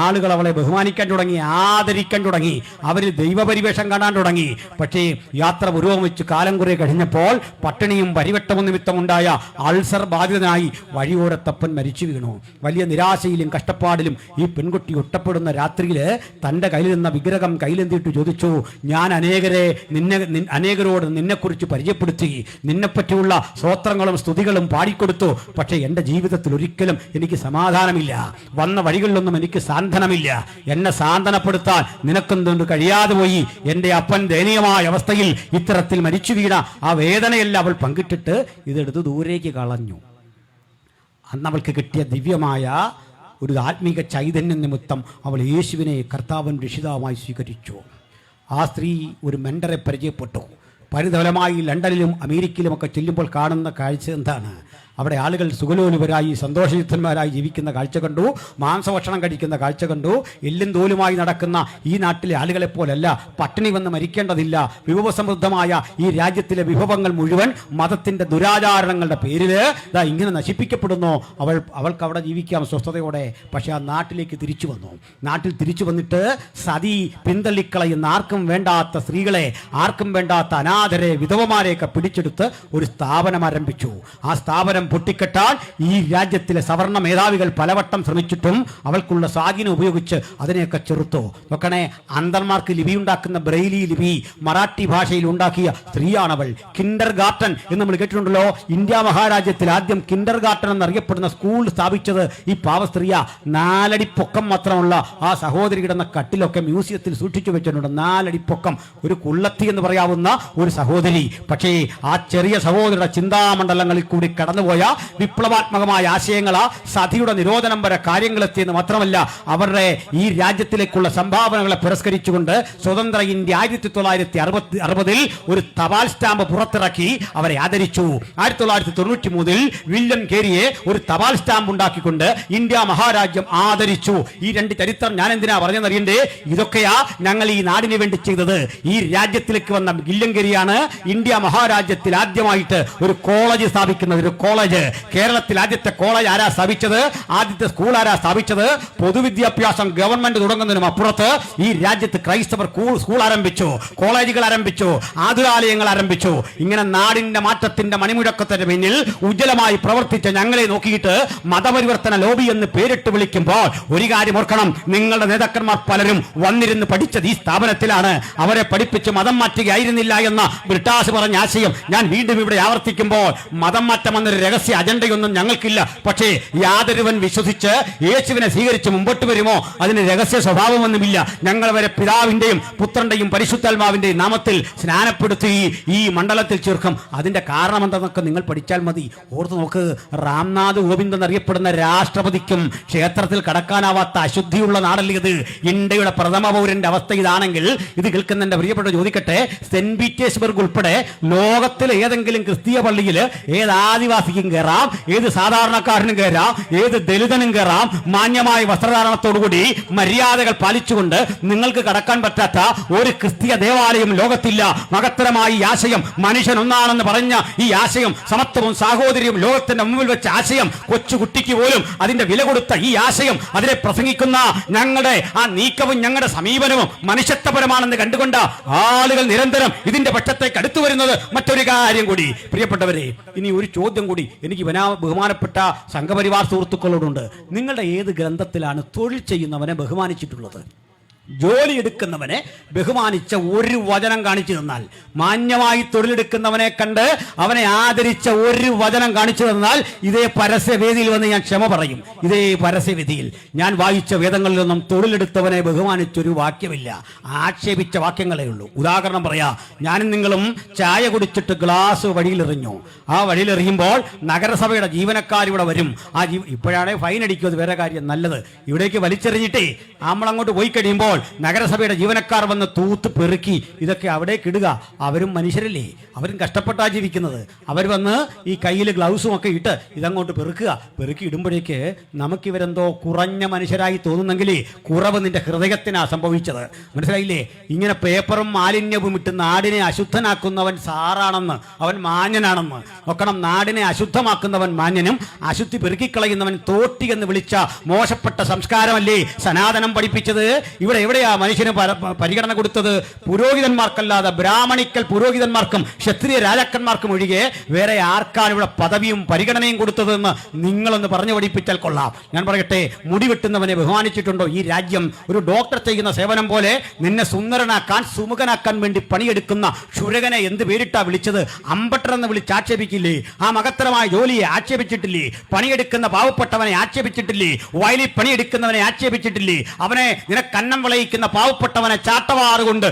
ആളുകൾ അവളെ ബഹുമാനിക്കാൻ തുടങ്ങി, ആദരിക്കാൻ തുടങ്ങി. അവരിൽ ദൈവപരിവേഷം കാണാൻ തുടങ്ങി. പക്ഷേ യാത്ര പുരോഗമിച്ച് കാലം കുറെ കഴിഞ്ഞപ്പോൾ പട്ടിണിയും പരിവട്ടവും നിമിത്തമുണ്ടായ അൾസർ ബാധിതനായി വഴിയോരത്തപ്പൻ മരിച്ചു വീണു. വലിയ നിരാശയിലും കഷ്ടപ്പാടിലും ഈ പെൺകുട്ടി ഒറ്റപ്പെടുന്ന രാത്രിയിൽ തൻ്റെ കയ്യിൽ നിന്ന വിഗ്രഹം കയ്യിലെന്തിട്ട് ചോദിച്ചു, ഞാൻ അനേകരോട് നിന്നെക്കുറിച്ച് പരിചയപ്പെടുത്തി, നിന്നെപ്പറ്റിയുള്ള സ്തോത്രങ്ങളും സ്തുതികളും പാടിക്കൊടുത്തു. പക്ഷേ എൻ്റെ ജീവിതത്തിൽ ഒരിക്കലും എനിക്ക് സമാധാനമില്ല. വന്ന വഴികളിലൊന്നും എനിക്ക് സാന്ത്വനമില്ല. എന്നെ സാന്ത്വനപ്പെടുത്താൻ നിനക്കെന്തുകൊണ്ട് കഴിയാതെ പോയി. എൻ്റെ അപ്പൻ ദയനീയമായ അവസ്ഥയിൽ ഇത്തരത്തിൽ മരിച്ചു വീണ ആ വേദനയെല്ലാം അവൾ പങ്കിട്ടിട്ട് ഇതെടുത്ത് ദൂരേക്ക് കളഞ്ഞു. അന്ന് അവൾക്ക് കിട്ടിയ ദിവ്യമായ ഒരു ആത്മീക ചൈതന്യം നിമിത്തം അവൾ യേശുവിനെ കർത്താവൻ രക്ഷിതാവായി സ്വീകരിച്ചു. ആ സ്ത്രീ ഒരു മെൻഡറെ പരിചയപ്പെട്ടു. പരിതലമായി ലണ്ടനിലും അമേരിക്കയിലുമൊക്കെ ചെല്ലുമ്പോൾ കാണുന്ന കാഴ്ച എന്താണ്? അവിടെ ആളുകൾ സുഖലോലുപരായി സന്തോഷയുക്തന്മാരായി ജീവിക്കുന്ന കാഴ്ച കണ്ടു. മാംസഭക്ഷണം കഴിക്കുന്ന കാഴ്ച കണ്ടു. എല്ലും തോലുമായി നടക്കുന്ന ഈ നാട്ടിലെ ആളുകളെ പോലല്ല. പട്ടിണി വന്ന് മരിക്കേണ്ടതില്ല. വിഭവസമൃദ്ധമായ ഈ രാജ്യത്തിലെ വിഭവങ്ങൾ മുഴുവൻ മതത്തിന്റെ ദുരാചാരണങ്ങളുടെ പേരിൽ ഇങ്ങനെ നശിപ്പിക്കപ്പെടുന്നു. അവൾക്ക് അവിടെ ജീവിക്കാം സ്വസ്ഥതയോടെ. പക്ഷെ ആ നാട്ടിലേക്ക് തിരിച്ചു വന്നു. നാട്ടിൽ തിരിച്ചു വന്നിട്ട് സതി പിന്തള്ളിക്കളയുന്ന ആർക്കും വേണ്ടാത്ത സ്ത്രീകളെ, ആർക്കും വേണ്ടാത്ത അനാഥരെ, വിധവമാരെയൊക്കെ പിടിച്ചെടുത്ത് ഒരു സ്ഥാപനം ആരംഭിച്ചു. ആ സ്ഥാപനം പൊട്ടിക്കെട്ടാൻ ഈ രാജ്യത്തിലെ സവർണ മേധാവികൾ പലവട്ടം ശ്രമിച്ചിട്ടും അവൾക്കുള്ള സ്വാധീനം ഉപയോഗിച്ച് അതിനെയൊക്കെ ചെറുത്തു. നോക്കണേ, അന്തർമാർക്ക് ലിപി ഉണ്ടാക്കുന്ന ബ്രെയിലി ലിപി മറാഠി ഭാഷയിൽ ഉണ്ടാക്കിയ സ്ത്രീയാണവൾ. കിൻഡർ ഗാർട്ടൻ എന്ന് നമ്മൾ കേട്ടിട്ടുണ്ടല്ലോ. ഇന്ത്യ മഹാരാജ്യത്തിൽ ആദ്യം കിൻഡർ ഗാർട്ടൻ എന്നറിയപ്പെടുന്ന സ്കൂൾ സ്ഥാപിച്ചത് ഈ പാവ സ്ത്രീയാ. 4 അടി പൊക്കം മാത്രമുള്ള ആ സഹോദരി കിടന്ന കട്ടിലൊക്കെ മ്യൂസിയത്തിൽ സൂക്ഷിച്ചു വെച്ചിട്ടുണ്ട്. 4 അടി പൊക്കം, ഒരു കുള്ളത്തി എന്ന് പറയാവുന്ന ഒരു സഹോദരി. പക്ഷേ ആ ചെറിയ സഹോദരിയുടെ ചിന്താമണ്ഡലങ്ങളിൽ കൂടി കടന്നുപോയ പോയ വിപ്ലവാത്മകമായ ആശയങ്ങളാ സതിയുടെ നിരോധനം വരെ കാര്യങ്ങളെത്തിയെന്ന് മാത്രമല്ല അവരുടെ ഈ രാജ്യത്തിലേക്കുള്ള സംഭാവനകളെ പുരസ്കരിച്ചുകൊണ്ട് സ്വതന്ത്ര ഇന്ത്യ 1960 ഒരു തപാൽ സ്റ്റാമ്പ് പുറത്തിറക്കി അവരെ ആദരിച്ചു. 1993 വില്യം കേരിയെ ഒരു തപാൽ സ്റ്റാമ്പ് ഉണ്ടാക്കിക്കൊണ്ട് ഇന്ത്യ മഹാരാജ്യം ആദരിച്ചു. ഈ രണ്ട് ചരിത്രം ഞാൻ എന്തിനാ പറഞ്ഞെന്നറിയണ്ടേ? ഇതൊക്കെയാ ഞങ്ങൾ ഈ നാടിന് വേണ്ടി ചെയ്തത്. ഈ രാജ്യത്തിലേക്ക് വന്ന വില്യം കേരിയാണ് ഇന്ത്യ മഹാരാജ്യത്തിൽ ആദ്യമായിട്ട് ഒരു കോളേജ് സ്ഥാപിക്കുന്നത്. ഒരു കോളേജ് കേരളത്തിൽ ആദ്യത്തെ കോളേജ് ആരാ സ്ഥാപിച്ചത്? ആദ്യത്തെ സ്കൂൾ ആരാ സ്ഥാപിച്ചത്? പൊതുവിദ്യാഭ്യാസം ഗവൺമെന്റ് തുടങ്ങുന്നതിനും അപ്പുറത്ത് ഈ രാജ്യത്ത് ക്രൈസ്തവർ സ്കൂൾ ആരംഭിച്ചു, കോളേജുകൾ ആരംഭിച്ചു, ആതുരാലയങ്ങൾ ആരംഭിച്ചു. ഇങ്ങനെ നാടിന്റെ മാറ്റത്തിന്റെ മണിമുഴക്കത്തിന്റെ പിന്നിൽ ഉജ്ജ്വലമായി പ്രവർത്തിച്ച ഞങ്ങളെ നോക്കിയിട്ട് മതപരിവർത്തന ലോബി എന്ന് പേരിട്ട് വിളിക്കുമ്പോൾ ഒരു കാര്യം ഓർക്കണം, നിങ്ങളുടെ നേതാക്കന്മാർ പലരും വന്നിരുന്ന് പഠിച്ചത് ഈ സ്ഥാപനത്തിലാണ്. അവരെ പഠിപ്പിച്ച് മതം മാറ്റുകയായിരുന്നില്ല എന്ന ബ്രിട്ടാസ് പറഞ്ഞ ആശയം ഞാൻ വീണ്ടും ഇവിടെ ആവർത്തിക്കുമ്പോൾ മതം മാറ്റം എന്നൊരു രഹസ്യ അജണ്ടയൊന്നും ഞങ്ങൾക്കില്ല. പക്ഷേ യാതൊരുവൻ വിശ്വസിച്ച് യേശുവിനെ സ്വീകരിച്ച് മുമ്പോട്ട് വരുമോ അതിന് രഹസ്യ സ്വഭാവമൊന്നുമില്ല. ഞങ്ങൾ വരെ പിതാവിന്റെയും പുത്രന്റെയും പരിശുദ്ധാത്മാവിന്റെയും നാമത്തിൽ സ്നാനപ്പെടുത്തി ഈ മണ്ഡലത്തിൽ ചേർക്കും. അതിന്റെ കാരണം എന്താണെന്നൊക്കെ നിങ്ങൾ പഠിച്ചാൽ മതി. ഓർത്ത് നോക്ക്, രാംനാഥ് കോവിന്ദ് എന്നറിയപ്പെടുന്ന രാഷ്ട്രപതിക്കും ക്ഷേത്രത്തിൽ കടക്കാനാവാത്ത അശുദ്ധിയുള്ള നാടല്ലേ ഇത്. ഇന്ത്യയുടെ പ്രഥമ പൗരന്റെ അവസ്ഥ ഇതാണെങ്കിൽ ഇത് കേൾക്കുന്ന എന്റെ പ്രിയപ്പെട്ട ചോദിക്കട്ടെ, സെന്റ് പീറ്റേഴ്സ്ബർഗ് ഉൾപ്പെടെ ലോകത്തിലെ ഏതെങ്കിലും ക്രിസ്തീയ പള്ളിയിൽ ഏത് ആദിവാസിക്കും കയറാം, ഏത് സാധാരണക്കാരനും കയറാം, ഏത് ദലിതനും കയറാം. മാന്യമായ വസ്ത്രധാരണത്തോടുകൂടി മര്യാദകൾ പാലിച്ചുകൊണ്ട് നിങ്ങൾക്ക് കടക്കാൻ പറ്റാത്ത ഒരു ക്രിസ്തീയ ദേവാലയം ലോകത്തില്ല. മഹത്തരമായ ഈ ആശയം, മനുഷ്യൻ ഒന്നാണെന്ന് പറഞ്ഞ ഈ ആശയം, സമത്വവും സാഹോദര്യവും ലോകത്തിന്റെ മുമ്പിൽ വെച്ച ആശയം, കൊച്ചുകുട്ടിക്ക് പോലും അതിന്റെ വില കൊടുത്ത ഈ ആശയം, അതിനെ പ്രസംഗിക്കുന്ന ഞങ്ങളുടെ ആ നീക്കവും ഞങ്ങളുടെ സമീപനവും മനുഷ്യത്വപരമാണെന്ന് കണ്ടുകൊണ്ട് ആളുകൾ നിരന്തരം ഇതിന്റെ പക്ഷത്തേക്ക് അടുത്തു വരുന്നത്. മറ്റൊരു കാര്യം കൂടി പ്രിയപ്പെട്ടവരെ, ഇനി ഒരു ചോദ്യം കൂടി എനിക്ക് ബഹുമാനപ്പെട്ട സംഘപരിവാർ സുഹൃത്തുക്കളോടുണ്ട്. നിങ്ങളുടെ ഏത് ഗ്രന്ഥത്തിലാണ് തൊഴിൽ ചെയ്യുന്നവനെ ബഹുമാനിച്ചിട്ടുള്ളത്? ജോലി എടുക്കുന്നവനെ ബഹുമാനിച്ച ഒരു വചനം കാണിച്ചു തന്നാൽ, മാന്യമായി തൊഴിലെടുക്കുന്നവനെ കണ്ട് അവനെ ആദരിച്ച ഒരു വചനം കാണിച്ചു തന്നാൽ ഇതേ പരസ്യവേദിയിൽ വന്ന് ഞാൻ ക്ഷമ പറയും. ഇതേ പരസ്യവേദിയിൽ ഞാൻ വായിച്ച വേദങ്ങളിലൊന്നും തൊഴിലെടുത്തവനെ ബഹുമാനിച്ചൊരു വാക്യമില്ല. ആക്ഷേപിച്ച വാക്യങ്ങളേ ഉള്ളൂ. ഉദാഹരണം പറയാ, ഞാനും നിങ്ങളും ചായ കുടിച്ചിട്ട് ഗ്ലാസ് വഴിയിലെറിഞ്ഞു. ആ വഴിയിലെറിയുമ്പോൾ നഗരസഭയുടെ ജീവനക്കാരിവിടെ വരും. ഇപ്പോഴാണെങ്കിൽ ഫൈൻ അടിക്കും, അത് വേറെ കാര്യം. നല്ലത് ഇവിടേക്ക് വലിച്ചെറിഞ്ഞിട്ടേ നമ്മളങ്ങോട്ട് പോയി കഴിയുമ്പോൾ നഗരസഭയുടെ ജീവനക്കാർ വന്ന് തൂത്ത് പെറുക്കി ഇതൊക്കെ അവിടേക്ക് ഇടുക. അവരും മനുഷ്യരല്ലേ, അവരും കഷ്ടപ്പെട്ടാ ജീവിക്കുന്നത്. അവർ വന്ന് ഈ കയ്യിൽ ഗ്ലൗസും ഒക്കെ ഇട്ട് ഇതങ്ങോട്ട് പെറുക്കുക. പെറുക്കി ഇടുമ്പോഴേക്ക് നമുക്കിവരെന്തോ കുറഞ്ഞ മനുഷ്യരായി തോന്നുന്നെങ്കിലേ കുറവ് നിന്റെ ഹൃദയത്തിനാ സംഭവിച്ചത്. മനസ്സിലായില്ലേ? ഇങ്ങനെ പേപ്പറും മാലിന്യവും ഇട്ട് നാടിനെ അശുദ്ധനാക്കുന്നവൻ സാറാണെന്ന്, അവൻ മാന്യനാണെന്ന് നോക്കണം. നാടിനെ അശുദ്ധമാക്കുന്നവൻ മാന്യനും അശുദ്ധി പെറുക്കിക്കളയുന്നവൻ തോട്ടി എന്ന് വിളിച്ച മോശപ്പെട്ട സംസ്കാരമല്ലേ സനാതനം പഠിപ്പിച്ചത്? ഇവിടെ എവിടെയാ മനുഷ്യന് പരിഗണന കൊടുത്തത്? പുരോഹിതന്മാർക്കല്ലാതെ ബ്രാഹ്മണിക്കൽ പുരോഹിതന്മാർക്കും ക്ഷത്രിയ രാജാക്കന്മാർക്കും ഒഴികെ വേറെ ആർക്കാണ് ഇവിടെ പദവിയും പരിഗണനയും കൊടുത്തതെന്ന് നിങ്ങളൊന്ന് പറഞ്ഞു പഠിപ്പിച്ചാൽ കൊള്ളാം. ഞാൻ പറയട്ടെ, മുടി വെട്ടുന്നവനെ ബഹുമാനിച്ചിട്ടുണ്ടോ ഈ രാജ്യം? ഒരു ഡോക്ടർ ചെയ്യുന്ന സേവനം പോലെ നിന്നെ സുന്ദരനാക്കാൻ സുമുഖനാക്കാൻ വേണ്ടി പണിയെടുക്കുന്ന ക്ഷുരകനെ എന്ത് പേരിട്ടാ വിളിച്ചത്? അമ്പട്ടറെന്ന് വിളിച്ച് ആക്ഷേപിക്കില്ലേ? ആ മഹത്തരമായ ജോലിയെ ആക്ഷേപിച്ചിട്ടില്ലേ? പണിയെടുക്കുന്ന പാവപ്പെട്ടവനെ ആക്ഷേപിച്ചിട്ടില്ലേ? വയലിൽ പണിയെടുക്കുന്നവനെ ആക്ഷേപിച്ചിട്ടില്ലേ? അവനെ നിനക്കന്നം വിളയിക്കുന്ന പാവപ്പെട്ടവനെ ചാട്ടവാറുകൊണ്ട്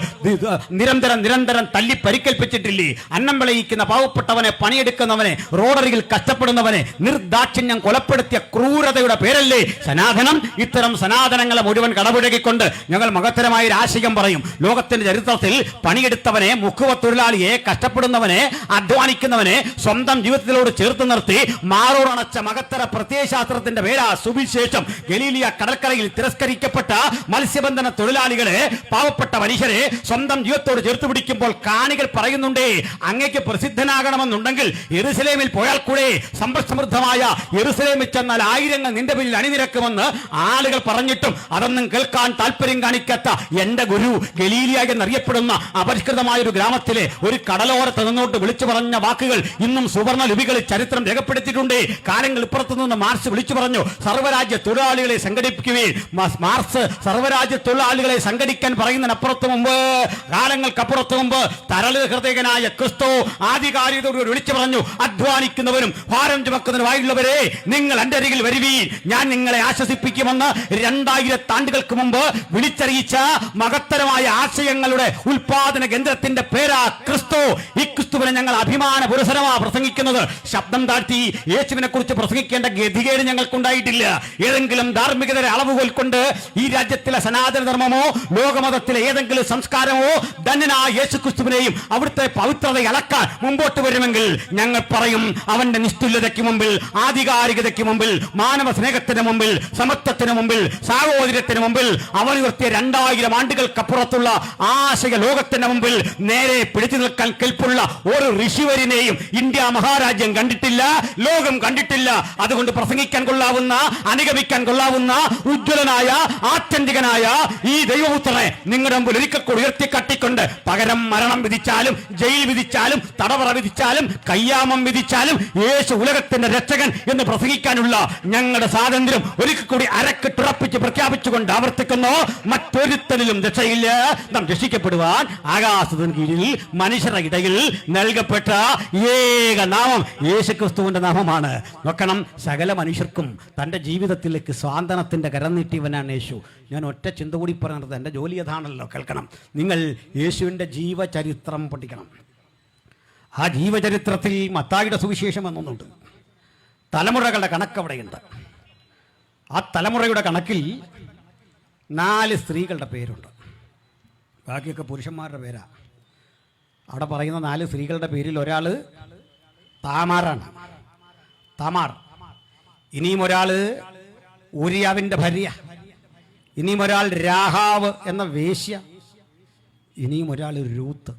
നിരന്തരം തല്ലി പരിക്കേൽപ്പിച്ചിട്ടില്ലേ? അന്നം വിളയിക്കുന്ന പാവപ്പെട്ടവനെ, പണിയെടുക്കുന്നവനെ, റോഡരികിൽ കഷ്ടപ്പെടുന്നവനെ നിർദാക്ഷിണ്യം കൊലപ്പെടുത്തിയ ക്രൂരതയുടെ പേരല്ലേ സനാതനം? ഇത്തരം സനാതനങ്ങളെ മുഴുവൻ കടപുഴകിക്കൊണ്ട് ഞങ്ങൾ മഹത്തരമായ ഒരു ആശയം പറയും. ലോകത്തിന്റെ ചരിത്രത്തിൽ പണിയെടുത്തവനെ, മുക്കുവ തൊഴിലാളിയെ, കഷ്ടപ്പെടുന്നവനെ, അധ്വാനിക്കുന്നവനെ സ്വന്തം ജീവിതത്തിലോട് ചേർത്ത് നിർത്തി മാറോടണച്ച മഹത്തര പ്രത്യയശാസ്ത്രത്തിന്റെ പേരാ സുവിശേഷം. ഗലീലിയ കടൽക്കരയിൽ തിരസ്കരിക്കപ്പെട്ട മത്സ്യബന്ധന തൊഴിലാളികളെ, പാവപ്പെട്ട മനുഷ്യരെ സ്വന്തം ജീവിതത്തോട് ചേർത്ത് പിടിക്കുമ്പോൾ കാണികൾ പറയുന്നുണ്ടേ, അങ്ങേക്ക് പ്രസിദ്ധനാകണമെന്നുണ്ടെങ്കിൽ യെരുശലേമിൽ പോയാൽ കൂടെ സമ്പദ്സമൃദ്ധമായ യെരുശലേമിൽ ചെന്നാൽ ആയിരങ്ങൾ നിന്റെ പിന്നിൽ അണിനിരക്കുമെന്ന് ആളുകൾ പറഞ്ഞിട്ടും അതൊന്നും കേൾക്കാൻ താല്പര്യം കാണിക്കാത്ത എന്റെ ഗുരു ഗലീലിയ എന്നറിയപ്പെടുന്ന അപരിഷ്കൃതമായ ഒരു ഗ്രാമത്തിലെ ഒരു കടലോരത്ത് നിന്നോട്ട് വിളിച്ചു പറഞ്ഞ വാക്കുകൾ ഇന്നും സുവർണ ലിപികളിൽ ചരിത്രം രേഖപ്പെടുത്തിയിട്ടുണ്ട്. കാലങ്ങൾ ഇപ്പുറത്തു നിന്ന് മാർക്സ് വിളിച്ചു പറഞ്ഞു, സർവ്വരാജ്യ തൊഴിലാളികളെ സംഘടിപ്പിക്കുകയും മാർക്സ് സർവ്വരാജ്യ തൊഴിലാളി ആളുകളെ സംഘടിക്കാൻ പറയുന്നതിനപ്പുറത്ത് മുമ്പ്, കാലങ്ങൾക്കപ്പുറത്ത് മുമ്പ് തരള് ഹൃദയനായ ക്രിസ്തു ആധികാരികതയോട് വിളിച്ചു പറഞ്ഞു, അധ്വാനിക്കുന്നവരും ഭാരം ചുമക്കുന്നവരുമായുള്ളവരെ നിങ്ങൾ എൻ്റെ അരികിൽ വരുവീൻ, ഞാൻ നിങ്ങളെ ആശ്വസിപ്പിക്കുമെന്ന് 2000 ആണ്ടുകൾക്ക് മുമ്പ് വിളിച്ചറിയിച്ച മഹത്തരമായ ആശയങ്ങളുടെ ഉൽപാദന കേന്ദ്രത്തിന്റെ പേരാ ക്രിസ്തു. ഈ ക്രിസ്തുവിനെ ഞങ്ങൾ അഭിമാന പുരസരമാണ് പ്രസംഗിക്കുന്നത്. ശബ്ദം താഴ്ത്തി യേശുവിനെ കുറിച്ച് പ്രസംഗിക്കേണ്ട ഗതികേട് ഞങ്ങൾക്കുണ്ടായിട്ടില്ല. ഏതെങ്കിലും ധാർമ്മികതയുടെ അളവുകൾ കൊണ്ട് ഈ രാജ്യത്തിലെ സനാതന ധർമ്മമോ ലോകമതത്തിലെ ഏതെങ്കിലും സംസ്കാരമോ ധന്യനായ യേശു ക്രിസ്തുവിനെയും അവിടുത്തെ പവിത്രതയെ അളക്കാൻ മുമ്പോട്ട് വരുമെങ്കിൽ ഞങ്ങൾ പറയും, അവന്റെ നിസ്തുല്യതയ്ക്ക് മുമ്പിൽ, ആധികാരികതയ്ക്ക് മുമ്പിൽ, മാനവ സ്നേഹത്തിന് മുമ്പിൽ, സമത്വത്തിന് മുമ്പിൽ, സാഹോദര്യത്തിന് മുമ്പിൽ, അവൻ ഉയർത്തിയ 2000 ആണ്ടുകൾക്കപ്പുറത്തുള്ള ആശയ ലോകത്തിന്റെ മുമ്പിൽ നേരെ പിടിച്ചു നിൽക്കാൻ കെൽപ്പുള്ള ഒരു ഋഷിവരിനെയും ഇന്ത്യ മഹാരാജ്യം കണ്ടിട്ടില്ല, ലോകം കണ്ടിട്ടില്ല. അതുകൊണ്ട് പ്രസംഗിക്കാൻ കൊള്ളാവുന്ന, അനുഗമിക്കാൻ കൊള്ളാവുന്ന ഉജ്ജ്വലനായ, ആത്യന്തികനായ ഈ ദൈവപുത്രനെ നിങ്ങളുടെ മുമ്പിൽ ഒരിക്കൽ കൂടി ഉയർത്തി കട്ടിക്കൊണ്ട് പകരം മരണം വിധിച്ചാലും, ജയിൽ വിധിച്ചാലും, തടവറ വിധിച്ചാലും, കയ്യാമം വിധിച്ചാലും യേശു ഉലകത്തിന്റെ രക്ഷകൻ എന്ന് പ്രസംഗിക്കാനുള്ള ഞങ്ങളുടെ സ്വാതന്ത്ര്യം ഒരിക്കൽ കൂടി അരക്കിട്ടുറപ്പിച്ച് പ്രഖ്യാപിച്ചുകൊണ്ട് ആവർത്തിക്കുന്നു. മറ്റൊരുത്തനിലും രക്ഷയില്ല. നാം രക്ഷിക്കപ്പെടുവാൻ ആകാശത്തിന് കീഴിൽ മനുഷ്യരുടെ ഇടയിൽ നൽകപ്പെട്ട ഏക നാമം യേശുക്രിസ്തുവിന്റെ നാമമാണ്. നോക്കണം, സകല മനുഷ്യർക്കും തന്റെ ജീവിതത്തിലേക്ക് സ്വാന്തനത്തിന്റെ കരം നീട്ടിയവനാണ് യേശു. ഞാൻ ഒറ്റ ചിന്ത കൂടി പറയുന്നത്, എൻ്റെ ജോലി അതാണല്ലോ. കേൾക്കണം, നിങ്ങൾ യേശുവിൻ്റെ ജീവചരിത്രം പഠിക്കണം. ആ ജീവചരിത്രത്തിൽ മത്തായിയുടെ സുവിശേഷം എന്നൊന്നുണ്ട്. തലമുറകളുടെ കണക്ക് അവിടെയുണ്ട്. ആ തലമുറയുടെ കണക്കിൽ 4 സ്ത്രീകളുടെ പേരുണ്ട്. ബാക്കിയൊക്കെ പുരുഷന്മാരുടെ പേരാ. അവിടെ പറയുന്ന 4 സ്ത്രീകളുടെ പേരിൽ ഒരാൾ താമാറാണ്, താമാർ. ഇനിയും ഒരാൾ ഊരിയാവിൻ്റെ ഭാര്യ, ഇനിയും ഒരാൾ രാഹാവ് എന്ന വേശ്യ, ഇനിയും ഒരാൾ രൂത്ത്.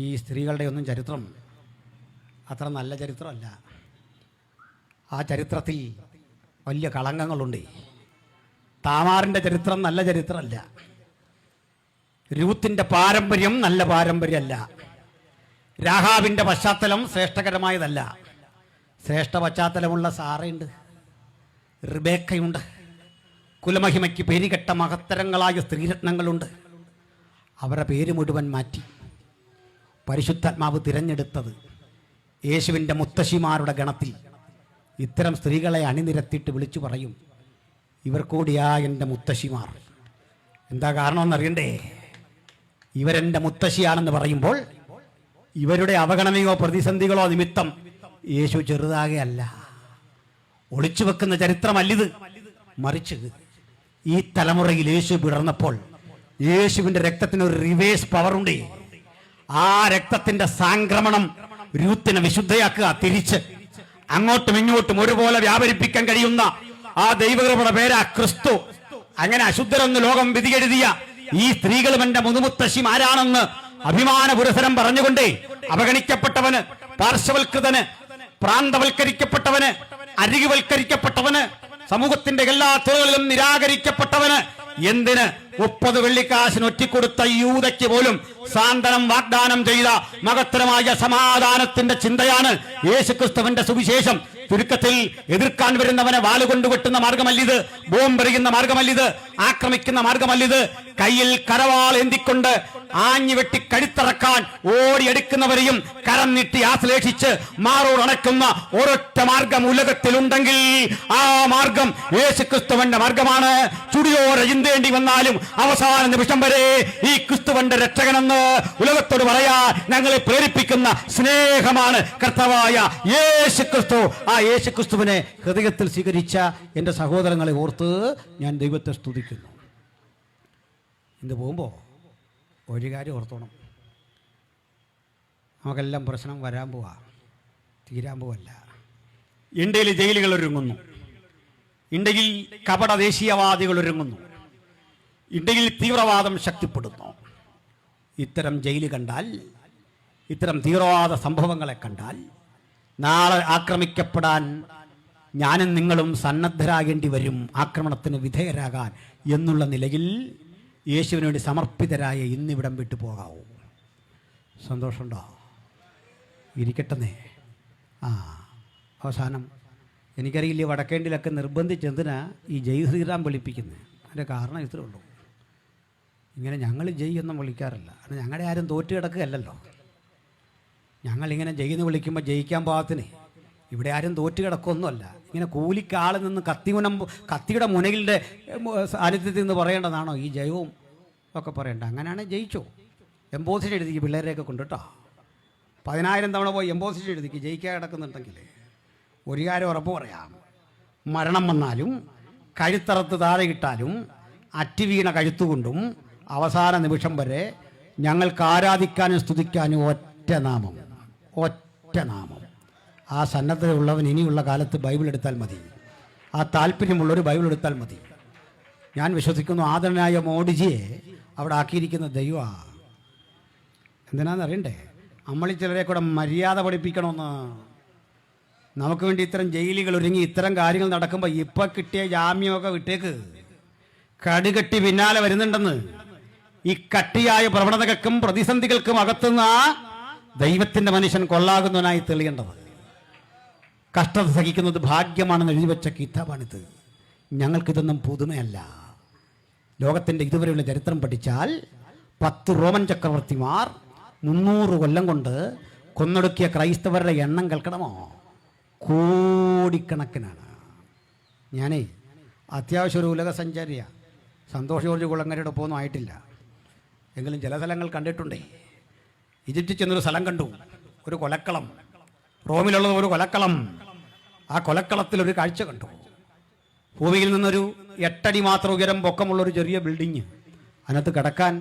ഈ സ്ത്രീകളുടെ ഒന്നും ചരിത്രം അത്ര നല്ല ചരിത്രമല്ല. ആ ചരിത്രത്തിൽ വലിയ കളങ്കങ്ങളുണ്ട്. താമാറിൻ്റെ ചരിത്രം നല്ല ചരിത്രമല്ല. രൂത്തിൻ്റെ പാരമ്പര്യം നല്ല പാരമ്പര്യമല്ല. രാഹാബിൻ്റെ പശ്ചാത്തലം ശ്രേഷ്ഠകരമായതല്ല. ശ്രേഷ്ഠ പശ്ചാത്തലമുള്ള സാറയുണ്ട്, റിബേക്കയുണ്ട്, കുലമഹിമയ്ക്ക് പേരുകെട്ട മഹത്തരങ്ങളായ സ്ത്രീരത്നങ്ങളുണ്ട്. അവരുടെ പേര് മുഴുവൻ മാറ്റി പരിശുദ്ധാത്മാവ് തിരഞ്ഞെടുത്തത് യേശുവിൻ്റെ മുത്തശ്ശിമാരുടെ ഗണത്തിൽ ഇത്തരം സ്ത്രീകളെ അണിനിരത്തിയിട്ട് വിളിച്ചു പറയും, ഇവർ കൂടിയാ എൻ്റെ മുത്തശ്ശിമാർ. എന്താ കാരണമെന്നറിയണ്ടേ? ഇവരെൻ്റെ മുത്തശ്ശിയാണെന്ന് പറയുമ്പോൾ ഇവരുടെ അവഗണനയോ പ്രതിസന്ധികളോ നിമിത്തം യേശു ചെറുതാകെയല്ല, ഒളിച്ചു വെക്കുന്ന ചരിത്രമല്ലിത്. മറിച്ച് ഈ തലമുറയിൽ യേശു വിടർന്നപ്പോൾ യേശുവിൻ്റെ രക്തത്തിന് ഒരു റിവേഴ്സ് പവറുണ്ട്. ആ രക്തത്തിന്റെ സാംക്രമണം രൂത്തിനെ വിശുദ്ധയാക്കുക, തിരിച്ച് അങ്ങോട്ടും ഇങ്ങോട്ടും ഒരുപോലെ വ്യാപരിപ്പിക്കാൻ കഴിയുന്ന ആ ദൈവകൃപയുടെ പേരാ ക്രിസ്തു. അങ്ങനെ അശുദ്ധരെന്ന് ലോകം വിധിയെഴുതിയ ഈ സ്ത്രീകളും എന്റെ മുതുമുത്തശ്ശിമാരാണെന്ന് അഭിമാന പുരസരം പറഞ്ഞുകൊണ്ടേ അവഗണിക്കപ്പെട്ടവന്, പാർശ്വവൽകൃതന്, പ്രാന്തവൽക്കരിക്കപ്പെട്ടവന്, അരികുവൽക്കരിക്കപ്പെട്ടവന്, സമൂഹത്തിന്റെ എല്ലാ തുറകളിലും നിരാകരിക്കപ്പെട്ടവന്, എന്തിന് 30 വെള്ളിക്കാശിന് ഒറ്റിക്കൊടുത്ത യൂദയ്ക്ക് പോലും സാന്ത്വനം വാഗ്ദാനം ചെയ്ത മഹത്തരമായ സമാധാനത്തിന്റെ ചിന്തയാണ് യേശുക്രിസ്തുവിന്റെ സുവിശേഷം. ചുരുക്കത്തിൽ, എതിർക്കാൻ വരുന്നവനെ വാളുകൊണ്ട് വെട്ടുന്ന മാർഗമല്ലിത്, ബോംബെറിയുന്ന മാർഗമല്ലിത്, ആക്രമിക്കുന്ന മാർഗമല്ലിത്. കയ്യിൽ കരവാൾ എന്തിക്കൊണ്ട് ആഞ്ഞു വെട്ടി കഴുത്തിറക്കാൻ ഓടിയെടുക്കുന്നവരെയും കരം നീട്ടി ആശ്ലേഷിച്ച് മാറോടണക്കുന്ന ഒരൊറ്റ മാർഗം ഉലകത്തിലുണ്ടെങ്കിൽ ആ മാർഗം യേശുക്രിസ്തുവിന്റെ മാർഗമാണ്. ചുടിയോടെ ചിന്തേണ്ടി വന്നാലും അവസാന നിമിഷം വരെ ഈ ക്രിസ്തുവിന്റെ രക്ഷകനെന്ന് ഉലകത്തോട് പറയാ ഞങ്ങളെ പ്രേരിപ്പിക്കുന്ന സ്നേഹമാണ് കർത്താവായ യേശുക്രിസ്തു. ആ യേശുക്രിസ്തുവിനെ ഹൃദയത്തിൽ സ്വീകരിച്ച എൻ്റെ സഹോദരങ്ങളെ ഓർത്ത് ഞാൻ ദൈവത്തെ സ്തുതിക്കുന്നു. ഇന്ന് പോകുമ്പോൾ ഒരു കാര്യം ഓർത്തോണം, നമുക്കെല്ലാം പ്രശ്നം വരാൻ പോവാ, തീരാൻ പോവല്ല. ഇന്ത്യയിൽ ജയിലുകൾ ഒരുങ്ങുന്നു, ഇന്ത്യയിൽ കപട ദേശീയവാദികൾ ഒരുങ്ങുന്നു, ഇന്ത്യയിൽ തീവ്രവാദം ശക്തിപ്പെടുന്നു. ഇത്തരം ജയില് കണ്ടാൽ, ഇത്തരം തീവ്രവാദ സംഭവങ്ങളെ കണ്ടാൽ നാളെ ആക്രമിക്കപ്പെടാൻ ഞാനും നിങ്ങളും സന്നദ്ധരാകേണ്ടി വരും, ആക്രമണത്തിന് വിധേയരാകാൻ എന്നുള്ള നിലയിൽ യേശുവിന് വേണ്ടി സമർപ്പിതരായ ഇന്നിവിടം വിട്ടു പോകാവൂ. സന്തോഷമുണ്ടോ? ഇരിക്കട്ടെന്നേ. അവസാനം എനിക്കറിയില്ല, വടക്കേണ്ടിലൊക്കെ നിർബന്ധിച്ചെന്തിനാ ഈ ജയ് ശ്രീറാം വിളിപ്പിക്കുന്നത്? അതിൻ്റെ കാരണം ഇത്രേ ഉള്ളൂ. ഇങ്ങനെ ഞങ്ങൾ ജയ്യൊന്നും വിളിക്കാറില്ല. കാരണം ഞങ്ങളുടെ ആരും തോറ്റ് കിടക്കുകയല്ലല്ലോ. ഞങ്ങളിങ്ങനെ ജയ്യെന്ന് വിളിക്കുമ്പോൾ ജയിക്കാൻ പാകത്തിന് ഇവിടെ ആരും തോറ്റ് കിടക്കൊന്നുമല്ല. ഇങ്ങനെ കൂലിക്കാളിൽ നിന്ന് കത്തിയുടെ മുനകളുടെ സാന്നിധ്യത്തിൽ നിന്ന് പറയേണ്ടതാണോ ഈ ജയവും ഒക്കെ പറയേണ്ട? അങ്ങനെയാണെങ്കിൽ ജയിച്ചോ. എംബോസിഷൻ എഴുതിക്ക് പിള്ളേരെയൊക്കെ കൊണ്ട് കേട്ടോ. 10,000 തവണ പോയി എംബോസിഷൻ എഴുതിക്ക് ജയിക്കാൻ കിടക്കുന്നുണ്ടെങ്കിൽ ഒരു കാര്യം ഉറപ്പ് പറയാം, മരണം വന്നാലും കഴുത്തറത്ത് താഴെ ഇട്ടാലും അറ്റുവീണ കഴുത്തുകൊണ്ടും അവസാന നിമിഷം വരെ ഞങ്ങൾക്ക് ആരാധിക്കാനും സ്തുതിക്കാനും ഒറ്റ നാമം. ആ സന്നദ്ധതയുള്ളവൻ ഇനിയുള്ള കാലത്ത് ബൈബിൾ എടുത്താൽ മതി. ആ താല്പര്യമുള്ളൊരു ബൈബിൾ എടുത്താൽ മതി. ഞാൻ വിശ്വസിക്കുന്നു ആദരനായ മോഡിജിയെ അവിടെ ആക്കിയിരിക്കുന്ന ദൈവമാണ്. എന്തിനാണെന്നറിയണ്ടേ? നമ്മളിൽ ചിലരെ കൂടെ മര്യാദ പഠിപ്പിക്കണമെന്ന്. നമുക്ക് വേണ്ടി ഇത്തരം ജയിലുകൾ ഒരുങ്ങി ഇത്തരം കാര്യങ്ങൾ നടക്കുമ്പോൾ ഇപ്പം കിട്ടിയ ജാമ്യമൊക്കെ വിട്ടേക്ക്. കടുകെട്ടി പിന്നാലെ വരുന്നുണ്ടെന്ന്. ഈ കട്ടിയായ പ്രവണതകൾക്കും പ്രതിസന്ധികൾക്കും അകത്തുന്ന ദൈവത്തിൻ്റെ മനുഷ്യൻ കൊള്ളാകുന്നവനായി തെളിയേണ്ടത്. കഷ്ടത സഹിക്കുന്നത് ഭാഗ്യമാണെന്ന് എഴുതി വെച്ച കിതാബാണിത്. ഞങ്ങൾക്കിതൊന്നും പുതുമയല്ല. ലോകത്തിൻ്റെ ഇതുവരെയുള്ള ചരിത്രം പഠിച്ചാൽ 10 റോമൻ ചക്രവർത്തിമാർ 300 കൊല്ലം കൊണ്ട് കൊന്നൊടുക്കിയ ക്രൈസ്തവരുടെ എണ്ണം കേൾക്കണമോ? കോടിക്കണക്കിനാണ്. ഞാനേ അത്യാവശ്യം ഒരു ഉലക സഞ്ചാരിയാണ്. സന്തോഷ് ജോർജ് കുളങ്ങരയുടെ ഒപ്പമൊന്നും ആയിട്ടില്ല, എങ്കിലും ചില സ്ഥലങ്ങൾ കണ്ടിട്ടുണ്ടേ. ഈജിപ്തിൽ ചെന്നൊരു സ്ഥലം കണ്ടു, ഒരു കൊലക്കളം. റോമിലുള്ളത് ഒരു കൊലക്കളം. ആ കൊലക്കളത്തിലൊരു കാഴ്ച കണ്ടു. ഭൂമിയിൽ നിന്നൊരു 8 അടി മാത്രം ഉയരം പൊക്കമുള്ളൊരു ചെറിയ ബിൽഡിങ്. അതിനകത്ത് കിടക്കാൻ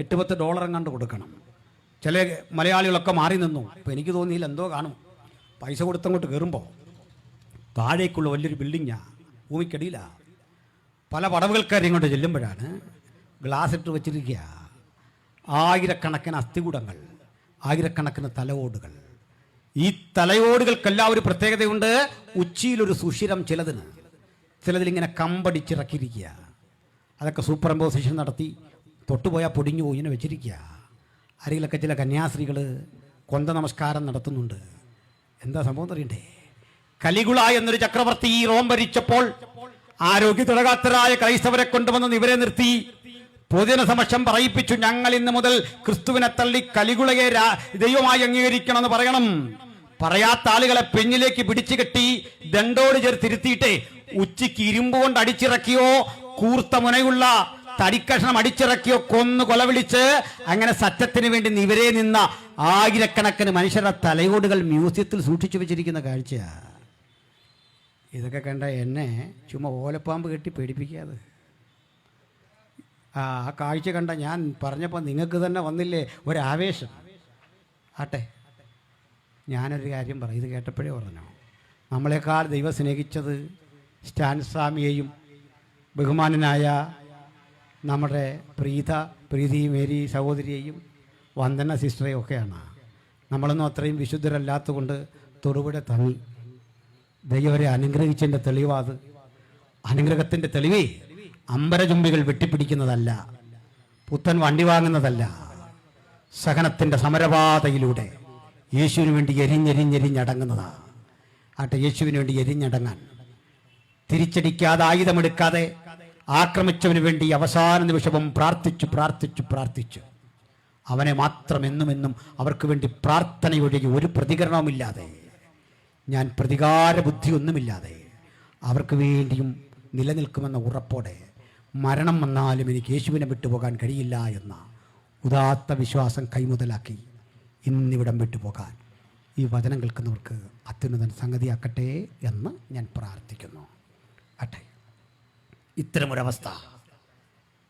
$8-10 കണ്ട് കൊടുക്കണം. ചില മലയാളികളൊക്കെ മാറി നിന്നു. അപ്പോൾ എനിക്ക് തോന്നിയില്ല എന്തോ കാണും. പൈസ കൊടുത്തങ്ങോട്ട് കയറുമ്പോൾ താഴേക്കുള്ള വലിയൊരു ബിൽഡിങ്ങാണ്, ഭൂമിക്കടിയിലാണ്. പല പടവുകൾക്കാർ ഇങ്ങോട്ട് ചെല്ലുമ്പോഴാണ് ഗ്ലാസ് ഇട്ട് വെച്ചിരിക്കുക. ആയിരക്കണക്കിന് അസ്ഥികൂടങ്ങൾ, ആയിരക്കണക്കിന് തലയോടുകൾ. ഈ തലയോടുകൾക്കെല്ലാം ഒരു പ്രത്യേകതയുണ്ട്. ഉച്ചിയിലൊരു സുഷിരം ചിലതിലിങ്ങനെ കമ്പടിച്ചിറക്കിയിരിക്കുക. അതൊക്കെ സൂപ്പർ ഇമ്പോസിഷൻ നടത്തി തൊട്ടുപോയാൽ പൊടിഞ്ഞു പോയി ഇങ്ങനെ വെച്ചിരിക്കുക. അരികിലൊക്കെ ചില കന്യാസ്ത്രീകൾ കൊന്ത നമസ്കാരം നടത്തുന്നുണ്ട്. എന്താ സംഭവം അറിയണ്ടേ? കലിഗുള എന്നൊരു ചക്രവർത്തി ഈ റോം ഭരിച്ചപ്പോൾ ആരോഗ്യത്തിളകാത്തരായ ക്രൈസ്തവരെ കൊണ്ടുവന്ന് ഇവരെ നിർത്തി പൊതുജന സമക്ഷം പറയിപ്പിച്ചു, ഞങ്ങൾ ഇന്ന് മുതൽ ക്രിസ്തുവിനെ തള്ളി കലിഗുളയെ ദൈവമായി അംഗീകരിക്കണമെന്ന് പറയണം. പറയാത്ത ആളുകളെ പെഞ്ഞിലേക്ക് പിടിച്ചു കെട്ടി ദണ്ടോട് ചേർത്തിരുത്തിയിട്ട് ഉച്ചയ്ക്ക് ഇരുമ്പ് കൊണ്ട് അടിച്ചിറക്കിയോ കൂർത്ത മുനയുള്ള തടിക്കഷ്ണം അടിച്ചിറക്കിയോ കൊന്നു കൊലവിളിച്ച് അങ്ങനെ സത്യത്തിന് വേണ്ടി നിവരെ നിന്ന ആയിരക്കണക്കിന് മനുഷ്യരുടെ തലയോടുകൾ മ്യൂസിയത്തിൽ സൂക്ഷിച്ചു വെച്ചിരിക്കുന്ന കാഴ്ചയാണ്. ഇതൊക്കെ കണ്ട എന്നെ ചുമ്മാ ഓലപ്പാമ്പ് കെട്ടി പേടിപ്പിക്കാതെ. ആ കാഴ്ച കണ്ട ഞാൻ പറഞ്ഞപ്പോൾ നിങ്ങൾക്ക് തന്നെ വന്നില്ലേ ഒരാവേശം? ആട്ടെ, ഞാനൊരു കാര്യം പറയും. ഇത് കേട്ടപ്പോഴേ പറഞ്ഞു, നമ്മളെക്കാൾ ദൈവം സ്നേഹിച്ചത് സ്റ്റാൻ സ്വാമിയെയും ബഹുമാനനായ നമ്മുടെ പ്രീതി മേരി സഹോദരിയെയും വന്ദന സിസ്റ്ററെയും ഒക്കെയാണ്. നമ്മളൊന്നും അത്രയും വിശുദ്ധരല്ലാത്തതുകൊണ്ട് തൊടുപുഴ തങ്ങി. ദൈവരെ അനുഗ്രഹിച്ചതിൻ്റെ തെളിവാത്. അനുഗ്രഹത്തിൻ്റെ തെളിവേ അമ്പരചുംബികൾ വെട്ടിപ്പിടിക്കുന്നതല്ല, പുത്തൻ വണ്ടി വാങ്ങുന്നതല്ല. സഹനത്തിൻ്റെ സമരപാതയിലൂടെ യേശുവിന് വേണ്ടി എരിഞ്ഞെരിഞ്ഞെരിഞ്ഞടങ്ങുന്നതാണ്. ആട്ടെ, യേശുവിന് വേണ്ടി എരിഞ്ഞടങ്ങാൻ തിരിച്ചടിക്കാതെ ആയുധമെടുക്കാതെ ആക്രമിച്ചവന് വേണ്ടി അവസാന നിമിഷവും പ്രാർത്ഥിച്ചു അവനെ മാത്രം എന്നും അവർക്ക് വേണ്ടി പ്രാർത്ഥനയൊഴികെ ഒരു പ്രതികരണവുമില്ലാതെ, ഞാൻ പ്രതികാര ബുദ്ധിയൊന്നുമില്ലാതെ അവർക്ക് വേണ്ടിയും നിലനിൽക്കുമെന്ന ഉറപ്പോടെ മരണം വന്നാലും എനിക്ക് യേശുവിനെ വിട്ടുപോകാൻ കഴിയില്ല എന്ന ഉദാത്ത വിശ്വാസം കൈമുതലാക്കി ഇന്നിവിടം വിട്ടുപോകാൻ ഈ വചനം കേൾക്കുന്നവർക്ക് അത്യുന്നതൻ സംഗതിയാക്കട്ടെ എന്ന് ഞാൻ പ്രാർത്ഥിക്കുന്നു. ആട്ടെ, ഇത്തരമൊരവസ്ഥ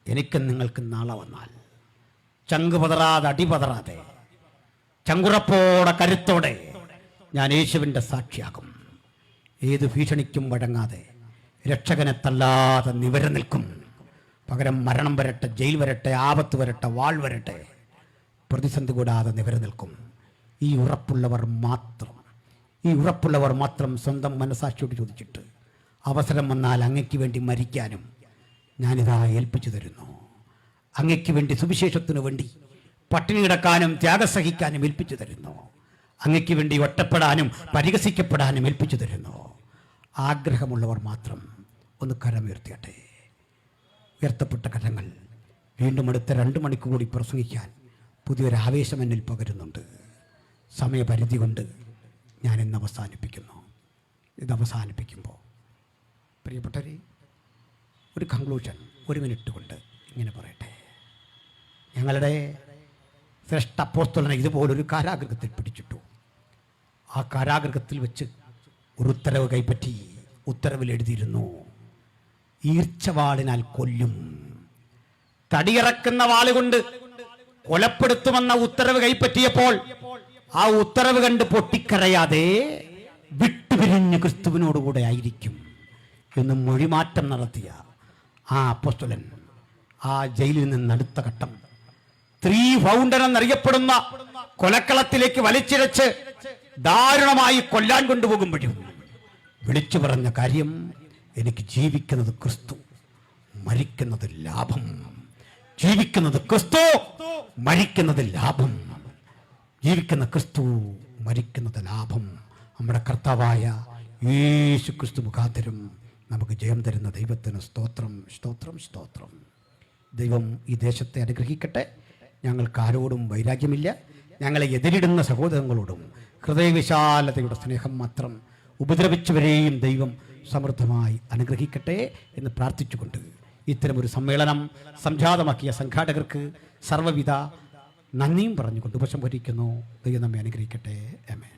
എനിക്കും നിങ്ങൾക്കും നാളെ വന്നാൽ ചങ്ക് പതറാതെ അടിപതറാതെ ചങ്കുറപ്പോടെ കരുത്തോടെ ഞാൻ യേശുവിൻ്റെ സാക്ഷിയാകും. ഏത് ഭീഷണിക്കും വഴങ്ങാതെ രക്ഷകനെ തല്ലാതെ നിവര നിൽക്കും. പകരം മരണം വരട്ടെ, ജയിൽ വരട്ടെ, ആപത്ത് വരട്ടെ, വാൾ വരട്ടെ, പ്രതിസന്ധി കൂടാതെ നിവര നിൽക്കും. ഈ ഉറപ്പുള്ളവർ മാത്രം സ്വന്തം മനസാക്ഷിയോട് ചോദിച്ചിട്ട് അവസരം വന്നാൽ അങ്ങയ്ക്ക് വേണ്ടി മരിക്കാനും ഞാനിതാ ഏൽപ്പിച്ചു തരുന്നു. അങ്ങയ്ക്ക് വേണ്ടി സുവിശേഷത്തിനു വേണ്ടി പട്ടിണി കിടക്കാനും ത്യാഗം സഹിക്കാനും ഏൽപ്പിച്ചു തരുന്നു. അങ്ങയ്ക്ക് വേണ്ടി ഒറ്റപ്പെടാനും പരിഹസിക്കപ്പെടാനും ഏൽപ്പിച്ചു തരുന്നു. ആഗ്രഹമുള്ളവർ മാത്രം ഒന്ന് കരമുയർത്തിയട്ടെ. ഉയർത്തപ്പെട്ട കരങ്ങൾ വീണ്ടും അടുത്ത 2 മണിക്കൂർ കൂടി പ്രസംഗിക്കാൻ പുതിയൊരു ആവേശം എന്നിൽ പകരുന്നുണ്ട്. സമയപരിധി കൊണ്ട് ഞാൻ ഇന്ന് അവസാനിപ്പിക്കുന്നു. ഇത് അവസാനിപ്പിക്കുമ്പോൾ പ്രിയപ്പെട്ടവരെ, ഒരു കൺക്ലൂഷൻ 1 മിനിറ്റ് കൊണ്ട് ഇങ്ങനെ പറയട്ടെ. ഞങ്ങളുടെ ശ്രേഷ്ഠ അപ്പോസ്തലനെ ഇതുപോലൊരു കാരാഗൃഹത്തിൽ പിടിച്ചിട്ടു. ആ കാരാഗൃഹത്തിൽ വെച്ച് ഒരു ഉത്തരവ് കൈപ്പറ്റി ഉത്തരവിൽ എഴുതിയിരുന്നു, ഈർച്ചവാളിനാൽ കൊല്ലും. തടിയിറക്കുന്ന വാളുകൊണ്ട് കൊലപ്പെടുത്തുമെന്ന ഉത്തരവ് കൈപ്പറ്റിയപ്പോൾ ആ ഉത്തരവ് കണ്ട് പൊട്ടിക്കരയാതെ വിട്ടുപിരിഞ്ഞ് ക്രിസ്തുവിനോടുകൂടെ ആയിരിക്കും എന്ന് മൊഴിമാറ്റം നടത്തിയ ആ അപ്പോസ്തലൻ ആ ജയിലിൽ നിന്ന് അടുത്ത ഘട്ടം 3 ഫൗണ്ടർ എന്നറിയപ്പെടുന്ന കൊലക്കളത്തിലേക്ക് വലിച്ചിഴച്ച് ദാരുണമായി കൊല്ലാൻ കൊണ്ടുപോകുമ്പോഴും വിളിച്ചു പറഞ്ഞ കാര്യം, എനിക്ക് ജീവിക്കുന്നത് ക്രിസ്തു, മരിക്കുന്നത് ലാഭം. ജീവിക്കുന്നത് ക്രിസ്തു, മരിക്കുന്നത് ലാഭം. ജീവിക്കുന്ന ക്രിസ്തു, മരിക്കുന്നത് ലാഭം. നമ്മുടെ കർത്താവായ യേശു ക്രിസ്തു മുഖാന്തരം നമുക്ക് ജയം തരുന്ന ദൈവത്തിന് സ്തോത്രം, സ്തോത്രം, സ്തോത്രം. ദൈവം ഈ ദേശത്തെ അനുഗ്രഹിക്കട്ടെ. ഞങ്ങൾക്ക് ആരോടും വൈരാഗ്യമില്ല. ഞങ്ങളെ എതിരിടുന്ന സഹോദരങ്ങളോടും ഹൃദയവിശാലതയുടെ സ്നേഹം മാത്രം. ഉപദ്രവിച്ചവരെയും ദൈവം സമൃദ്ധമായി അനുഗ്രഹിക്കട്ടെ എന്ന് പ്രാർത്ഥിച്ചുകൊണ്ട് ഇത്തരമൊരു സമ്മേളനം സംജാതമാക്കിയ സംഘാടകർക്ക് സർവ്വവിധ നന്ദിയും പറഞ്ഞുകൊണ്ട് ഉപസംഹരിക്കുന്നു. ദൈവം നമ്മെ അനുഗ്രഹിക്കട്ടെ. ആമേൻ.